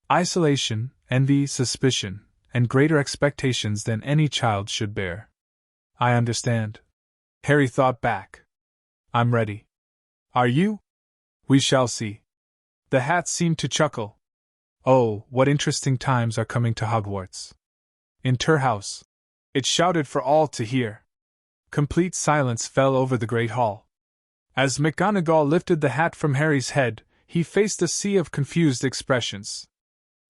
Isolation, envy, suspicion, and greater expectations than any child should bear. I understand. Harry thought back. I'm ready. Are you? We shall see. The hat seemed to chuckle. Oh, what interesting times are coming to Hogwarts. Inter-house. It shouted for all to hear. Complete silence fell over the great hall. As McGonagall lifted the hat from Harry's head, he faced a sea of confused expressions.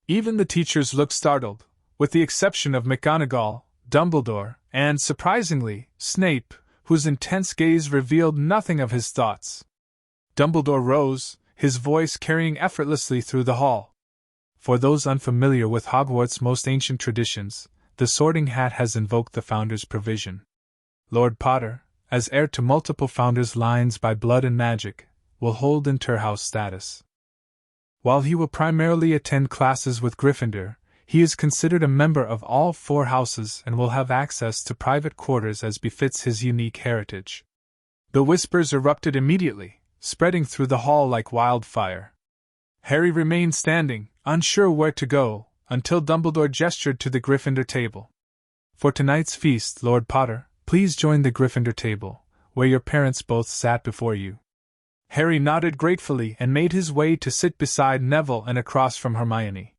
Even the teachers looked startled, with the exception of McGonagall, Dumbledore, and, surprisingly, Snape, whose intense gaze revealed nothing of his thoughts. Dumbledore rose, his voice carrying effortlessly through the hall. For those unfamiliar with Hogwarts' most ancient traditions, the Sorting Hat has invoked the Founder's provision. Lord Potter, as heir to multiple Founders' lines by blood and magic, will hold inter-house status. While he will primarily attend classes with Gryffindor, he is considered a member of all 4 houses and will have access to private quarters as befits his unique heritage. The whispers erupted immediately, spreading through the hall like wildfire. Harry remained standing, unsure where to go, until Dumbledore gestured to the Gryffindor table. For tonight's feast, Lord Potter, please join the Gryffindor table, where your parents both sat before you. Harry nodded gratefully and made his way to sit beside Neville and across from Hermione.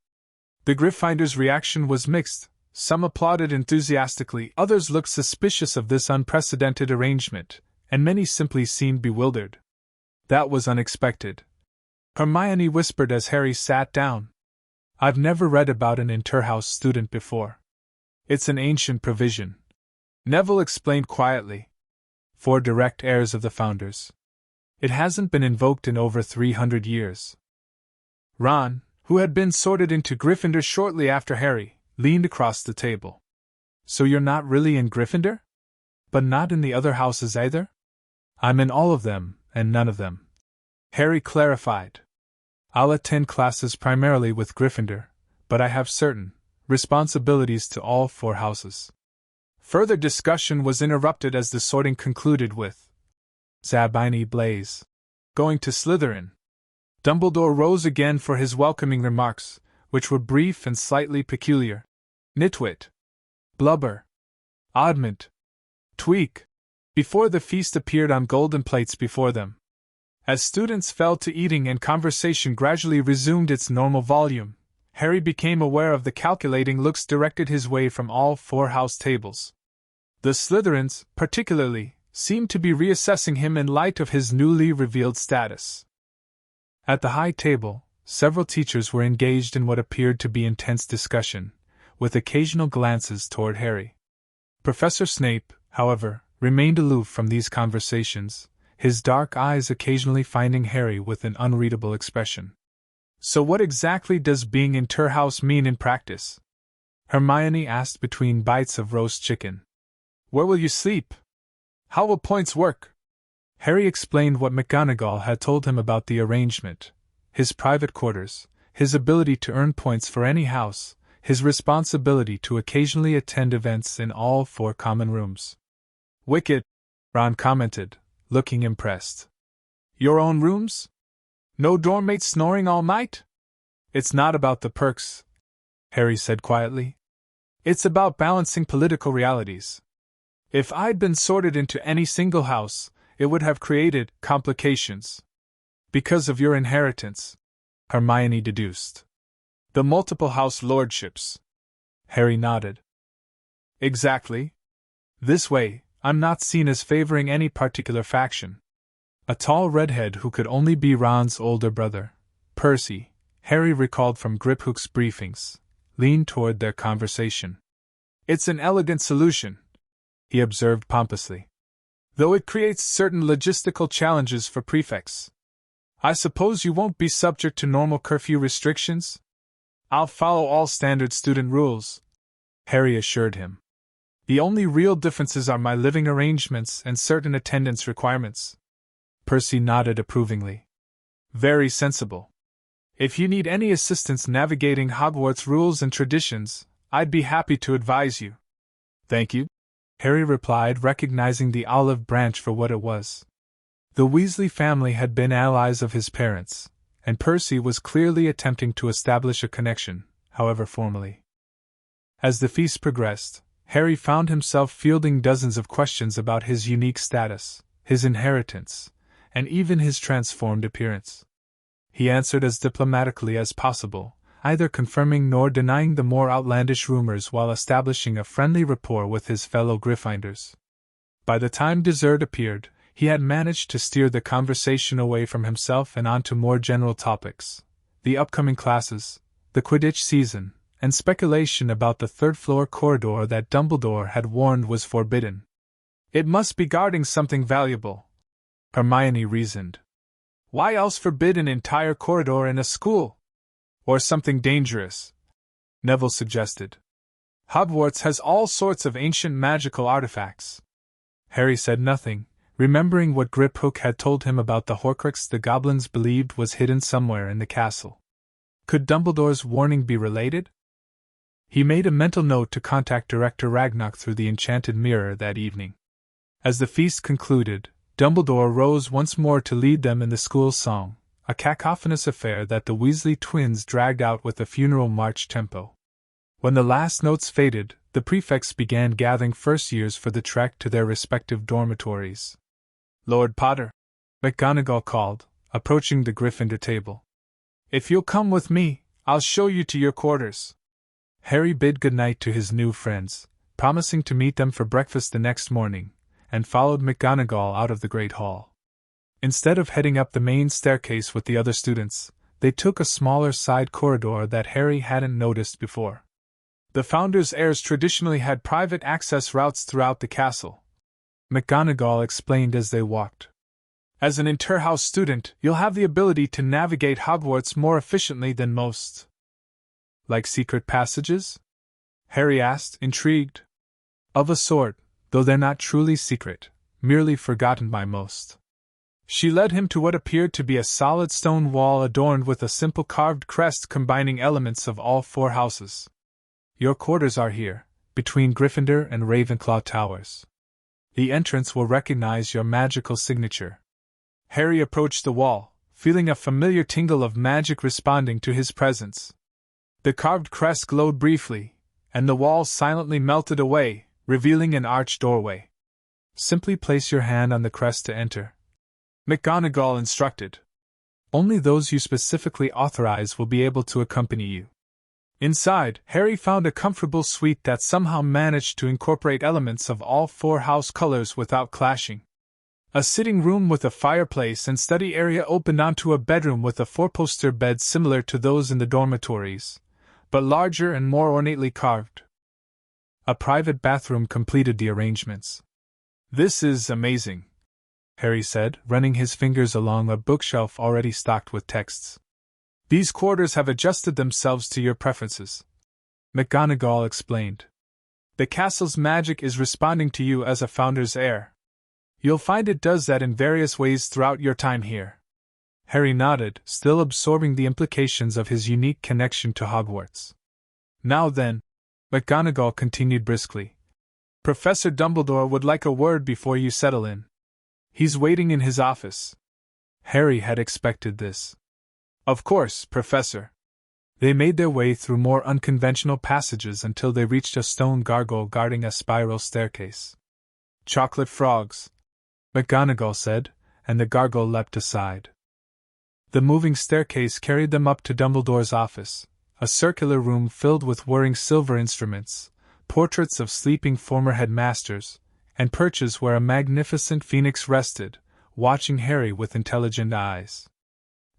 The Gryffindor's reaction was mixed. Some applauded enthusiastically, others looked suspicious of this unprecedented arrangement, and many simply seemed bewildered. That was unexpected. Hermione whispered as Harry sat down. I've never read about an inter-house student before. It's an ancient provision. Neville explained quietly. 4 direct heirs of the Founders. It hasn't been invoked in over 300 years. Ron, who had been sorted into Gryffindor shortly after Harry, leaned across the table. So you're not really in Gryffindor? But not in the other houses either? I'm in all of them, and none of them. Harry clarified. I'll attend classes primarily with Gryffindor, but I have certain responsibilities to all 4 houses. Further discussion was interrupted as the sorting concluded with Zabini Blaze. Going to Slytherin. Dumbledore rose again for his welcoming remarks, which were brief and slightly peculiar. Nitwit. Blubber. Oddment. Tweak. Before the feast appeared on golden plates before them. As students fell to eating and conversation gradually resumed its normal volume, Harry became aware of the calculating looks directed his way from all 4 house tables. The Slytherins, particularly, seemed to be reassessing him in light of his newly revealed status. At the high table, several teachers were engaged in what appeared to be intense discussion, with occasional glances toward Harry. Professor Snape, however, remained aloof from these conversations, his dark eyes occasionally finding Harry with an unreadable expression. So what exactly does being inter-house mean in practice? Hermione asked between bites of roast chicken. Where will you sleep? How will points work? Harry explained what McGonagall had told him about the arrangement, his private quarters, his ability to earn points for any house, his responsibility to occasionally attend events in all 4 common rooms. Wicked, Ron commented, looking impressed. Your own rooms? No dormmates snoring all night? It's not about the perks, Harry said quietly. It's about balancing political realities. If I'd been sorted into any single house, it would have created complications. Because of your inheritance, Hermione deduced. The multiple house lordships. Harry nodded. Exactly. This way, I'm not seen as favoring any particular faction. A tall redhead who could only be Ron's older brother, Percy, Harry recalled from Griphook's briefings, leaned toward their conversation. It's an elegant solution, he observed pompously. Though it creates certain logistical challenges for prefects. I suppose you won't be subject to normal curfew restrictions? I'll follow all standard student rules, Harry assured him. The only real differences are my living arrangements and certain attendance requirements. Percy nodded approvingly. Very sensible. If you need any assistance navigating Hogwarts rules and traditions, I'd be happy to advise you. Thank you, Harry replied, recognizing the olive branch for what it was. The Weasley family had been allies of his parents, and Percy was clearly attempting to establish a connection, however formally. As the feast progressed, Harry found himself fielding dozens of questions about his unique status, his inheritance, and even his transformed appearance. He answered as diplomatically as possible, either confirming nor denying the more outlandish rumors while establishing a friendly rapport with his fellow Gryffindors. By the time dessert appeared, he had managed to steer the conversation away from himself and onto more general topics: the upcoming classes, the Quidditch season, and speculation about the third-floor corridor that Dumbledore had warned was forbidden. It must be guarding something valuable, Hermione reasoned. Why else forbid an entire corridor in a school? Or something dangerous, Neville suggested. Hogwarts has all sorts of ancient magical artifacts. Harry said nothing, remembering what Griphook had told him about the Horcrux the goblins believed was hidden somewhere in the castle. Could Dumbledore's warning be related? He made a mental note to contact Director Ragnarok through the enchanted mirror that evening. As the feast concluded, Dumbledore rose once more to lead them in the school song, a cacophonous affair that the Weasley twins dragged out with a funeral march tempo. When the last notes faded, the prefects began gathering first-years for the trek to their respective dormitories. Lord Potter, McGonagall called, approaching the Gryffindor table. If you'll come with me, I'll show you to your quarters. Harry bid goodnight to his new friends, promising to meet them for breakfast the next morning, and followed McGonagall out of the Great Hall. Instead of heading up the main staircase with the other students, they took a smaller side corridor that Harry hadn't noticed before. The Founders' Heirs traditionally had private access routes throughout the castle, McGonagall explained as they walked. As an interhouse student, you'll have the ability to navigate Hogwarts more efficiently than most. Like secret passages? Harry asked, intrigued. Of a sort, though they're not truly secret, merely forgotten by most. She led him to what appeared to be a solid stone wall adorned with a simple carved crest combining elements of all four houses. Your quarters are here, between Gryffindor and Ravenclaw towers. The entrance will recognize your magical signature. Harry approached the wall, feeling a familiar tingle of magic responding to his presence. The carved crest glowed briefly, and the wall silently melted away, revealing an arched doorway. Simply place your hand on the crest to enter, McGonagall instructed. Only those you specifically authorize will be able to accompany you. Inside, Harry found a comfortable suite that somehow managed to incorporate elements of all four house colors without clashing. A sitting room with a fireplace and study area opened onto a bedroom with a four-poster bed similar to those in the dormitories, but larger and more ornately carved. A private bathroom completed the arrangements. This is amazing, Harry said, running his fingers along a bookshelf already stocked with texts. These quarters have adjusted themselves to your preferences, McGonagall explained. The castle's magic is responding to you as a Founder's Heir. You'll find it does that in various ways throughout your time here. Harry nodded, still absorbing the implications of his unique connection to Hogwarts. Now then, McGonagall continued briskly, Professor Dumbledore would like a word before you settle in. He's waiting in his office. Harry had expected this. Of course, Professor. They made their way through more unconventional passages until they reached a stone gargoyle guarding a spiral staircase. "Chocolate frogs," McGonagall said, and the gargoyle leapt aside. The moving staircase carried them up to Dumbledore's office, a circular room filled with whirring silver instruments, portraits of sleeping former headmasters, and perches where a magnificent phoenix rested, watching Harry with intelligent eyes.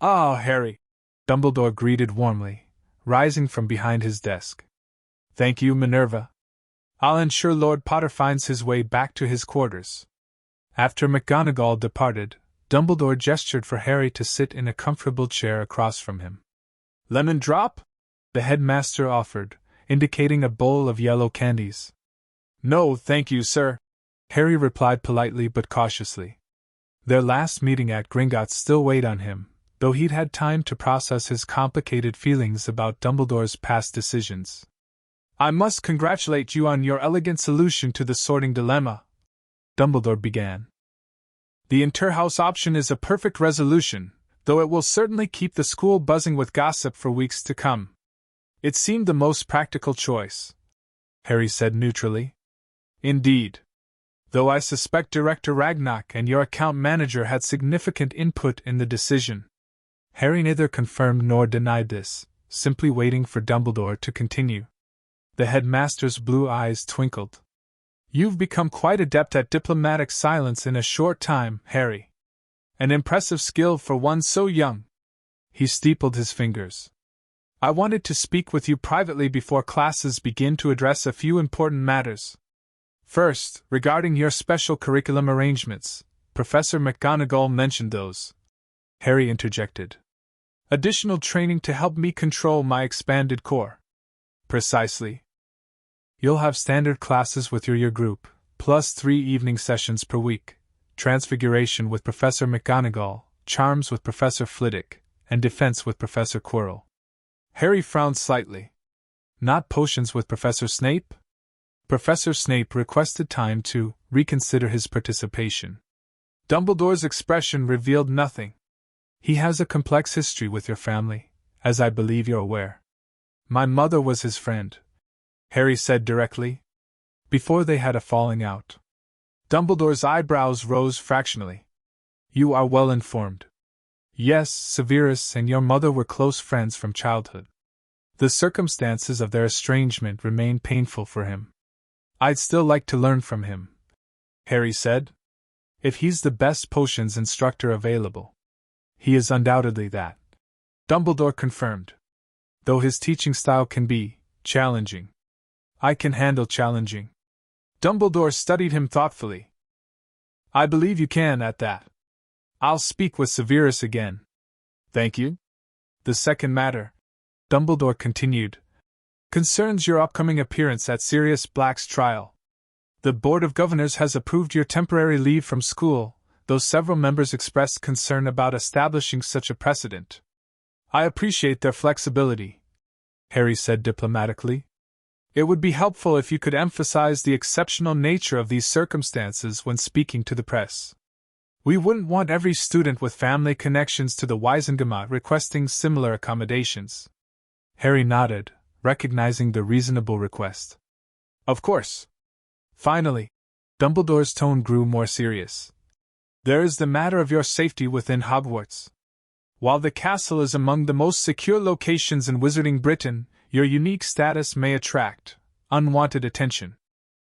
"Ah, Harry!" Dumbledore greeted warmly, rising from behind his desk. "Thank you, Minerva. I'll ensure Lord Potter finds his way back to his quarters." After McGonagall departed, Dumbledore gestured for Harry to sit in a comfortable chair across from him. "Lemon drop?" the headmaster offered, indicating a bowl of yellow candies. "No, thank you, sir," Harry replied politely but cautiously. Their last meeting at Gringotts still weighed on him, though he'd had time to process his complicated feelings about Dumbledore's past decisions. "I must congratulate you on your elegant solution to the sorting dilemma," Dumbledore began. "The interhouse option is a perfect resolution, though it will certainly keep the school buzzing with gossip for weeks to come. It seemed the most practical choice," Harry said neutrally. "Indeed. Though I suspect Director Ragnarok and your account manager had significant input in the decision." Harry neither confirmed nor denied this, simply waiting for Dumbledore to continue. The headmaster's blue eyes twinkled. "You've become quite adept at diplomatic silence in a short time, Harry. An impressive skill for one so young." He steepled his fingers. "I wanted to speak with you privately before classes begin to address a few important matters. First, regarding your special curriculum arrangements, Professor McGonagall mentioned those," Harry interjected. "Additional training to help me control my expanded corps." "Precisely. You'll have standard classes with your year group, plus 3 evening sessions per week, Transfiguration with Professor McGonagall, Charms with Professor Flitwick, and Defense with Professor Quirrell." Harry frowned slightly. "Not potions with Professor Snape?" Professor Snape requested time to reconsider his participation. Dumbledore's expression revealed nothing. "He has a complex history with your family, as I believe you're aware. My mother was his friend," Harry said directly. "Before they had a falling out." Dumbledore's eyebrows rose fractionally. "You are well informed." "Yes, Severus and your mother were close friends from childhood. The circumstances of their estrangement remain painful for him." "I'd still like to learn from him," Harry said. "If he's the best potions instructor available." "He is undoubtedly that," Dumbledore confirmed. "Though his teaching style can be challenging." "I can handle challenging." Dumbledore studied him thoughtfully. "I believe you can at that. I'll speak with Severus again." "Thank you." "The second matter," Dumbledore continued, "concerns your upcoming appearance at Sirius Black's trial. The Board of Governors has approved your temporary leave from school, though several members expressed concern about establishing such a precedent. I appreciate their flexibility," Harry said diplomatically. "It would be helpful if you could emphasize the exceptional nature of these circumstances when speaking to the press. We wouldn't want every student with family connections to the Wizengamot requesting similar accommodations." Harry nodded, recognizing the reasonable request. "Of course." Finally, Dumbledore's tone grew more serious. "There is the matter of your safety within Hogwarts. While the castle is among the most secure locations in Wizarding Britain, your unique status may attract unwanted attention."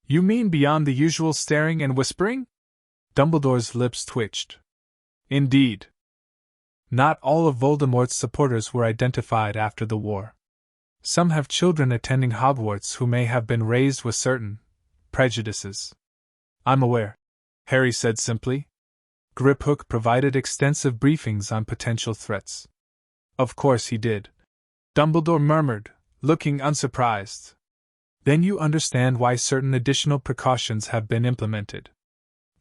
"You mean beyond the usual staring and whispering?" Dumbledore's lips twitched. "Indeed. Not all of Voldemort's supporters were identified after the war. Some have children attending Hogwarts who may have been raised with certain prejudices." "I'm aware," Harry said simply. Griphook provided extensive briefings on potential threats. "Of course he did," Dumbledore murmured, looking unsurprised. "Then you understand why certain additional precautions have been implemented.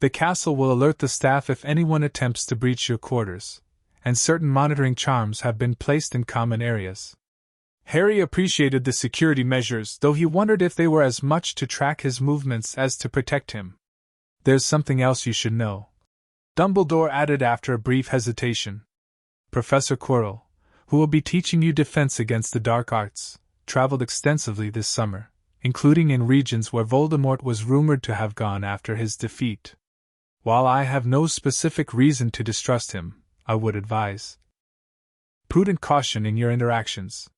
The castle will alert the staff if anyone attempts to breach your quarters, and certain monitoring charms have been placed in common areas." Harry appreciated the security measures, though he wondered if they were as much to track his movements as to protect him. "There's something else you should know," Dumbledore added after a brief hesitation. "Professor Quirrell, who will be teaching you defense against the dark arts, traveled extensively this summer, including in regions where Voldemort was rumored to have gone after his defeat. While I have no specific reason to distrust him, I would advise prudent caution in your interactions.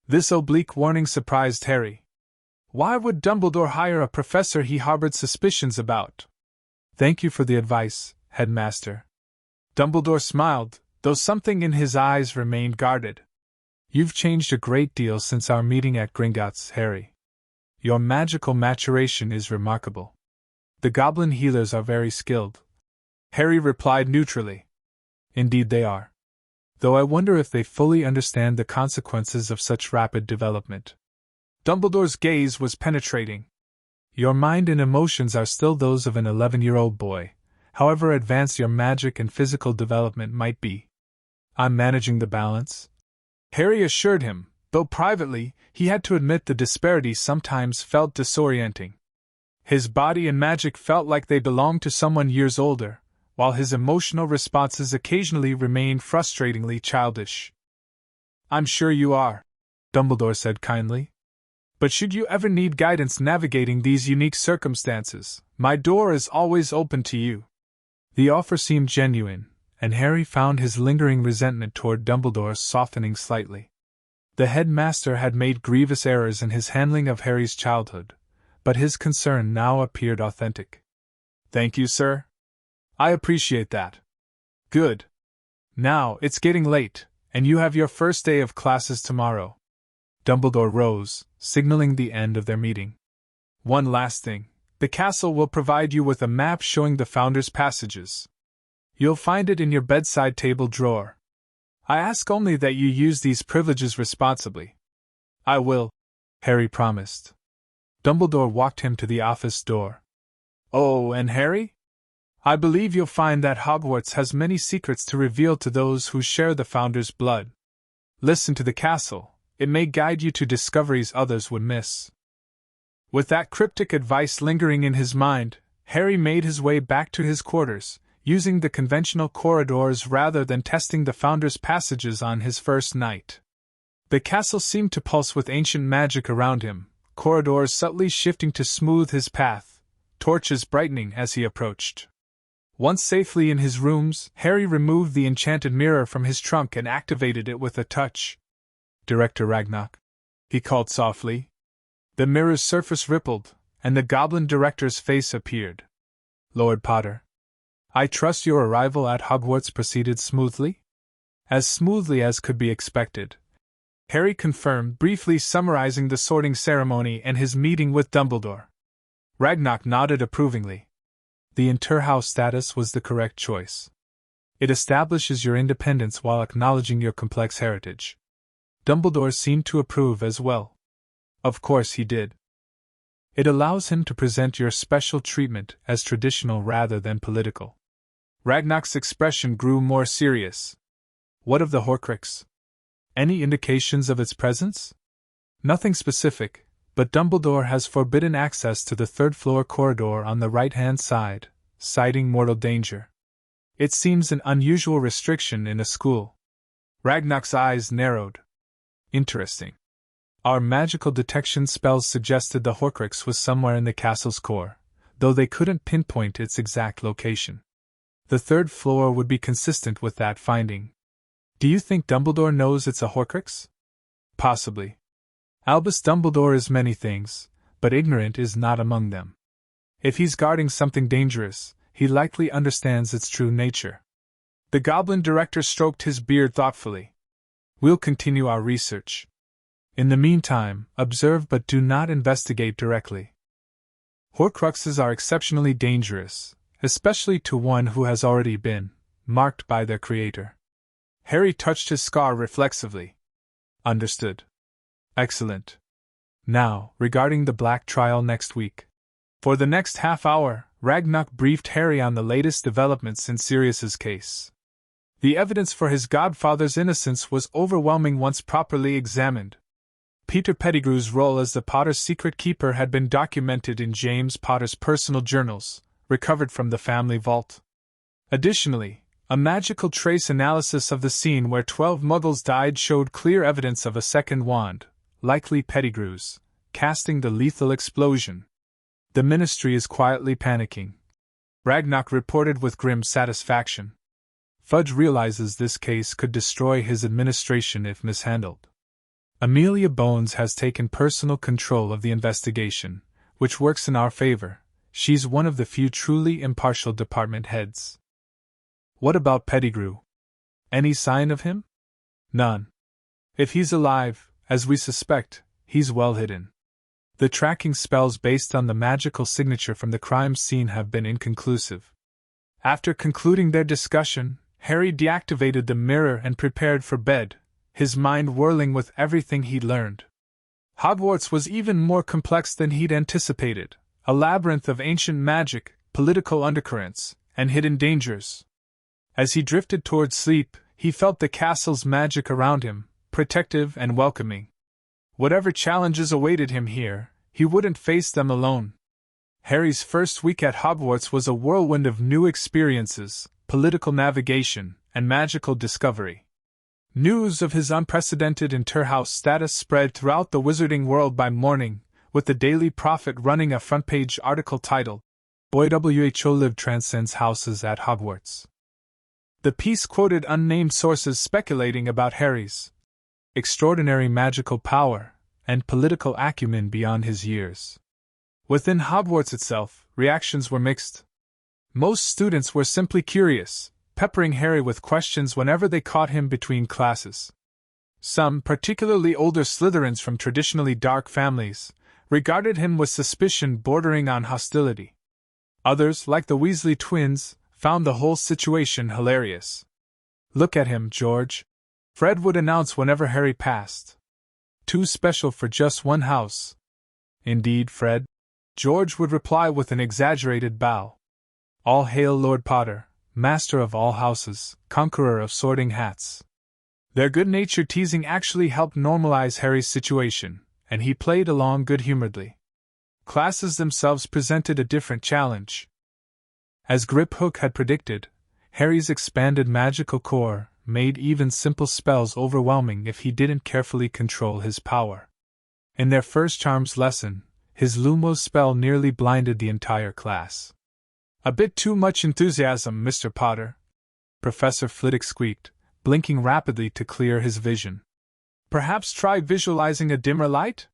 This oblique warning surprised Harry. Why would Dumbledore hire a professor he harbored suspicions about? Thank you for the advice, Headmaster. Dumbledore smiled, though something in his eyes remained guarded. You've changed a great deal since our meeting at Gringotts, Harry. Your magical maturation is remarkable. The goblin healers are very skilled. Harry replied neutrally. Indeed they are. Though I wonder if they fully understand the consequences of such rapid development. Dumbledore's gaze was penetrating. Your mind and emotions are still those of an 11-year-old boy, however advanced your magic and physical development might be. I'm managing the balance, Harry assured him, though privately, he had to admit the disparity sometimes felt disorienting. His body and magic felt like they belonged to someone years older, while his emotional responses occasionally remained frustratingly childish. I'm sure you are, Dumbledore said kindly. But should you ever need guidance navigating these unique circumstances, my door is always open to you. The offer seemed genuine, and Harry found his lingering resentment toward Dumbledore softening slightly. The headmaster had made grievous errors in his handling of Harry's childhood, but his concern now appeared authentic. Thank you, sir. I appreciate that. Good. Now, it's getting late, and you have your first day of classes tomorrow. Dumbledore rose, signaling the end of their meeting. One last thing. The castle will provide you with a map showing the Founder's passages. You'll find it in your bedside table drawer. I ask only that you use these privileges responsibly. I will, Harry promised. Dumbledore walked him to the office door. Oh, and Harry? I believe you'll find that Hogwarts has many secrets to reveal to those who share the Founder's blood. Listen to the castle, it may guide you to discoveries others would miss. With that cryptic advice lingering in his mind, Harry made his way back to his quarters, using the conventional corridors rather than testing the Founder's passages on his first night. The castle seemed to pulse with ancient magic around him, corridors subtly shifting to smooth his path, torches brightening as he approached. Once safely in his rooms, Harry removed the enchanted mirror from his trunk and activated it with a touch. Director Ragnarok, he called softly. The mirror's surface rippled, and the goblin director's face appeared. Lord Potter, I trust your arrival at Hogwarts proceeded smoothly? As smoothly as could be expected, Harry confirmed, briefly summarizing the sorting ceremony and his meeting with Dumbledore. Ragnarok nodded approvingly. The inter-house status was the correct choice. It establishes your independence while acknowledging your complex heritage. Dumbledore seemed to approve as well. Of course he did. It allows him to present your special treatment as traditional rather than political. Ragnarok's expression grew more serious. What of the Horcrux? Any indications of its presence? Nothing specific, but Dumbledore has forbidden access to the third-floor corridor on the right-hand side, citing mortal danger. It seems an unusual restriction in a school. Ragnarok's eyes narrowed. Interesting. Our magical detection spells suggested the Horcrux was somewhere in the castle's core, though they couldn't pinpoint its exact location. The third floor would be consistent with that finding. Do you think Dumbledore knows it's a Horcrux? Possibly. Albus Dumbledore is many things, but ignorant is not among them. If he's guarding something dangerous, he likely understands its true nature. The goblin director stroked his beard thoughtfully. We'll continue our research. In the meantime, observe but do not investigate directly. Horcruxes are exceptionally dangerous, especially to one who has already been marked by their creator. Harry touched his scar reflexively. Understood. Excellent. Now, regarding the Black trial next week. For the next half hour, Ragnarok briefed Harry on the latest developments in Sirius's case. The evidence for his godfather's innocence was overwhelming once properly examined. Peter Pettigrew's role as the Potter's secret keeper had been documented in James Potter's personal journals, recovered from the family vault. Additionally, A magical trace analysis of the scene where 12 muggles died showed clear evidence of a second wand, likely Pettigrew's, casting the lethal explosion. The Ministry is quietly panicking. Ragnock reported with grim satisfaction. Fudge realizes this case could destroy his administration if mishandled. Amelia Bones has taken personal control of the investigation, which works in our favor. She's one of the few truly impartial department heads. What about Pettigrew? Any sign of him? None. If he's alive, as we suspect, he's well hidden. The tracking spells based on the magical signature from the crime scene have been inconclusive. After concluding their discussion, Harry deactivated the mirror and prepared for bed, his mind whirling with everything he'd learned. Hogwarts was even more complex than he'd anticipated, a labyrinth of ancient magic, political undercurrents, and hidden dangers. As he drifted towards sleep, he felt the castle's magic around him, protective and welcoming. Whatever challenges awaited him here, he wouldn't face them alone. Harry's first week at Hogwarts was a whirlwind of new experiences, political navigation, and magical discovery. News of his unprecedented interhouse status spread throughout the wizarding world by morning, with the Daily Prophet running a front-page article titled, Boy Who Lived Transcends Houses at Hogwarts. The piece quoted unnamed sources speculating about Harry's extraordinary magical power and political acumen beyond his years. Within Hogwarts itself, reactions were mixed. Most students were simply curious, peppering Harry with questions whenever they caught him between classes. Some, particularly older Slytherins from traditionally dark families, regarded him with suspicion bordering on hostility. Others, like the Weasley twins, found the whole situation hilarious. "Look at him, George," Fred would announce whenever Harry passed. "Too special for just one house." "Indeed, Fred," George would reply with an exaggerated bow. "All hail Lord Potter, master of all houses, conqueror of sorting hats." Their good-natured teasing actually helped normalize Harry's situation, and he played along good-humoredly. Classes themselves presented a different challenge. As Griphook had predicted, Harry's expanded magical core made even simple spells overwhelming if he didn't carefully control his power. In their first charms lesson, his Lumos spell nearly blinded the entire class. "A bit too much enthusiasm, Mr. Potter," Professor Flitwick squeaked, blinking rapidly to clear his vision. "Perhaps try visualizing a dimmer light?"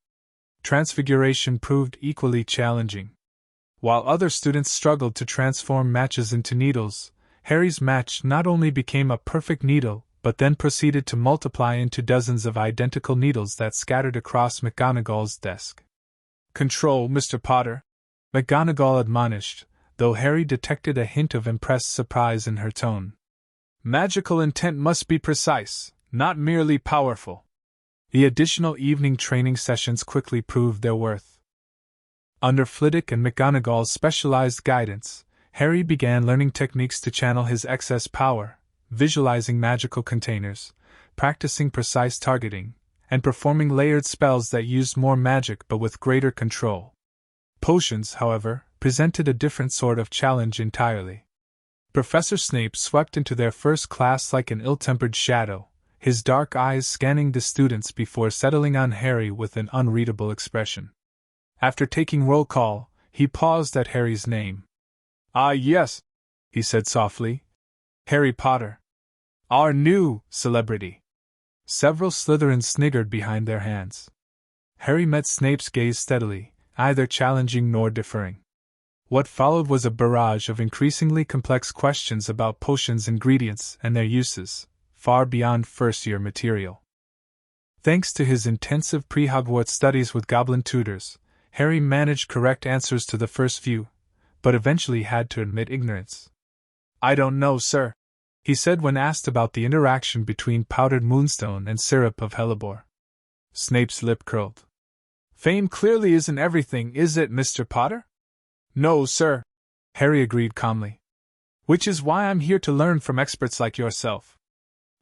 Transfiguration proved equally challenging. While other students struggled to transform matches into needles, Harry's match not only became a perfect needle, but then proceeded to multiply into dozens of identical needles that scattered across McGonagall's desk. "Control, Mr. Potter," McGonagall admonished, though Harry detected a hint of impressed surprise in her tone. "Magical intent must be precise, not merely powerful." The additional evening training sessions quickly proved their worth. Under Flitwick and McGonagall's specialized guidance, Harry began learning techniques to channel his excess power, visualizing magical containers, practicing precise targeting, and performing layered spells that used more magic but with greater control. Potions, however, presented a different sort of challenge entirely. Professor Snape swept into their first class like an ill-tempered shadow, his dark eyes scanning the students before settling on Harry with an unreadable expression. After taking roll call, he paused at Harry's name. "Ah, yes," he said softly. "Harry Potter. Our new celebrity." Several Slytherins sniggered behind their hands. Harry met Snape's gaze steadily, neither challenging nor deferring. What followed was a barrage of increasingly complex questions about potions' ingredients and their uses, far beyond first-year material. Thanks to his intensive pre-Hogwarts studies with goblin tutors, Harry managed correct answers to the first few, but eventually had to admit ignorance. "I don't know, sir," he said when asked about the interaction between powdered moonstone and syrup of hellebore. Snape's lip curled. "Fame clearly isn't everything, is it, Mr. Potter?" "No, sir," Harry agreed calmly. "Which is why I'm here to learn from experts like yourself."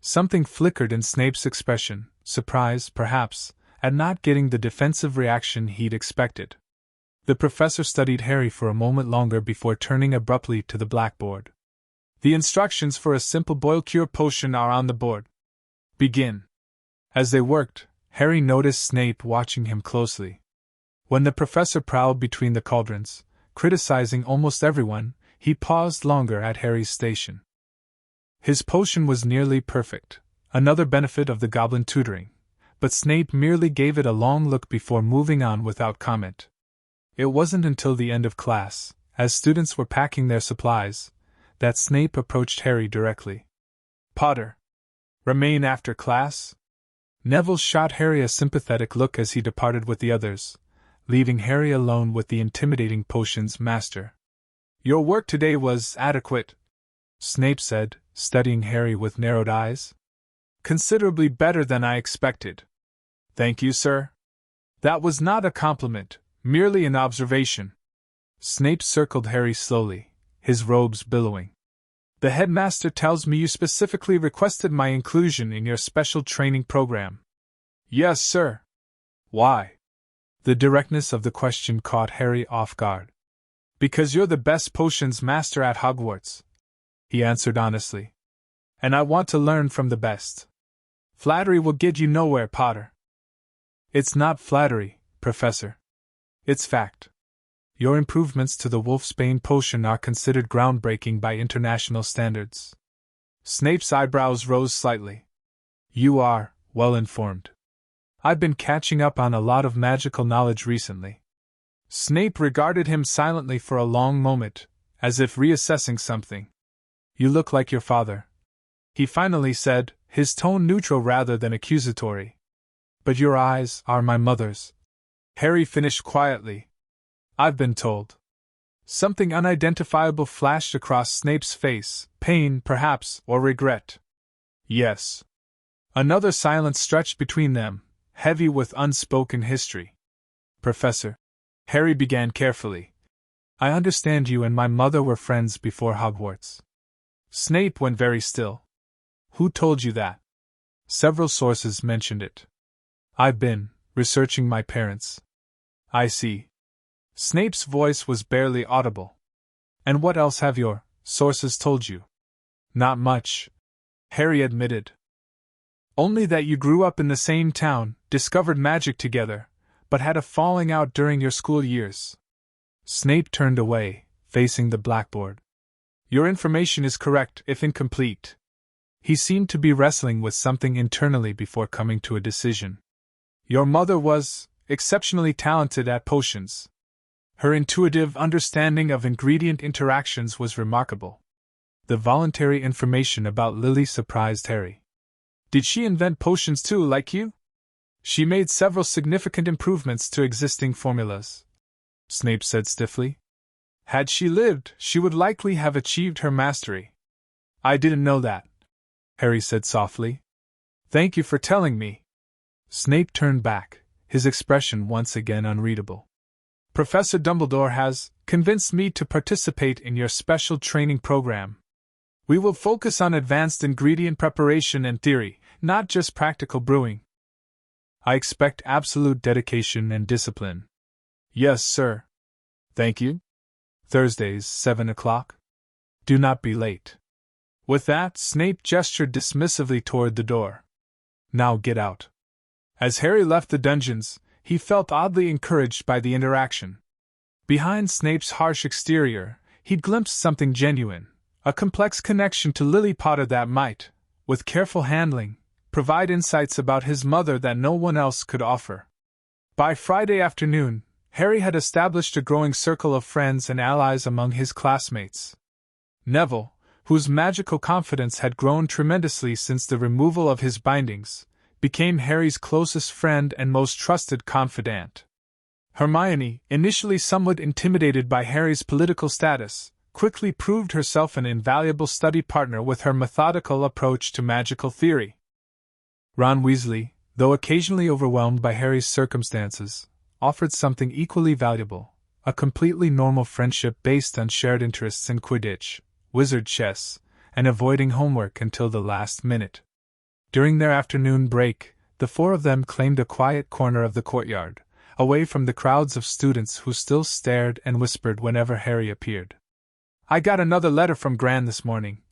Something flickered in Snape's expression, surprise, perhaps, at not getting the defensive reaction he'd expected. The professor studied Harry for a moment longer before turning abruptly to the blackboard. The instructions for a simple boil-cure potion are on the board. Begin. As they worked, Harry noticed Snape watching him closely. When the professor prowled between the cauldrons, criticizing almost everyone, he paused longer at Harry's station. His potion was nearly perfect, another benefit of the goblin tutoring, but Snape merely gave it a long look before moving on without comment. It wasn't until the end of class, as students were packing their supplies, that Snape approached Harry directly. "Potter, remain after class?" Neville shot Harry a sympathetic look as he departed with the others, leaving Harry alone with the intimidating potions master. "Your work today was adequate," Snape said, studying Harry with narrowed eyes. "Considerably better than I expected." "Thank you, sir." "That was not a compliment, merely an observation." Snape circled Harry slowly, his robes billowing. "The headmaster tells me you specifically requested my inclusion in your special training program." "Yes, sir." "Why?" The directness of the question caught Harry off guard. "Because you're the best potions master at Hogwarts," he answered honestly. "And I want to learn from the best. Flattery will get you nowhere, Potter." "It's not flattery, Professor. It's fact. Your improvements to the Wolfsbane potion are considered groundbreaking by international standards." Snape's eyebrows rose slightly. "You are well informed. I've been catching up on a lot of magical knowledge recently." Snape regarded him silently for a long moment, as if reassessing something. "You look like your father," he finally said, his tone neutral rather than accusatory. "But your eyes are my mother's," Harry finished quietly. "I've been told." Something unidentifiable flashed across Snape's face, pain, perhaps, or regret. "Yes." Another silence stretched between them, heavy with unspoken history. "Professor," Harry began carefully, "I understand you and my mother were friends before Hogwarts." Snape went very still. "Who told you that?" "Several sources mentioned it. I've been researching my parents." "I see." Snape's voice was barely audible. "And what else have your sources told you?" "Not much," Harry admitted. "Only that you grew up in the same town, discovered magic together, but had a falling out during your school years." Snape turned away, facing the blackboard. "Your information is correct, if incomplete." He seemed to be wrestling with something internally before coming to a decision. "Your mother was exceptionally talented at potions. Her intuitive understanding of ingredient interactions was remarkable." The voluntary information about Lily surprised Harry. "Did she invent potions too, like you?" "She made several significant improvements to existing formulas," Snape said stiffly. "Had she lived, she would likely have achieved her mastery." "I didn't know that," Harry said softly. "Thank you for telling me." Snape turned back, his expression once again unreadable. "Professor Dumbledore has convinced me to participate in your special training program. We will focus on advanced ingredient preparation and theory, not just practical brewing. I expect absolute dedication and discipline." "Yes, sir." "Thank you." "Thursdays, 7 o'clock. Do not be late." With that, Snape gestured dismissively toward the door. "Now get out." As Harry left the dungeons, he felt oddly encouraged by the interaction. Behind Snape's harsh exterior, he'd glimpsed something genuine, a complex connection to Lily Potter that might, with careful handling, provide insights about his mother that no one else could offer. By Friday afternoon, Harry had established a growing circle of friends and allies among his classmates. Neville, whose magical confidence had grown tremendously since the removal of his bindings, became Harry's closest friend and most trusted confidant. Hermione, initially somewhat intimidated by Harry's political status, quickly proved herself an invaluable study partner with her methodical approach to magical theory. Ron Weasley, though occasionally overwhelmed by Harry's circumstances, offered something equally valuable, a completely normal friendship based on shared interests in Quidditch, wizard chess, and avoiding homework until the last minute. During their afternoon break, the four of them claimed a quiet corner of the courtyard, away from the crowds of students who still stared and whispered whenever Harry appeared. "I got another letter from Gran this morning,"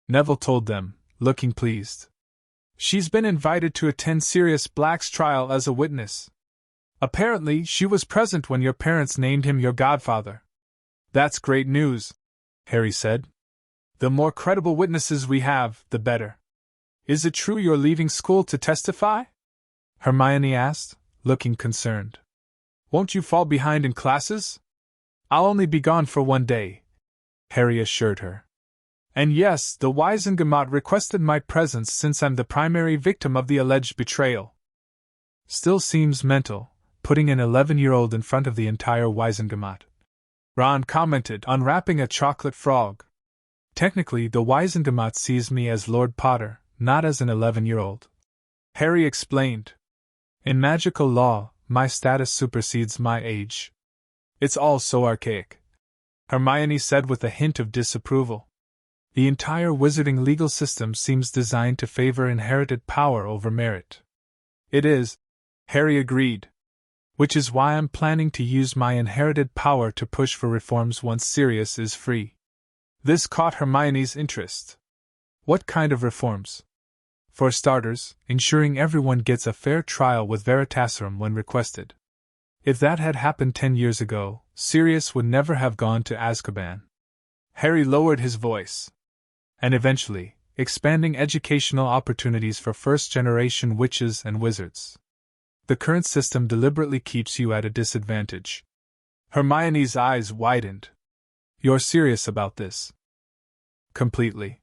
Neville told them, looking pleased. She's been invited to attend Sirius Black's trial as a witness. Apparently, she was present when your parents named him your godfather. That's great news, Harry said. The more credible witnesses we have, the better. Is it true you're leaving school to testify? Hermione asked, looking concerned. Won't you fall behind in classes? I'll only be gone for 1 day, Harry assured her. And yes, the Wizengamot requested my presence since I'm the primary victim of the alleged betrayal. Still seems mental, putting an 11-year-old in front of the entire Wizengamot. Ron commented, unwrapping a chocolate frog. Technically, the Wizengamot sees me as Lord Potter, not as an 11-year-old. Harry explained. In magical law, my status supersedes my age. It's all so archaic, Hermione said with a hint of disapproval. The entire wizarding legal system seems designed to favor inherited power over merit. It is, Harry agreed. Which is why I'm planning to use my inherited power to push for reforms once Sirius is free. This caught Hermione's interest. What kind of reforms? For starters, ensuring everyone gets a fair trial with Veritaserum when requested. If that had happened 10 years ago, Sirius would never have gone to Azkaban. Harry lowered his voice. And eventually, expanding educational opportunities for first-generation witches and wizards. The current system deliberately keeps you at a disadvantage. Hermione's eyes widened. You're serious about this? Completely.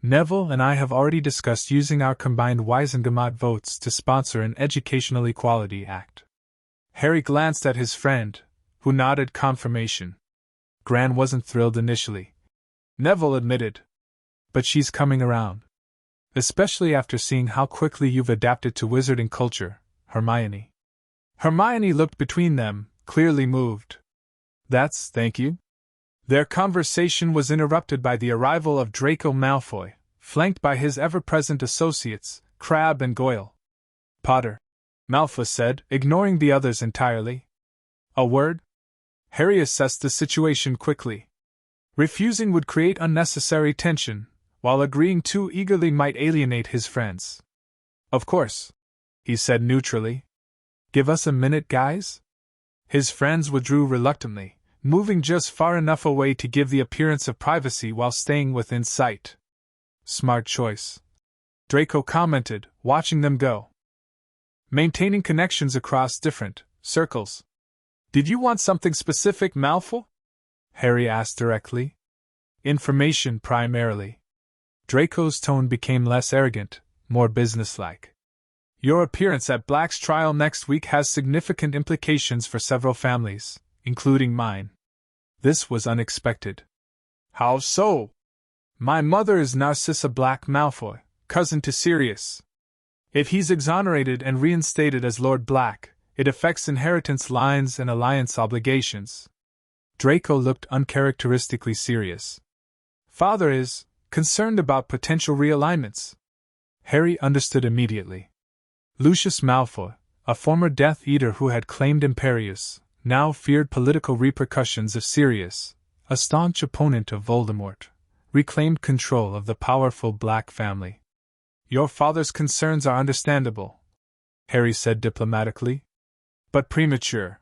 Neville and I have already discussed using our combined Wizengamot votes to sponsor an Educational Equality Act. Harry glanced at his friend, who nodded confirmation. Gran wasn't thrilled initially, Neville admitted. But she's coming around. Especially after seeing how quickly you've adapted to wizarding culture, Hermione. Hermione looked between them, clearly moved. Thank you. Their conversation was interrupted by the arrival of Draco Malfoy, flanked by his ever-present associates, Crabbe and Goyle. Potter, Malfoy said, ignoring the others entirely. A word? Harry assessed the situation quickly. Refusing would create unnecessary tension, while agreeing too eagerly might alienate his friends. Of course, he said neutrally. Give us a minute, guys? His friends withdrew reluctantly, moving just far enough away to give the appearance of privacy while staying within sight. Smart choice, Draco commented, watching them go. Maintaining connections across different circles. Did you want something specific, Malfoy? Harry asked directly. Information primarily. Draco's tone became less arrogant, more businesslike. Your appearance at Black's trial next week has significant implications for several families, including mine. This was unexpected. How so? My mother is Narcissa Black Malfoy, cousin to Sirius. If he's exonerated and reinstated as Lord Black, it affects inheritance lines and alliance obligations. Draco looked uncharacteristically serious. Father is concerned about potential realignments. Harry understood immediately. Lucius Malfoy, a former Death Eater who had claimed Imperius, now feared political repercussions if Sirius, a staunch opponent of Voldemort, reclaimed control of the powerful Black family. Your father's concerns are understandable, Harry said diplomatically, but premature.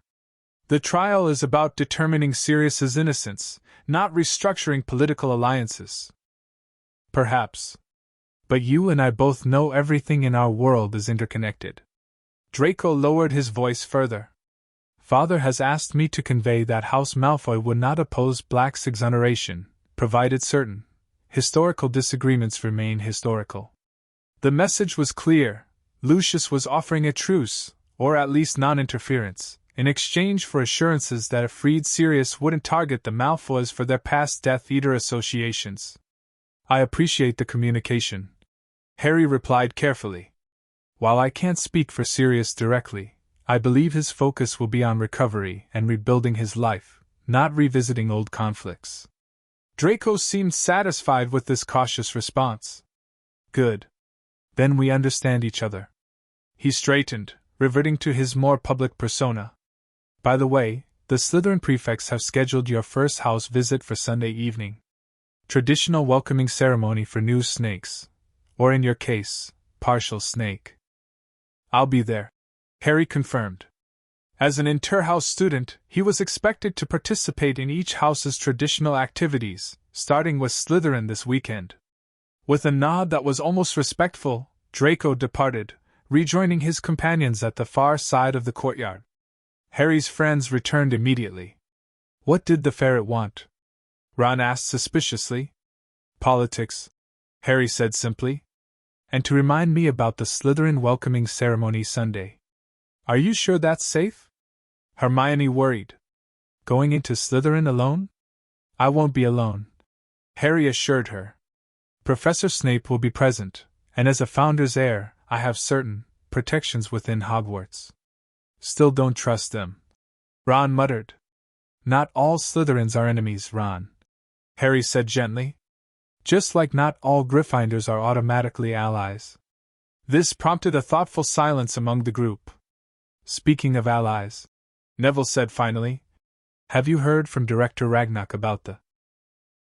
The trial is about determining Sirius's innocence, not restructuring political alliances. Perhaps. But you and I both know everything in our world is interconnected. Draco lowered his voice further. Father has asked me to convey that House Malfoy would not oppose Black's exoneration, provided certain historical disagreements remain historical. The message was clear. Lucius was offering a truce, or at least non-interference, in exchange for assurances that a freed Sirius wouldn't target the Malfoys for their past Death Eater associations. I appreciate the communication, Harry replied carefully. While I can't speak for Sirius directly, I believe his focus will be on recovery and rebuilding his life, not revisiting old conflicts. Draco seemed satisfied with this cautious response. Good. Then we understand each other. He straightened, reverting to his more public persona. By the way, the Slytherin prefects have scheduled your first house visit for Sunday evening. Traditional welcoming ceremony for new snakes. Or in your case, partial snake. I'll be there, Harry confirmed. As an inter-house student, he was expected to participate in each house's traditional activities, starting with Slytherin this weekend. With a nod that was almost respectful, Draco departed, rejoining his companions at the far side of the courtyard. Harry's friends returned immediately. What did the ferret want? Ron asked suspiciously. Politics, Harry said simply. And to remind me about the Slytherin welcoming ceremony Sunday. Are you sure that's safe? Hermione worried. Going into Slytherin alone? I won't be alone, Harry assured her. Professor Snape will be present, and as a founder's heir, I have certain protections within Hogwarts. Still don't trust them, Ron muttered. Not all Slytherins are enemies, Ron, Harry said gently. Just like not all Gryffindors are automatically allies. This prompted a thoughtful silence among the group. Speaking of allies, Neville said finally, have you heard from Director Ragnarok about the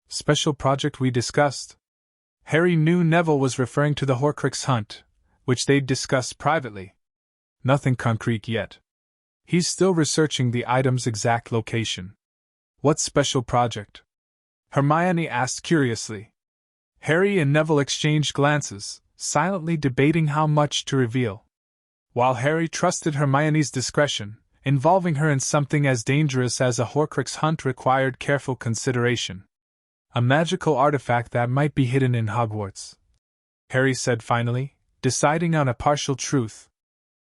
special project we discussed? Harry knew Neville was referring to the Horcrux hunt, which they'd discussed privately. Nothing concrete yet. He's still researching the item's exact location. What special project? Hermione asked curiously. Harry and Neville exchanged glances, silently debating how much to reveal. While Harry trusted Hermione's discretion, involving her in something as dangerous as a Horcrux hunt required careful consideration. A magical artifact that might be hidden in Hogwarts, Harry said finally, deciding on a partial truth.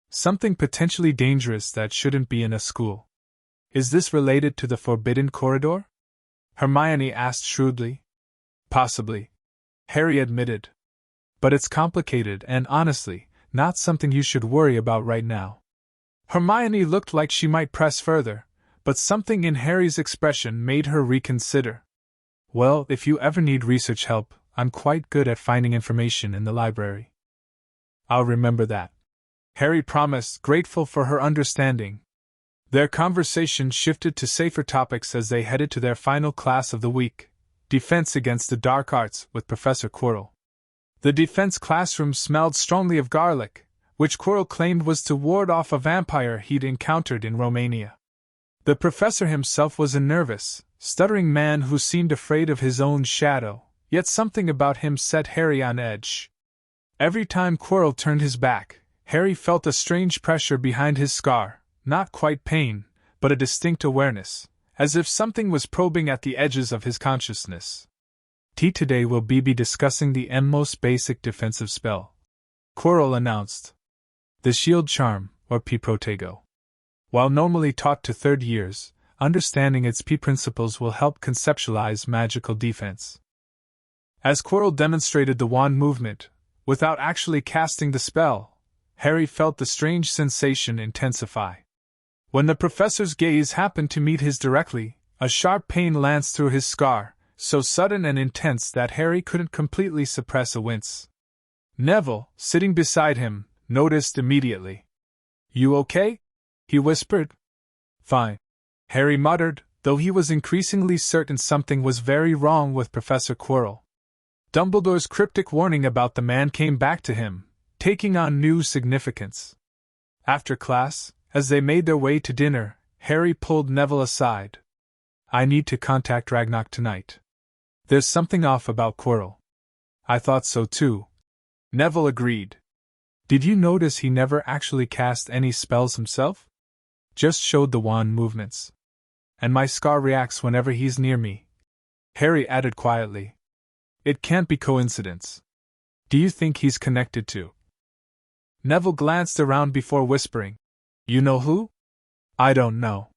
Something potentially dangerous that shouldn't be in a school. Is this related to the Forbidden Corridor? Hermione asked shrewdly. Possibly, Harry admitted. But it's complicated and, honestly, not something you should worry about right now. Hermione looked like she might press further, but something in Harry's expression made her reconsider. Well, if you ever need research help, I'm quite good at finding information in the library. I'll remember that, Harry promised, grateful for her understanding. Their conversation shifted to safer topics as they headed to their final class of the week, Defense Against the Dark Arts with Professor Quirrell. The defense classroom smelled strongly of garlic, which Quirrell claimed was to ward off a vampire he'd encountered in Romania. The professor himself was a nervous, stuttering man who seemed afraid of his own shadow, yet something about him set Harry on edge. Every time Quirrell turned his back, Harry felt a strange pressure behind his scar, not quite pain, but a distinct awareness, as if something was probing at the edges of his consciousness. Today we'll be discussing the most basic defensive spell, Quirrell announced. The Shield Charm, or P-Protego. While normally taught to third years, understanding its P principles will help conceptualize magical defense. As Quirrell demonstrated the wand movement, without actually casting the spell, Harry felt the strange sensation intensify. When the professor's gaze happened to meet his directly, a sharp pain lanced through his scar, so sudden and intense that Harry couldn't completely suppress a wince. Neville, sitting beside him, noticed immediately. You okay? He whispered. Fine, Harry muttered, though he was increasingly certain something was very wrong with Professor Quirrell. Dumbledore's cryptic warning about the man came back to him, taking on new significance. After class, as they made their way to dinner, Harry pulled Neville aside. I need to contact Ragnarok tonight. There's something off about Quirrell. I thought so too, Neville agreed. Did you notice he never actually cast any spells himself? Just showed the wand movements. And my scar reacts whenever he's near me, Harry added quietly. It can't be coincidence. Do you think he's connected to? Neville glanced around before whispering. You know who? I don't know.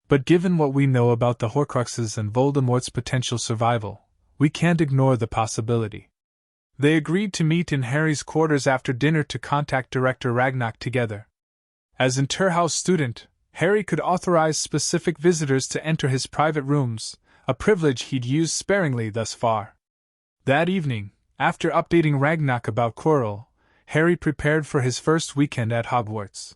But given what we know about the Horcruxes and Voldemort's potential survival, we can't ignore the possibility. They agreed to meet in Harry's quarters after dinner to contact Director Ragnarok together. As inter-house student, Harry could authorize specific visitors to enter his private rooms, a privilege he'd used sparingly thus far. That evening, after updating Ragnarok about Quirrell, Harry prepared for his first weekend at Hogwarts.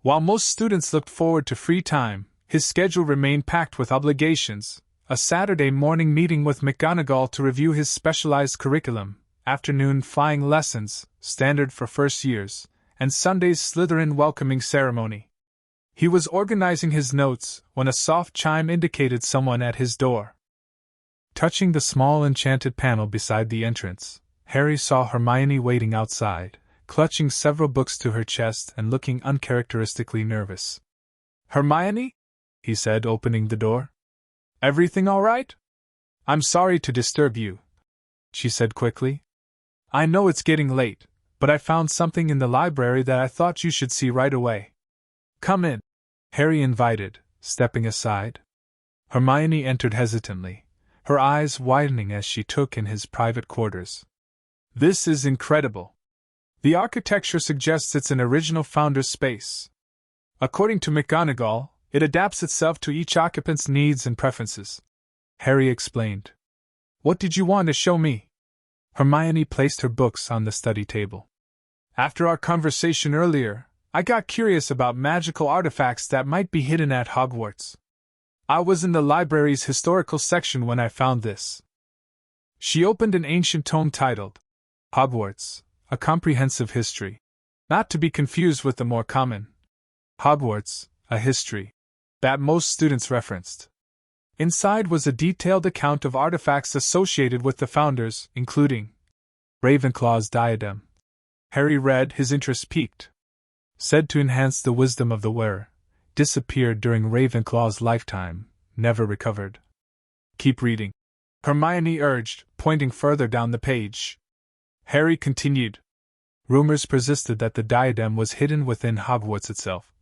While most students looked forward to free time, his schedule remained packed with obligations, a Saturday morning meeting with McGonagall to review his specialized curriculum, afternoon flying lessons, standard for first years, and Sunday's Slytherin welcoming ceremony. He was organizing his notes when a soft chime indicated someone at his door. Touching the small enchanted panel beside the entrance, Harry saw Hermione waiting outside, clutching several books to her chest and looking uncharacteristically nervous. "Hermione?" he said, opening the door. "Everything all right?" "I'm sorry to disturb you," she said quickly. "I know it's getting late, but I found something in the library that I thought you should see right away." "Come in," Harry invited, stepping aside. Hermione entered hesitantly, her eyes widening as she took in his private quarters. "This is incredible. The architecture suggests it's an original founder's space. According to McGonagall, it adapts itself to each occupant's needs and preferences," Harry explained. "What did you want to show me?" Hermione placed her books on the study table. "After our conversation earlier, I got curious about magical artifacts that might be hidden at Hogwarts. I was in the library's historical section when I found this." She opened an ancient tome titled Hogwarts, A Comprehensive History, not to be confused with the more common Hogwarts, A History that most students referenced. Inside was a detailed account of artifacts associated with the founders, including Ravenclaw's diadem. Harry read, his interest piqued. Said to enhance the wisdom of the wearer, disappeared during Ravenclaw's lifetime, never recovered. "Keep reading," Hermione urged, pointing further down the page. Harry continued. Rumors persisted that the diadem was hidden within Hogwarts itself.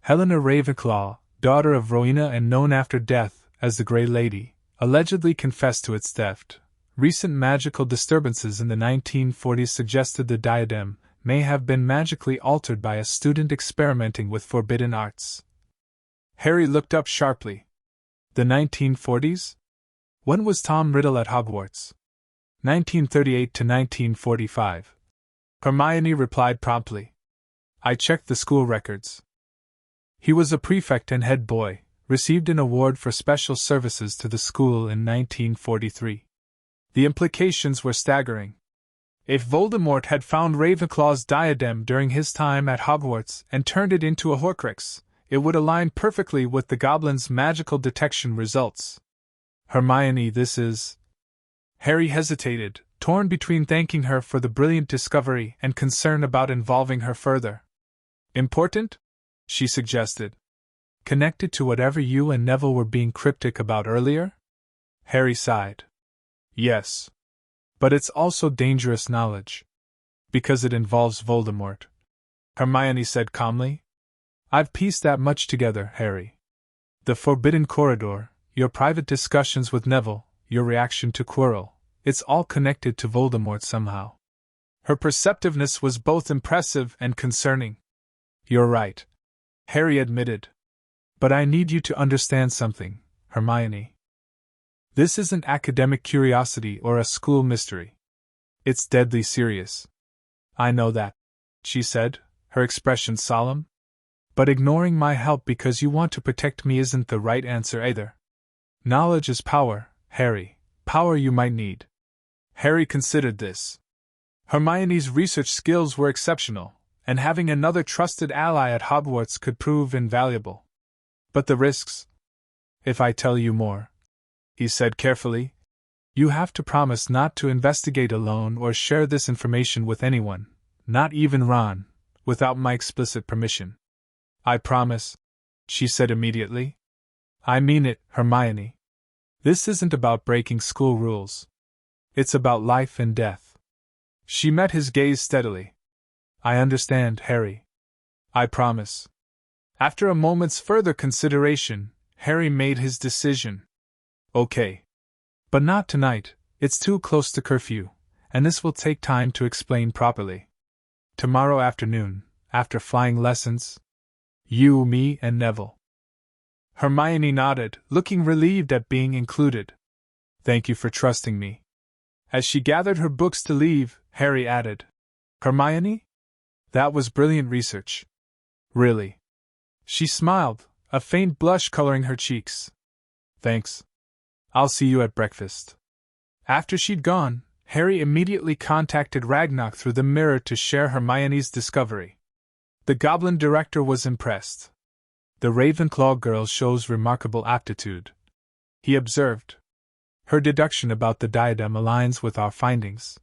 Helena Ravenclaw, daughter of Rowena and known after death as the Grey Lady, allegedly confessed to its theft. Recent magical disturbances in the 1940s suggested the diadem may have been magically altered by a student experimenting with forbidden arts. Harry looked up sharply. The 1940s? When was Tom Riddle at Hogwarts? 1938 to 1945. Hermione replied promptly. I checked the school records. He was a prefect and head boy, received an award for special services to the school in 1943. The implications were staggering. If Voldemort had found Ravenclaw's diadem during his time at Hogwarts and turned it into a Horcrux, it would align perfectly with the goblin's magical detection results. Hermione, this is... Harry hesitated, torn between thanking her for the brilliant discovery and concern about involving her further. Important? She suggested. Connected to whatever you and Neville were being cryptic about earlier? Harry sighed. Yes. But it's also dangerous knowledge. Because it involves Voldemort. Hermione said calmly. I've pieced that much together, Harry. The Forbidden Corridor, your private discussions with Neville, your reaction to Quirrell, it's all connected to Voldemort somehow. Her perceptiveness was both impressive and concerning. You're right, Harry admitted. But I need you to understand something, Hermione. This isn't academic curiosity or a school mystery. It's deadly serious. I know that, she said, her expression solemn. But ignoring my help because you want to protect me isn't the right answer either. Knowledge is power, Harry, power you might need. Harry considered this. Hermione's research skills were exceptional, and having another trusted ally at Hogwarts could prove invaluable. But the risks? If I tell you more, he said carefully, you have to promise not to investigate alone or share this information with anyone, not even Ron, without my explicit permission. I promise, she said immediately. I mean it, Hermione. This isn't about breaking school rules. It's about life and death. She met his gaze steadily. I understand, Harry. I promise. After a moment's further consideration, Harry made his decision. Okay. But not tonight, it's too close to curfew, and this will take time to explain properly. Tomorrow afternoon, after flying lessons, you, me, and Neville. Hermione nodded, looking relieved at being included. Thank you for trusting me. As she gathered her books to leave, Harry added, Hermione? That was brilliant research. Really. She smiled, a faint blush coloring her cheeks. Thanks. I'll see you at breakfast. After she'd gone, Harry immediately contacted Ragnarok through the mirror to share Hermione's discovery. The Goblin director was impressed. The Ravenclaw girl shows remarkable aptitude, he observed. Her deduction about the diadem aligns with our findings.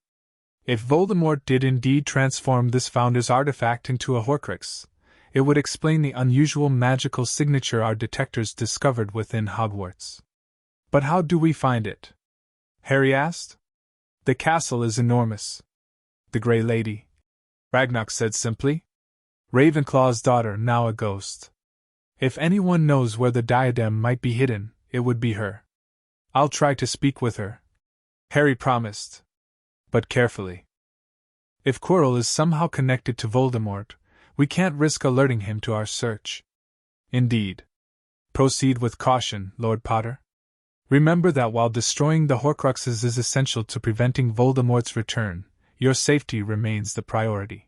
If Voldemort did indeed transform this Founder's artifact into a Horcrux, it would explain the unusual magical signature our detectors discovered within Hogwarts. But how do we find it? Harry asked. The castle is enormous. The Grey Lady, Ragnarok said simply. Ravenclaw's daughter, now a ghost. If anyone knows where the diadem might be hidden, it would be her. I'll try to speak with her, Harry promised. But carefully. If Quirrell is somehow connected to Voldemort, we can't risk alerting him to our search. Indeed. Proceed with caution, Lord Potter. Remember that while destroying the Horcruxes is essential to preventing Voldemort's return, your safety remains the priority.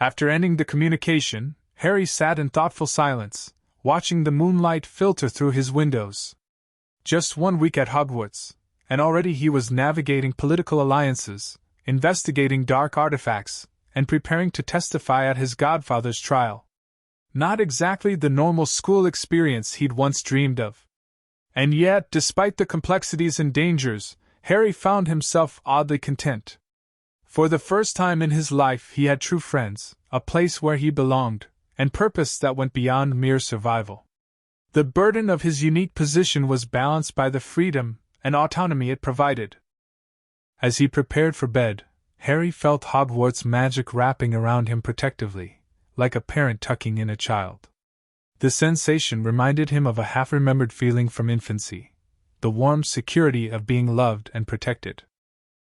After ending the communication, Harry sat in thoughtful silence, watching the moonlight filter through his windows. Just 1 week at Hogwarts, and already he was navigating political alliances, investigating dark artifacts, and preparing to testify at his godfather's trial. Not exactly the normal school experience he'd once dreamed of. And yet, despite the complexities and dangers, Harry found himself oddly content. For the first time in his life he had true friends, a place where he belonged, and purpose that went beyond mere survival. The burden of his unique position was balanced by the freedom and autonomy it provided. As he prepared for bed, Harry felt Hogwarts magic wrapping around him protectively, like a parent tucking in a child. The sensation reminded him of a half-remembered feeling from infancy, the warm security of being loved and protected.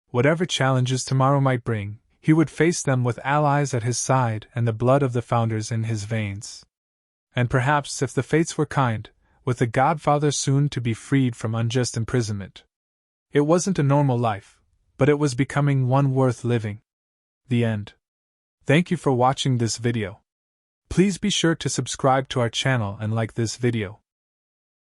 Whatever challenges tomorrow might bring, he would face them with allies at his side and the blood of the Founders in his veins. And perhaps, if the fates were kind, with the Godfather soon to be freed from unjust imprisonment. It wasn't a normal life, but it was becoming one worth living. The end. Thank you for watching this video. Please be sure to subscribe to our channel and like this video.